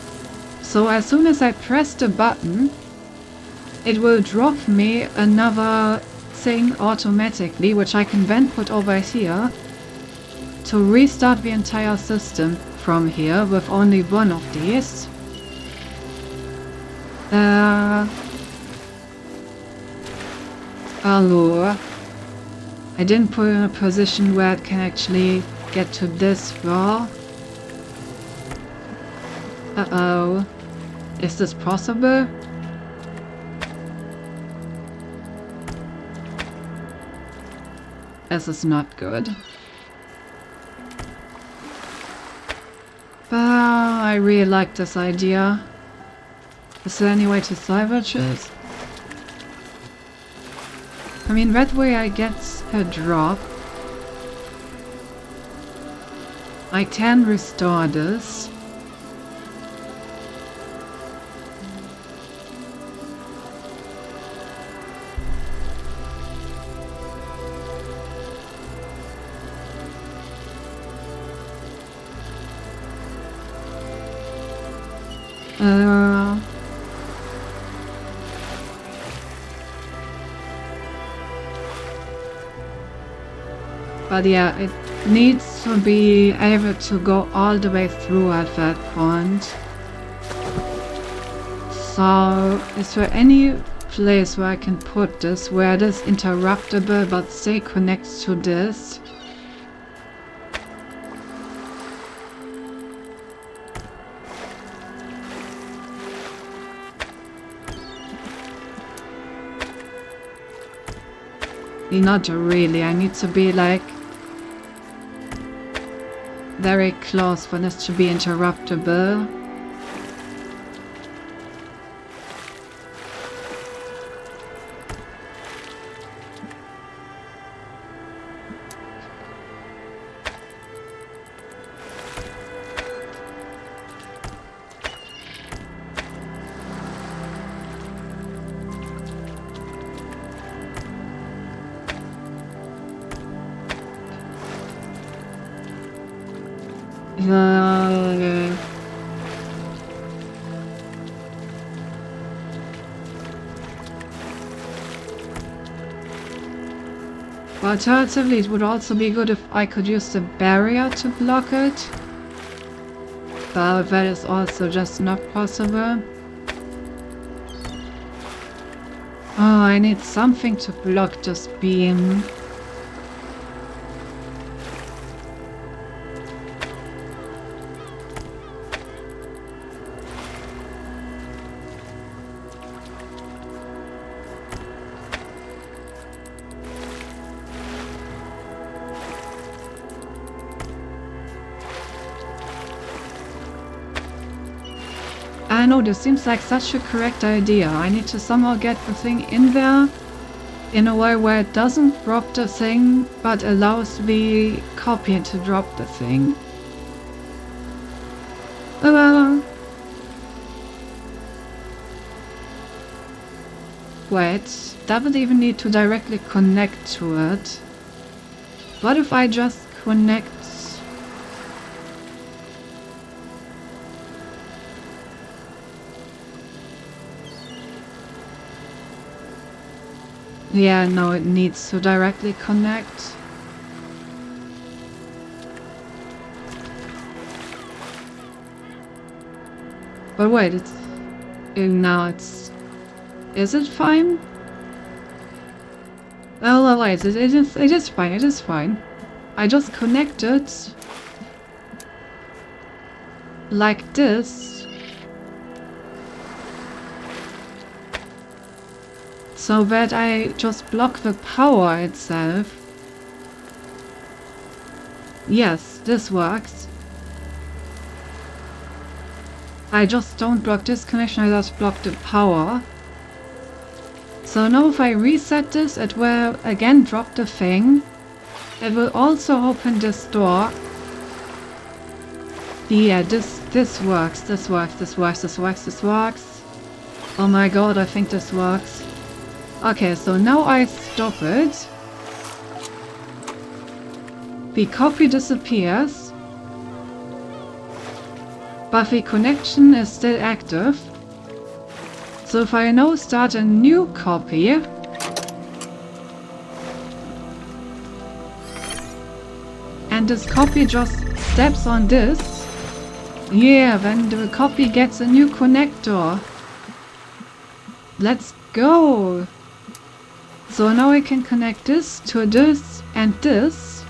So as soon as I press the button, it will drop me another thing automatically, which I can then put over here to restart the entire system from here with only one of these. Hello. I didn't put it in a position where it can actually get to this far. Uh-oh. Is this possible? This is not good. But I really like this idea. Is there any way to salvage it? I mean, that way I get a drop. I can restore this. But yeah, it needs to be able to go all the way through at that point. So, is there any place where I can put this, where it is interruptible but still connects to this? Not really, I need to be like very close for this to be interruptible. Alternatively, it would also be good if I could use the barrier to block it. But that is also just not possible. Oh, I need something to block this beam. I know, this seems like such a correct idea. I need to somehow get the thing in there in a way where it doesn't drop the thing, but allows the copy to drop the thing. Wait, doesn't even need to directly connect to it. What if I just connect? Yeah, no, it needs to directly connect. But wait, now it's... Is it fine? Oh, wait, it is fine, it is fine. I just connected like this. So that I just block the power itself. Yes, this works. I just don't block this connection, I just block the power. So now if I reset this, it will again drop the thing. It will also open this door. Yeah, this works, this works. Oh my god, I think this works. Okay, so now I stop it. The copy disappears. But the connection is still active. So if I now start a new copy, and this copy just steps on this, yeah, then the copy gets a new connector. Let's go! So now I can connect this to this and this.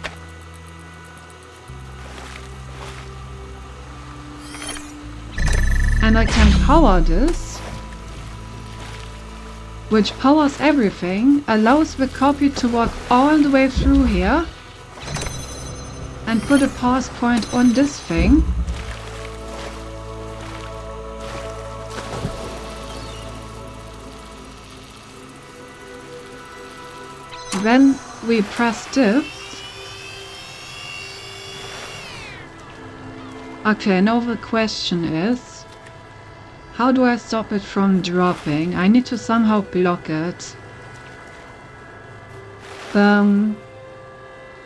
And I can power this, which powers everything, allows the copy to walk all the way through here and put a pause point on this thing. Then we press this. Okay, now the question is, how do I stop it from dropping? I need to somehow block it.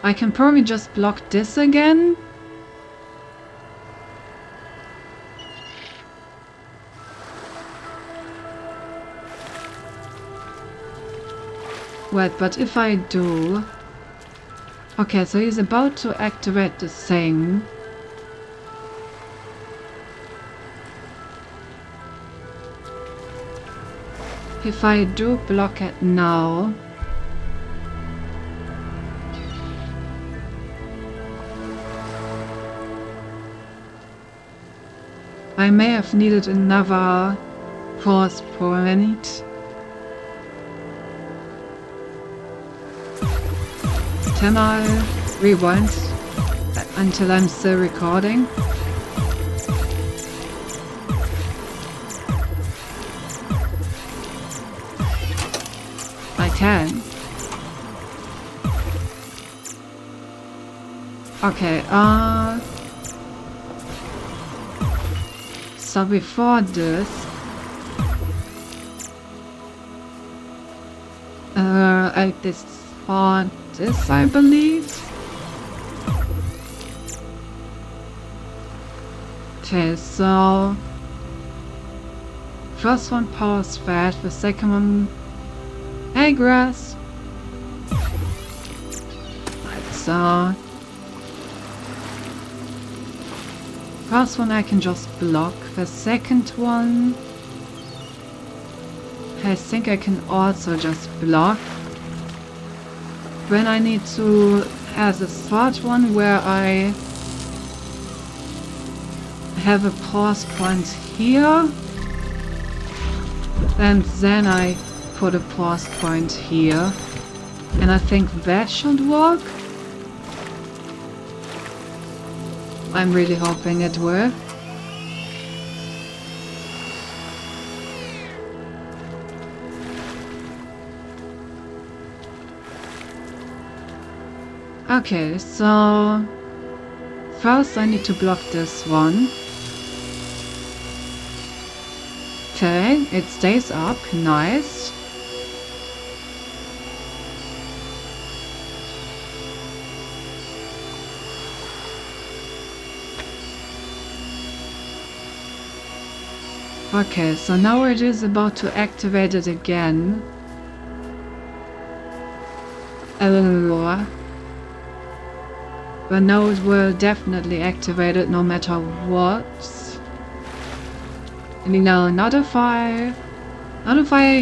I can probably just block this again. Wait, but if I do... Okay, so he's about to activate the thing. If I do block it now... I may have needed another pause point. Can I rewind until I'm still recording? I can. Okay, so before this, I this for this, I believe. Okay, so first one powers that, the second one, hey grass. So first one I can just block. The second one, I think I can also just block. When I need to have a third one where I have a pause point here, and then I put a pause point here, and I think that should work. I'm really hoping it will. Okay, so first I need to block this one. Okay, it stays up, nice. Okay, so now it is about to activate it again. But now it will definitely activate it no matter what. And you know, not if I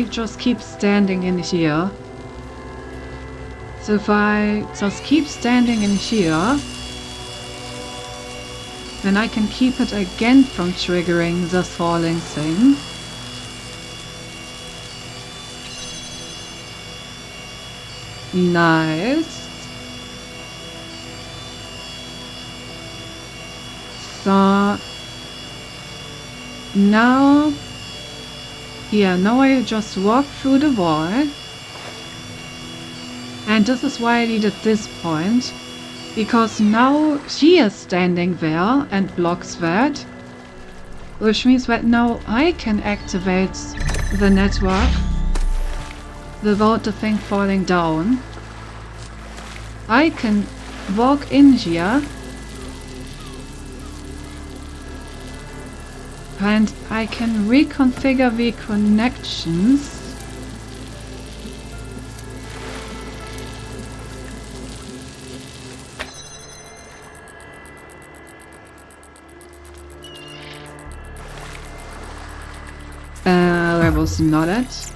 just keep standing in here. So if I just keep standing in here, then I can keep it again from triggering the falling thing. Nice. So now, yeah, now I just walk through the wall. And this is why I needed this point. Because now she is standing there and blocks that. Which means that now I can activate the network without the thing falling down. I can walk in here. And I can reconfigure the connections. That was not it.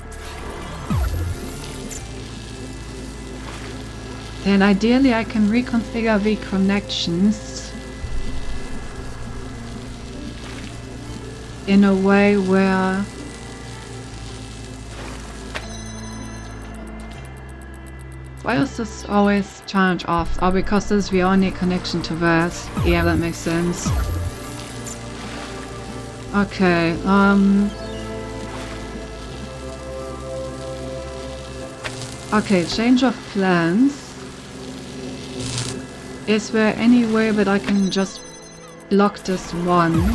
Then ideally I can reconfigure the connections in a way where why is this always turned off? Oh, because this is the only connection to that. Yeah, that makes sense. Okay, okay, change of plans. Is there any way that I can just block this one?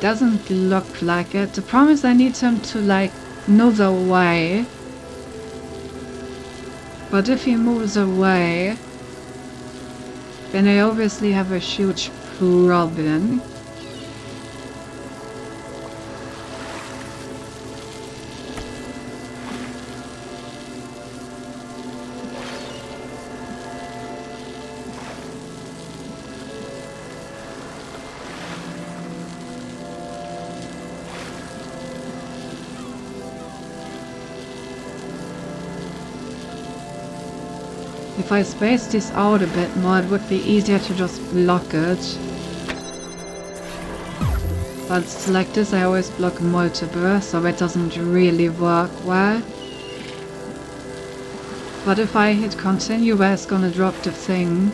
Doesn't look like it. The problem is I need him to like move away. But if he moves away, then I obviously have a huge problem. If I space this out a bit more, it would be easier to just block it. But like this, I always block multiple, so that doesn't really work well. But if I hit continue, that's gonna drop the thing.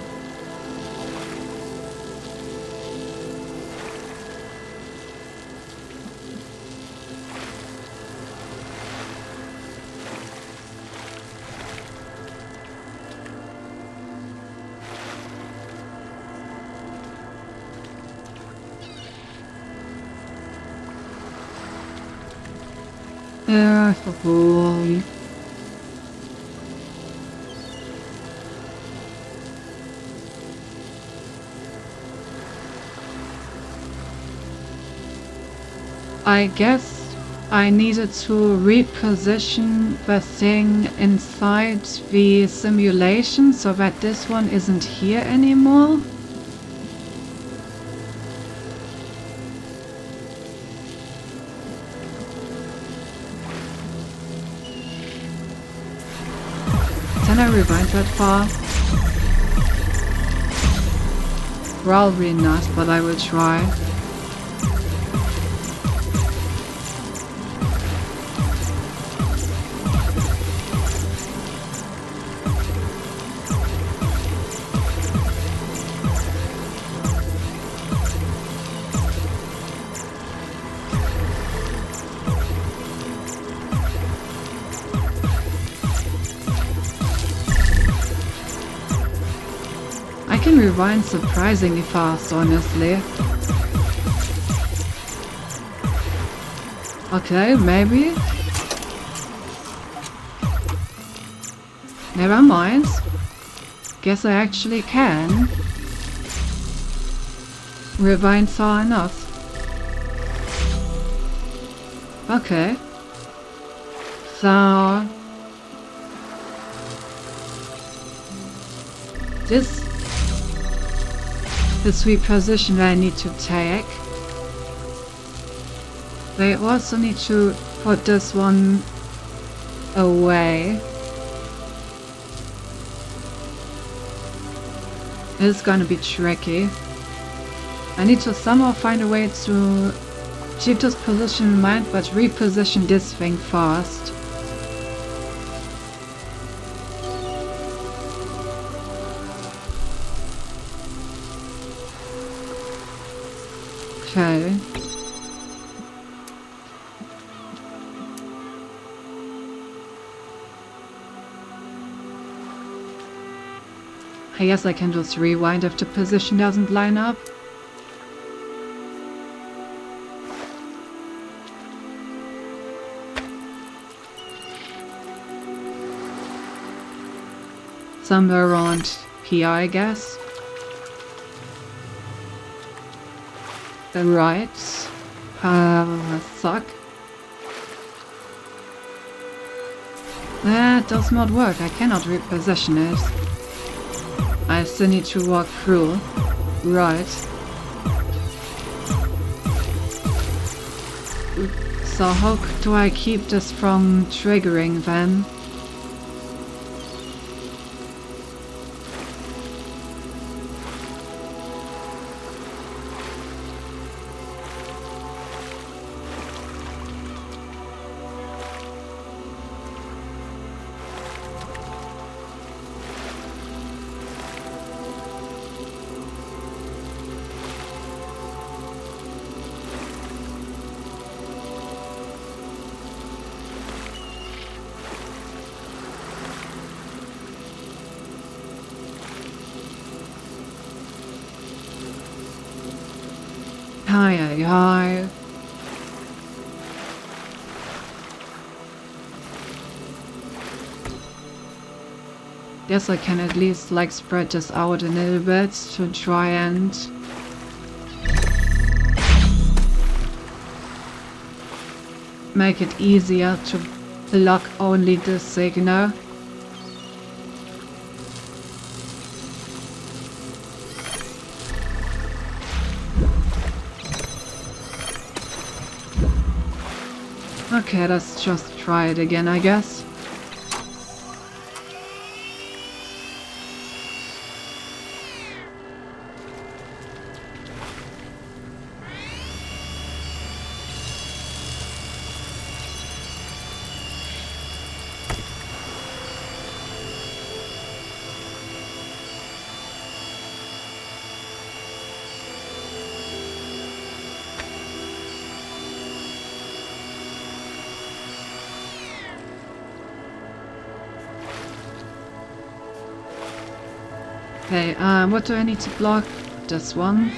I guess I needed to reposition the thing inside the simulation so that this one isn't here anymore. Can I rewind that far? Probably not, but I will try. rewind surprisingly fast, honestly. Okay, maybe. Never mind. Guess I actually can rewind far enough. Okay. So this is the position I need to take. I also need to put this one away. It's gonna be tricky. I need to somehow find a way to keep this position in mind, but reposition this thing fast. Okay. I guess I can just rewind if the position doesn't line up. Somewhere around here, I guess. Right. Suck. That does not work. I cannot reposition it. I still need to walk through. Right. So how do I keep this from triggering then? Hi. Guess I can at least like spread this out a little bit to try and make it easier to block only the signal. Okay, let's just try it again, I guess. Okay, what do I need to block? This one.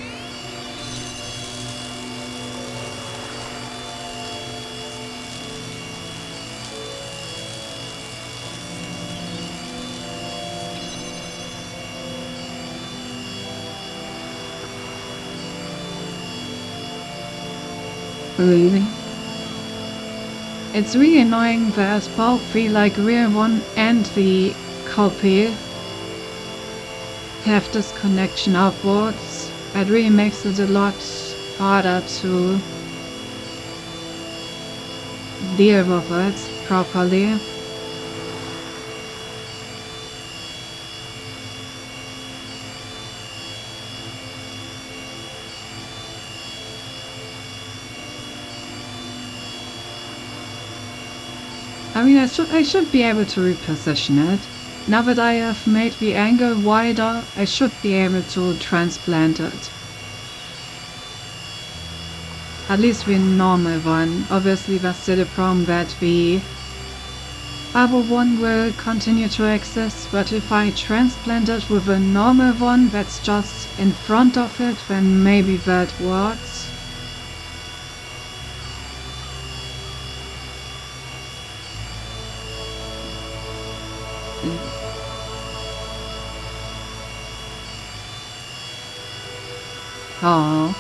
Really? It's really annoying that both the real one and the copy have this connection upwards. It really makes it a lot harder to deal with it properly. I mean, I should be able to reposition it. Now that I have made the angle wider, I should be able to transplant it. At least the normal one. Obviously there's still a problem that the other one will continue to exist, but if I transplant it with a normal one that's just in front of it, then maybe that works. Oh.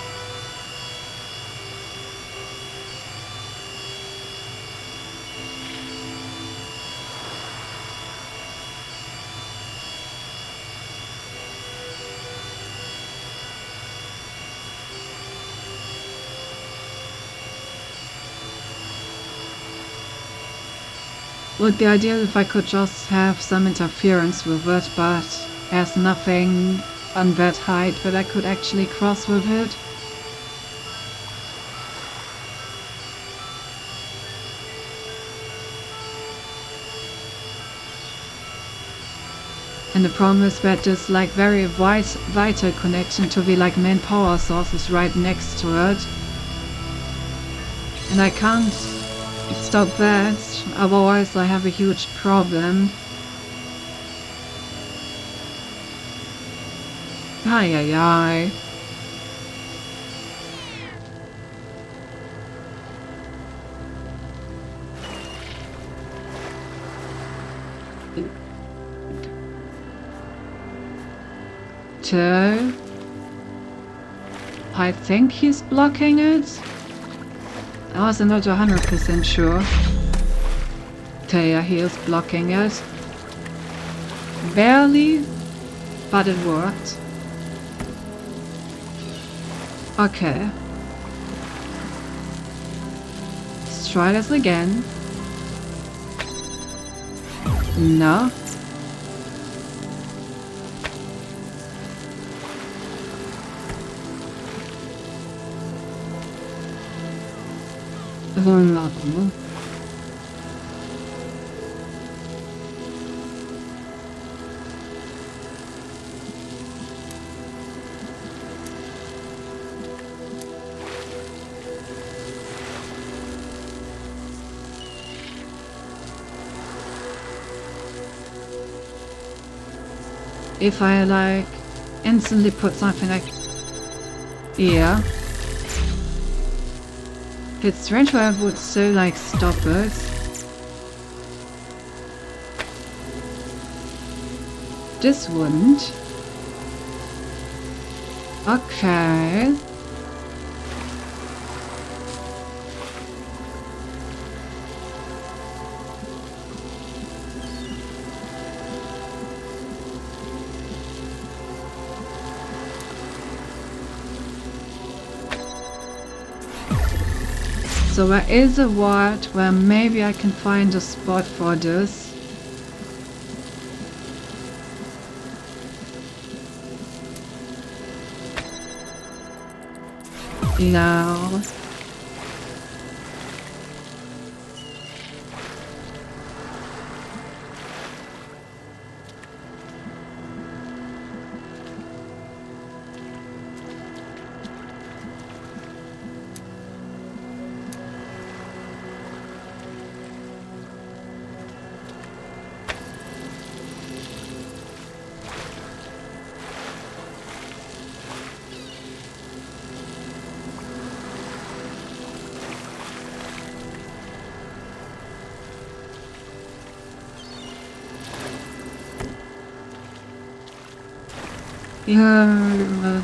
Would be ideal if I could just have some interference with it, but there's nothing on that height that I could actually cross with it. And the problem is that this like very vital connection to the like main power source is right next to it. And I can't stop that, otherwise I have a huge problem. Ay ay ay. Two. I think he's blocking it. I was not 100% sure. Okay, yeah, he is blocking it. Barely, but it worked. Okay. Let's try this again. No. Unlockable. If I like instantly put something like, yeah. It's strange why I would still like stop it. This wouldn't. Okay. So there is a ward where maybe I can find a spot for this. No. Yeah.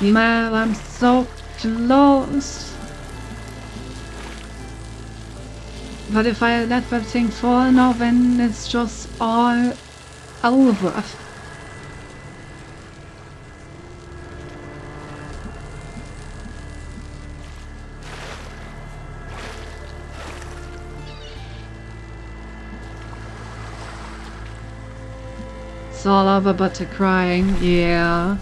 Man, I'm so close. But if I let that thing fall now, then it's just all over. It's all over but the crying, yeah.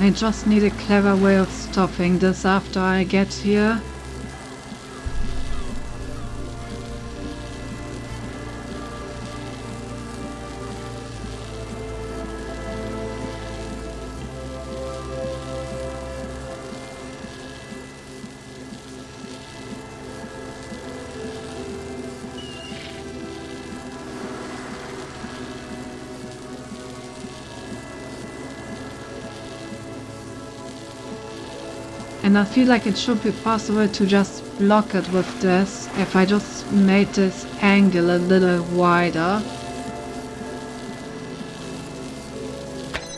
I just need a clever way of stopping this after I get here. And I feel like it should be possible to just block it with this if I just made this angle a little wider.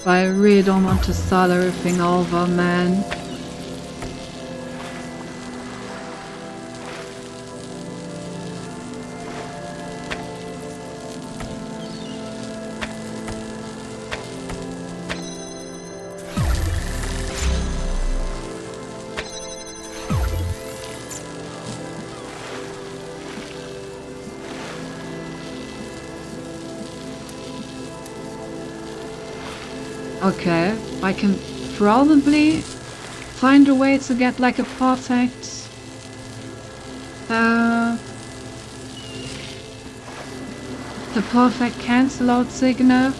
But I really don't want to start everything over, man. Okay, I can probably find a way to get like a perfect the perfect cancel out signal.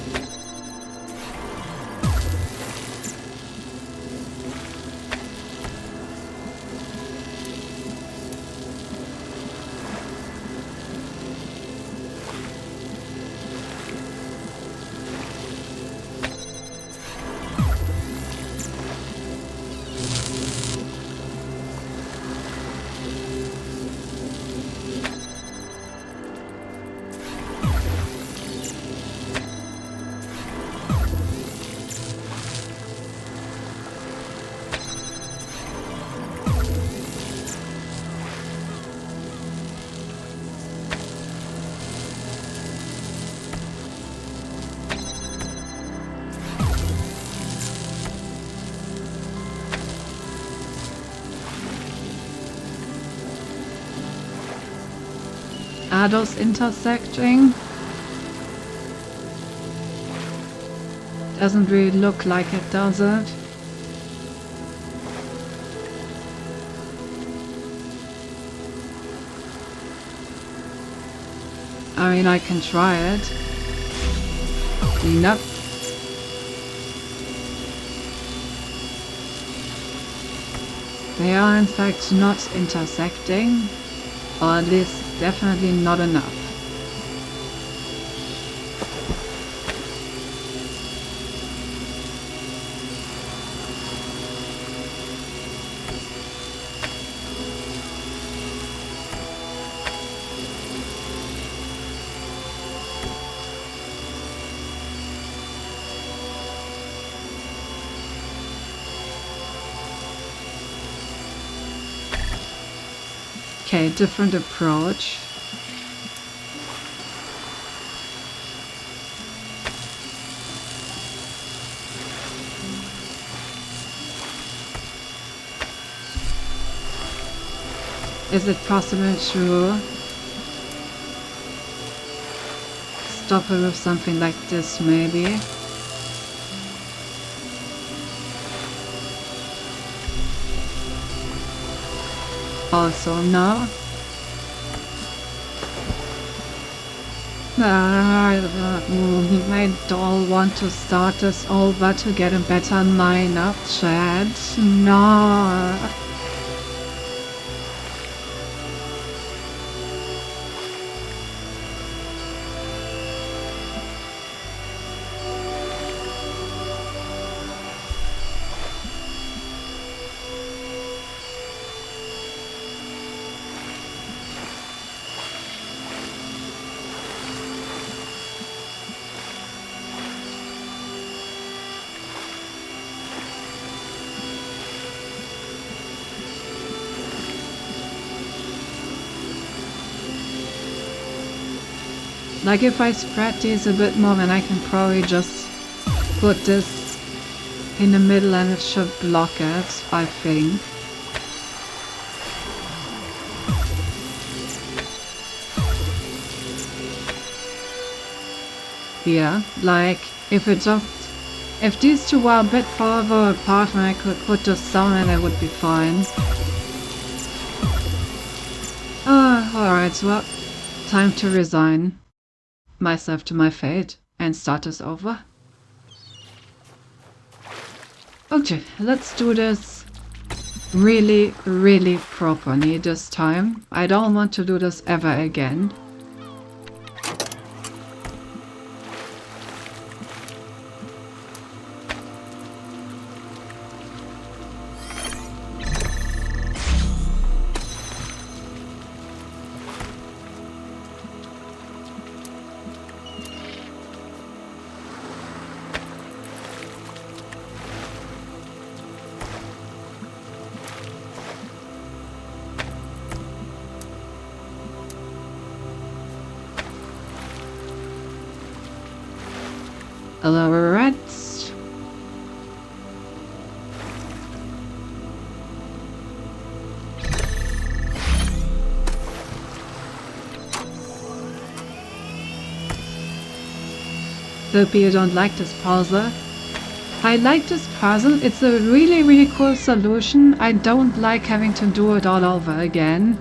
Are those intersecting? Doesn't really look like it, does it? I mean, I can try it. Nope. They are in fact not intersecting, or at least definitely not enough. Okay, different approach. Is it possible to stop it with something like this, maybe? Also, no. I don't want to start this over to get a better lineup, Chad. No. Like if I spread these a bit more, then I can probably just put this in the middle and it should block it, I think. Yeah, like if it just If these two were a bit further apart and I could put this down and it would be fine. Alright, well, time to resign myself to my fate and start this over. Okay, let's do this really, really properly this time. I don't want to do this ever again. Hello, rats. Hope you don't like this puzzle. I like this puzzle. It's a really, really cool solution. I don't like having to do it all over again.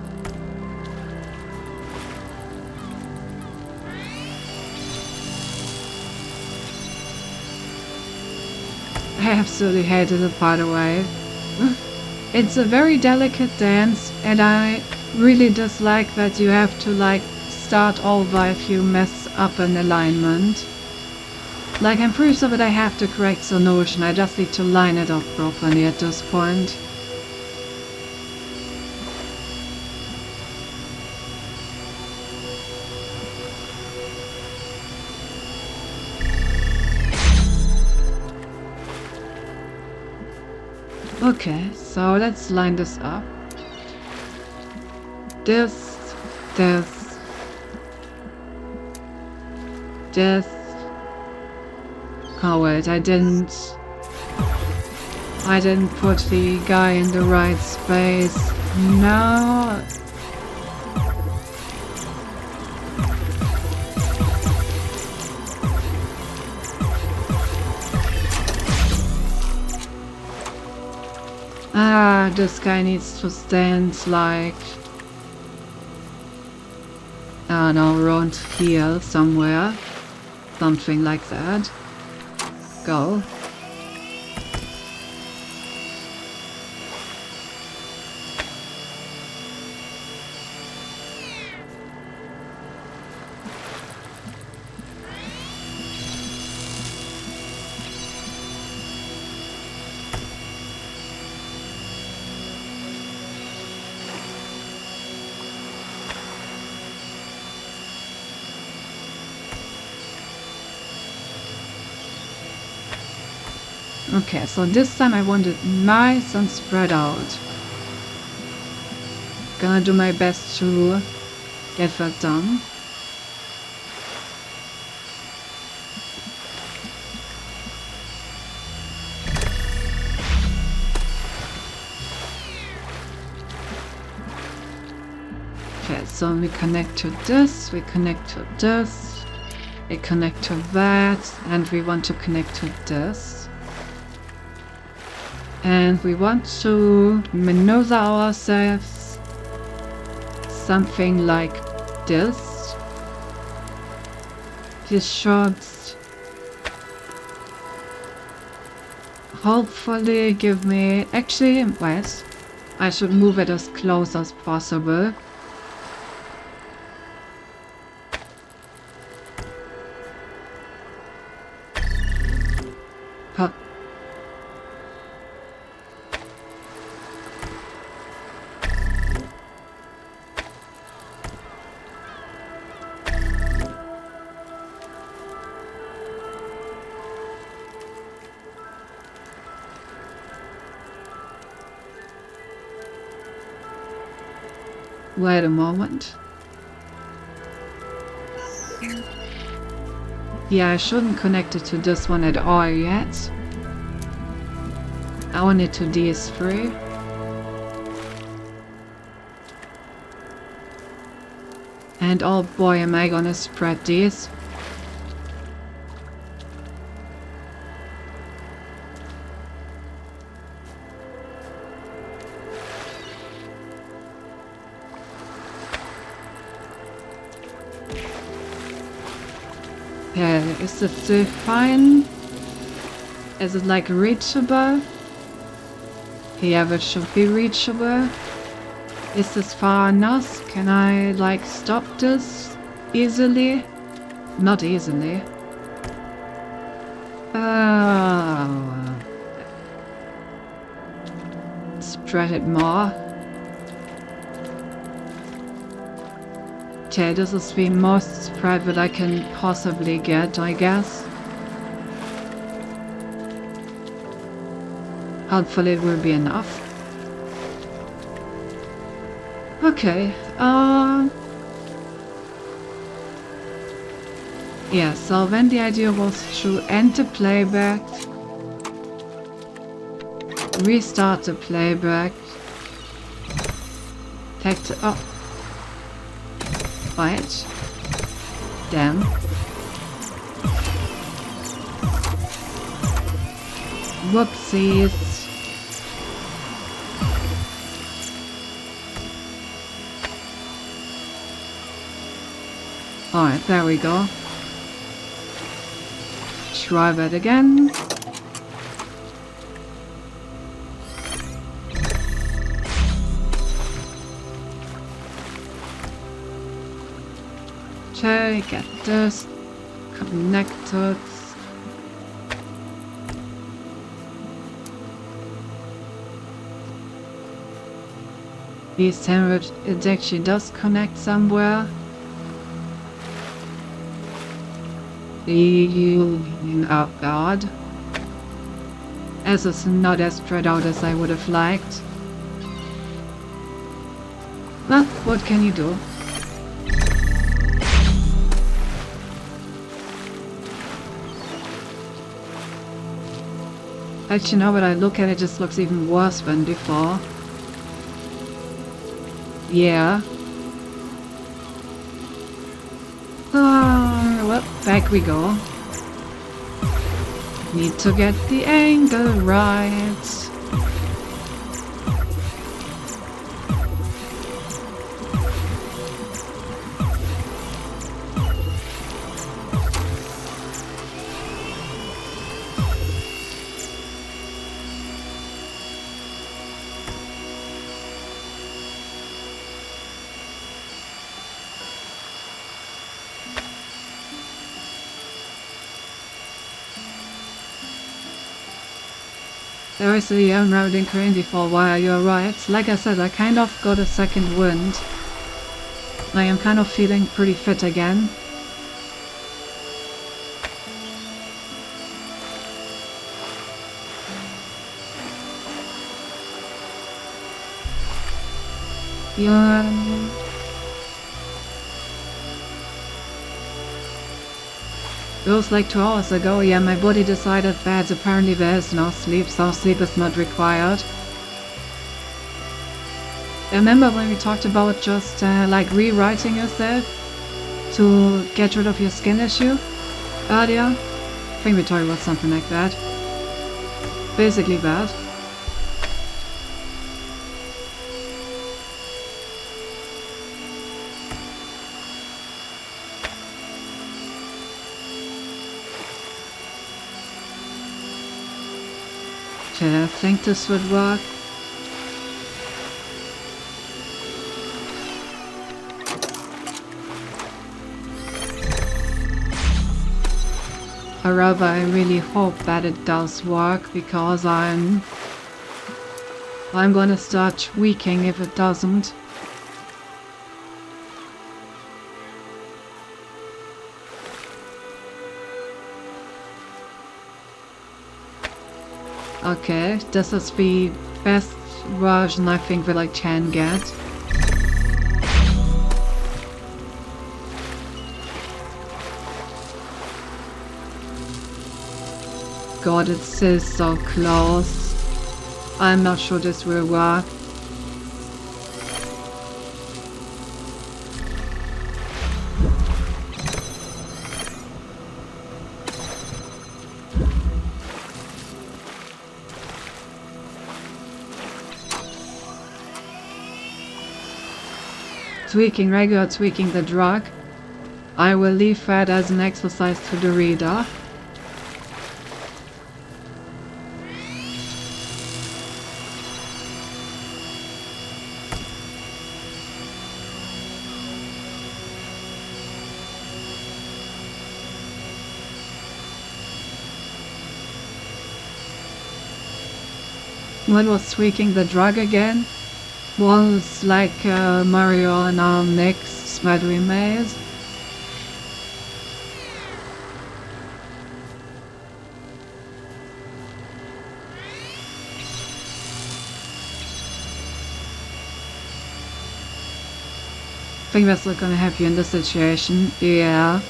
I absolutely hated it, by the way. It's a very delicate dance, and I really dislike that you have to, like, start over if you mess up an alignment. Like, I'm pretty sure that I have the correct solution, I just need to line it up properly at this point. Okay, so let's line this up. This. Oh wait, I didn't put the guy in the right space. No. Ah, this guy needs to stand like, I don't know, around here somewhere. Something like that. Go. Okay, so this time I want it nice and spread out. Gonna do my best to get that done. Okay, so we connect to this, we connect to this, we connect to that, and we want to connect to this. And we want to maneuver ourselves something like this. This should hopefully give me... Actually, wait. I should move it as close as possible. Huh. Wait a moment. Yeah, I shouldn't connect it to this one at all yet. I want it to DS3. And oh boy, am I gonna spread these. Okay, is it still fine? Is it like reachable? Yeah, it should be reachable. Is this far enough? Can I like stop this easily? Not easily. Spread it more. Okay, this is the most spread that I can possibly get, I guess. Hopefully it will be enough. Okay, yeah, so then the idea was to end the playback, restart the playback, take the, oh, right, damn. Whoopsies. Alright, there we go. Try that again. Okay, get this connected. This time it actually does connect somewhere. Oh god. As it's not as spread out as I would have liked. Well, what can you do? Actually, now that I look at it, it just looks even worse than before. Yeah. Well, back we go. Need to get the angle right. There is a unraveling currently for a while, you're right. Like I said, I kind of got a second wind. I am kind of feeling pretty fit again. Yeah. It was like 2 hours ago, yeah, my body decided that apparently there is no sleep, so sleep is not required. Remember when we talked about just like rewriting yourself to get rid of your skin issue earlier? I think we talked about something like that. Basically that. Okay, I think this would work. However, I really hope that it does work, because I'm gonna start tweaking if it doesn't. Okay, this is the best version I think that I can get. God, it's so close. I'm not sure this will work. Tweaking, regular tweaking the drug. I will leave that as an exercise to the reader. What was tweaking the drug again? Was like Mario and our next that we made. I think that's not gonna help you in this situation. Yeah.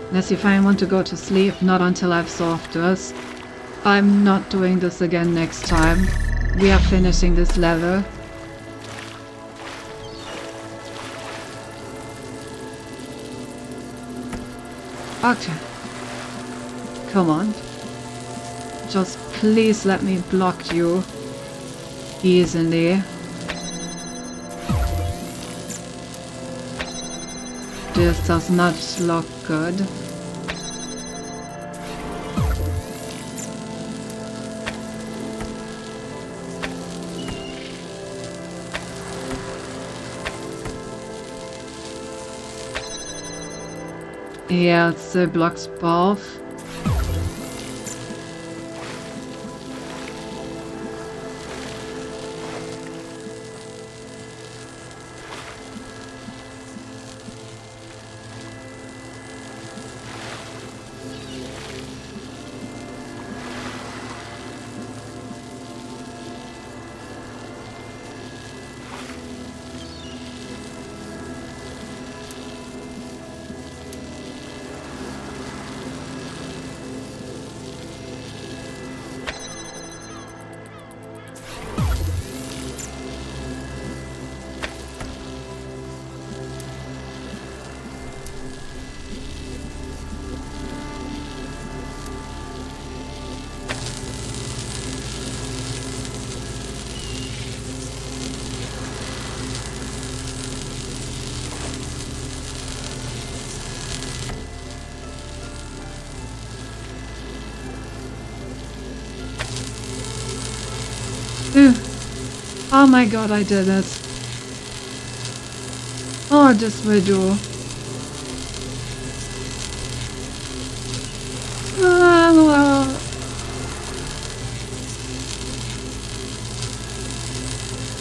Unless if I want to go to sleep, not until I've solved this. I'm not doing this again next time. We are finishing this level. Okay. Come on. Just please let me block you easily. This does not look good. Yeah, it blocks both. Oh my god, I did it. Oh, this will do.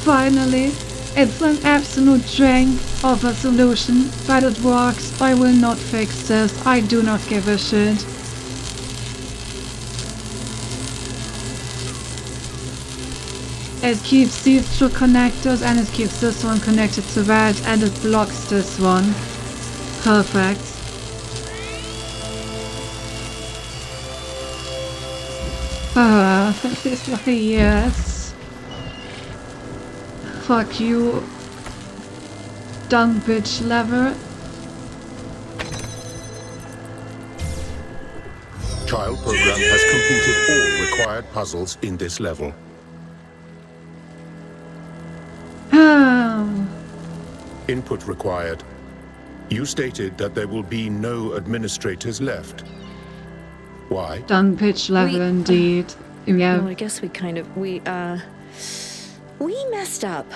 Finally, it's an absolute drink of a solution, but it works. I will not fix this. I do not give a shit. It keeps these two connectors and it keeps this one connected to that and it blocks this one. Perfect. Yes. Fuck you, dumb bitch lever. Child program has completed all required puzzles in this level. Input required. You stated that there will be no administrators left. Why? Dumb bitch lever indeed. Yeah. Well, I guess we messed up.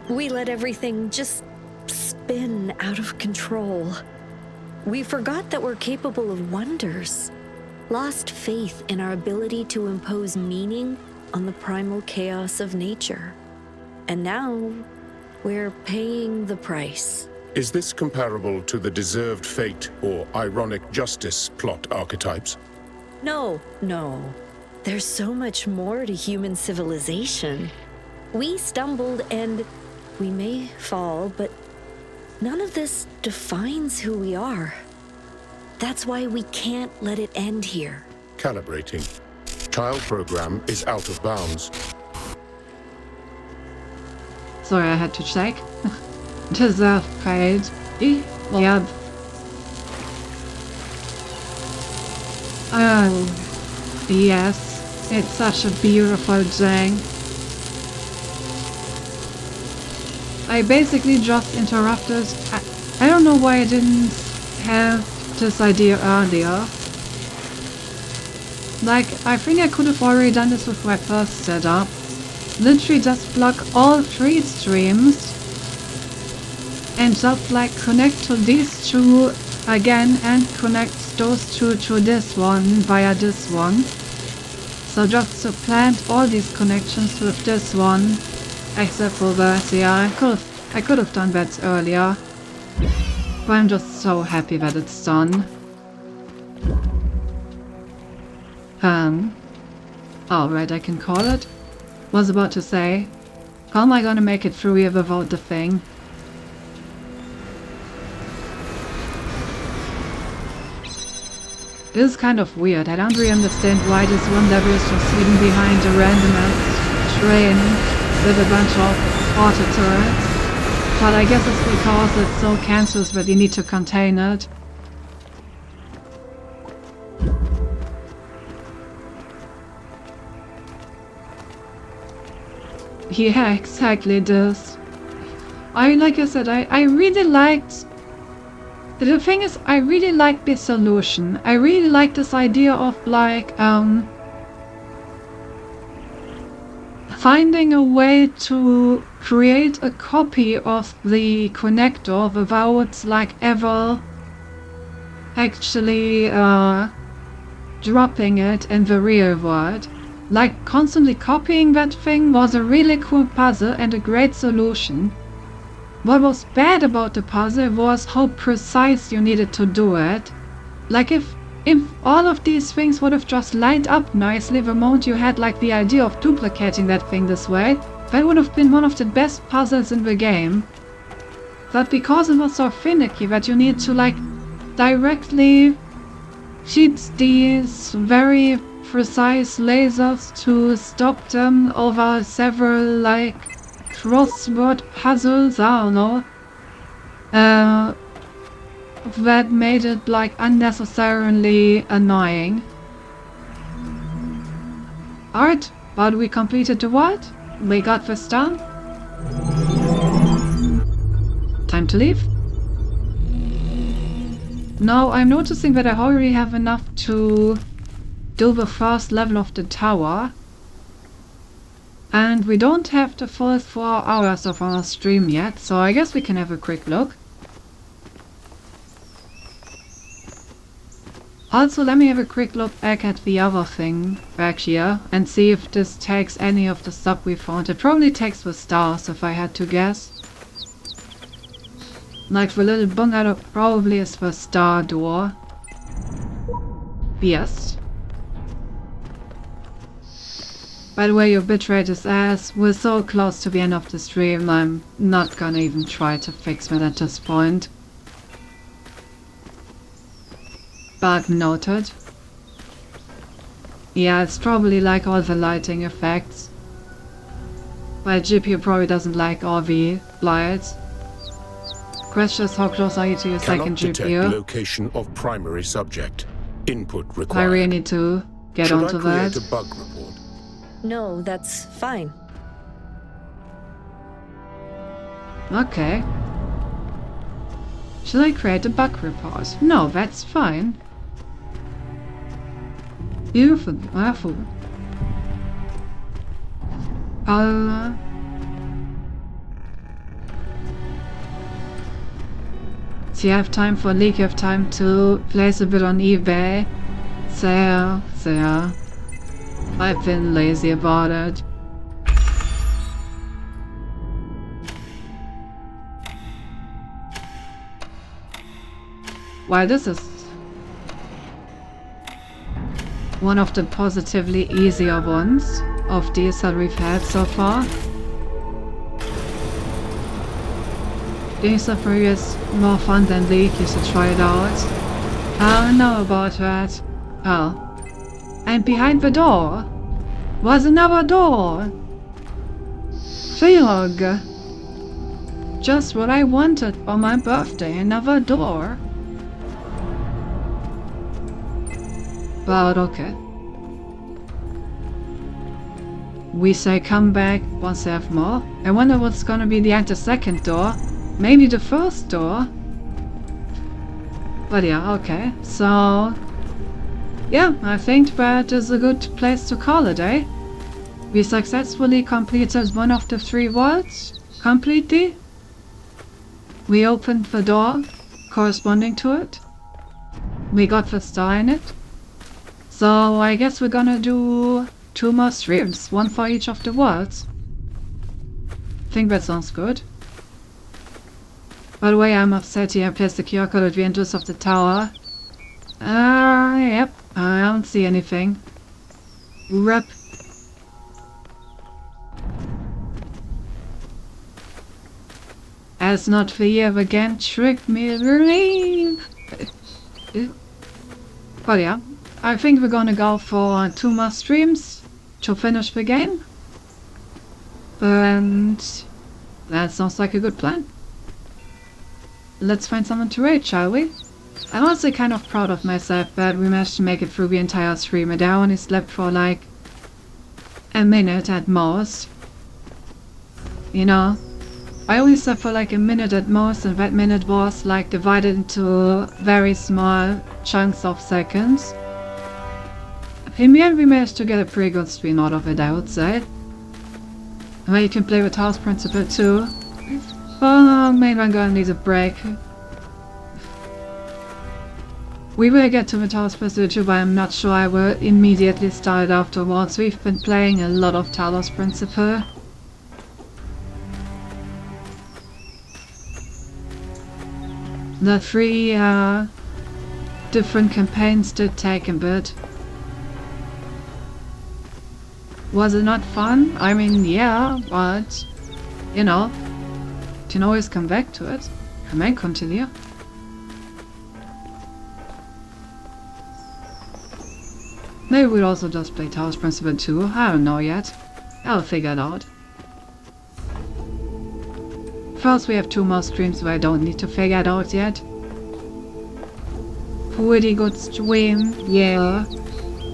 We let everything just spin out of control. We forgot that we're capable of wonders. Lost faith in our ability to impose meaning on the primal chaos of nature. And now, we're paying the price. Is this comparable to the deserved fate or ironic justice plot archetypes? No. There's so much more to human civilization. We stumbled and we may fall, but none of this defines who we are. That's why we can't let it end here. Calibrating. Child program is out of bounds. Sorry, I had to check. Deserve paid. Yep. Oh, yes. It's such a beautiful thing. I basically just interrupted. I don't know why I didn't have this idea earlier. Like, I think I could have already done this with my first setup. Literally just block all 3 streams and just like connect to these 2 again and connect those 2 to this one via this one. So just supplant all these connections with this one, except for that. Yeah, I could have done that earlier, but I'm just so happy that it's done. Alright, I can call it. Was about to say, how am I gonna make it through here without the thing? This is kind of weird. I don't really understand why this one level is just hidden behind a random ass train with a bunch of auto turrets. But I guess it's because it's so cancerous that you need to contain it. Yeah, exactly this. Like I said, I really liked... The thing is, I really like this solution. I really like this idea of like, finding a way to create a copy of the connector without like ever actually dropping it in the real world. Like, constantly copying that thing was a really cool puzzle and a great solution. What was bad about the puzzle was how precise you needed to do it. Like, if all of these things would have just lined up nicely the moment you had like the idea of duplicating that thing this way, that would have been one of the best puzzles in the game. But because it was so finicky that you need to like directly shoot these very precise lasers to stop them over several like crossword puzzles, I don't know. That made it like unnecessarily annoying. Alright, but we completed the what? We got this done. Time to leave. Now I'm noticing that I already have enough to do the first level of the tower. And we don't have the full 4 hours of our stream yet, so I guess we can have a quick look. Also, let me have a quick look back at the other thing back here and see if this takes any of the stuff we found. It probably takes the stars, if I had to guess. Like the little bungalow probably is the star door. Yes. By the way, your bitrate is ass. We're so close to the end of the stream, I'm not gonna even try to fix that at this point. Bug noted. Yeah, it's probably like all the lighting effects. My GPU probably doesn't like all the lights. Question is, how close are you to your second GPU? Location of primary subject. Input required. I really need to get onto that. Should I create a bug report? No, that's fine. Okay. Should I create a bug report? No, that's fine. Beautiful. So you have time for a leak, you have time to place a bit on eBay. There. I've been lazy about it. While this is one of the positively easier ones of these that we've had so far. These are for you is more fun than League, you should try it out. I don't know about that. Oh. And behind the door was another door. Philog. Just what I wanted for my birthday, another door. But okay. we say come back once they have more. I wonder what's gonna be the end the second door. Maybe the first door. But yeah, okay. So yeah, I think that is a good place to call it, eh? We successfully completed one of the 3 vaults completely. We opened the door corresponding to it. We got the star in it. So I guess we're gonna do 2 more streams, 1 for each of the worlds. I think that sounds good. By the way, I'm upset here. I placed the QR code at the entrance of the tower. Yep, I don't see anything. Rep. As not the year again tricked me. But yeah, I think we're gonna go for 2 more streams to finish the game. And that sounds like a good plan. Let's find someone to raid, shall we? I'm honestly kind of proud of myself that we managed to make it through the entire stream and I only slept for like a minute at most. You know, I only slept for like a minute at most, and that minute was like divided into very small chunks of seconds. In the end we managed to get a pretty good stream out of it, I would say. Well, you can play with House Principal too. But maybe I'm gonna need a break. We will get to the Talos Principal too, but I'm not sure I will immediately start afterwards. We've been playing a lot of Talos Principal. The 3 different campaigns did take a bit. Was it not fun? I mean, yeah, but you know, you can always come back to it. I may continue. Maybe we'll also just play Talos Principal 2. I don't know yet. I'll figure it out. First we have 2 more streams where I don't need to figure it out yet. Pretty good stream, yeah.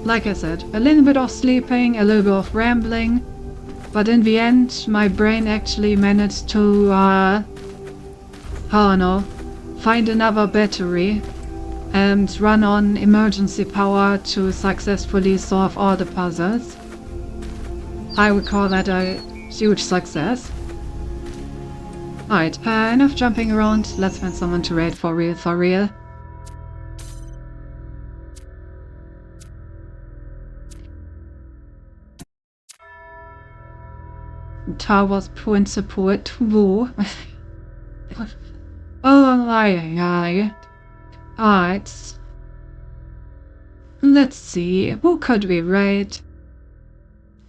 Like I said, a little bit of sleeping, a little bit of rambling. But in the end, my brain actually managed to, I don't know, find another battery and run on emergency power to successfully solve all the puzzles. I would call that a huge success. Alright, enough jumping around, let's find someone to raid for real, for real. Towers Principal 2. Oh, aye. Alright. Let's see, who could we raid?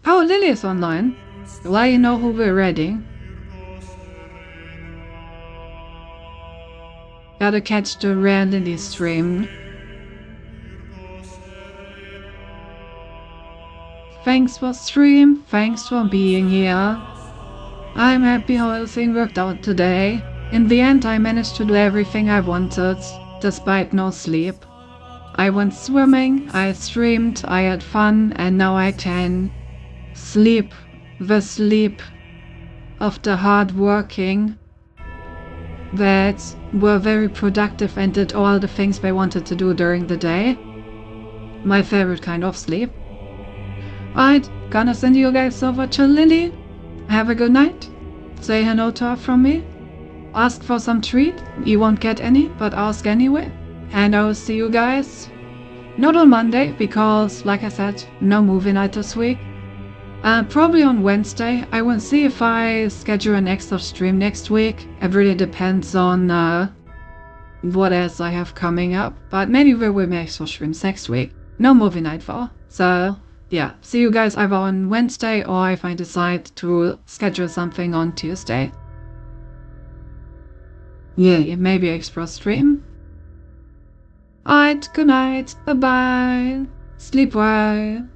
Oh, Lily is online. Well, you know who we're raiding. Gotta catch the rare Lily stream. Thanks for stream, thanks for being here. I'm happy how everything worked out today. In the end, I managed to do everything I wanted, despite no sleep. I went swimming, I streamed, I had fun, and now I can sleep the sleep of the hard working that were very productive and did all the things they wanted to do during the day. My favorite kind of sleep. Alright, gonna send you guys over to Lily. Have a good night. Say hello to her from me. Ask for some treat. You won't get any, but ask anyway. And I will see you guys not on Monday, because like I said, no movie night this week. Probably on Wednesday. I will see if I schedule an extra stream next week. It really depends on what else I have coming up. But maybe we will make extra streams next week. No movie night though. So yeah, see you guys either on Wednesday or if I decide to schedule something on Tuesday. Yeah, maybe extra stream. Alright, good night, bye bye, sleep well.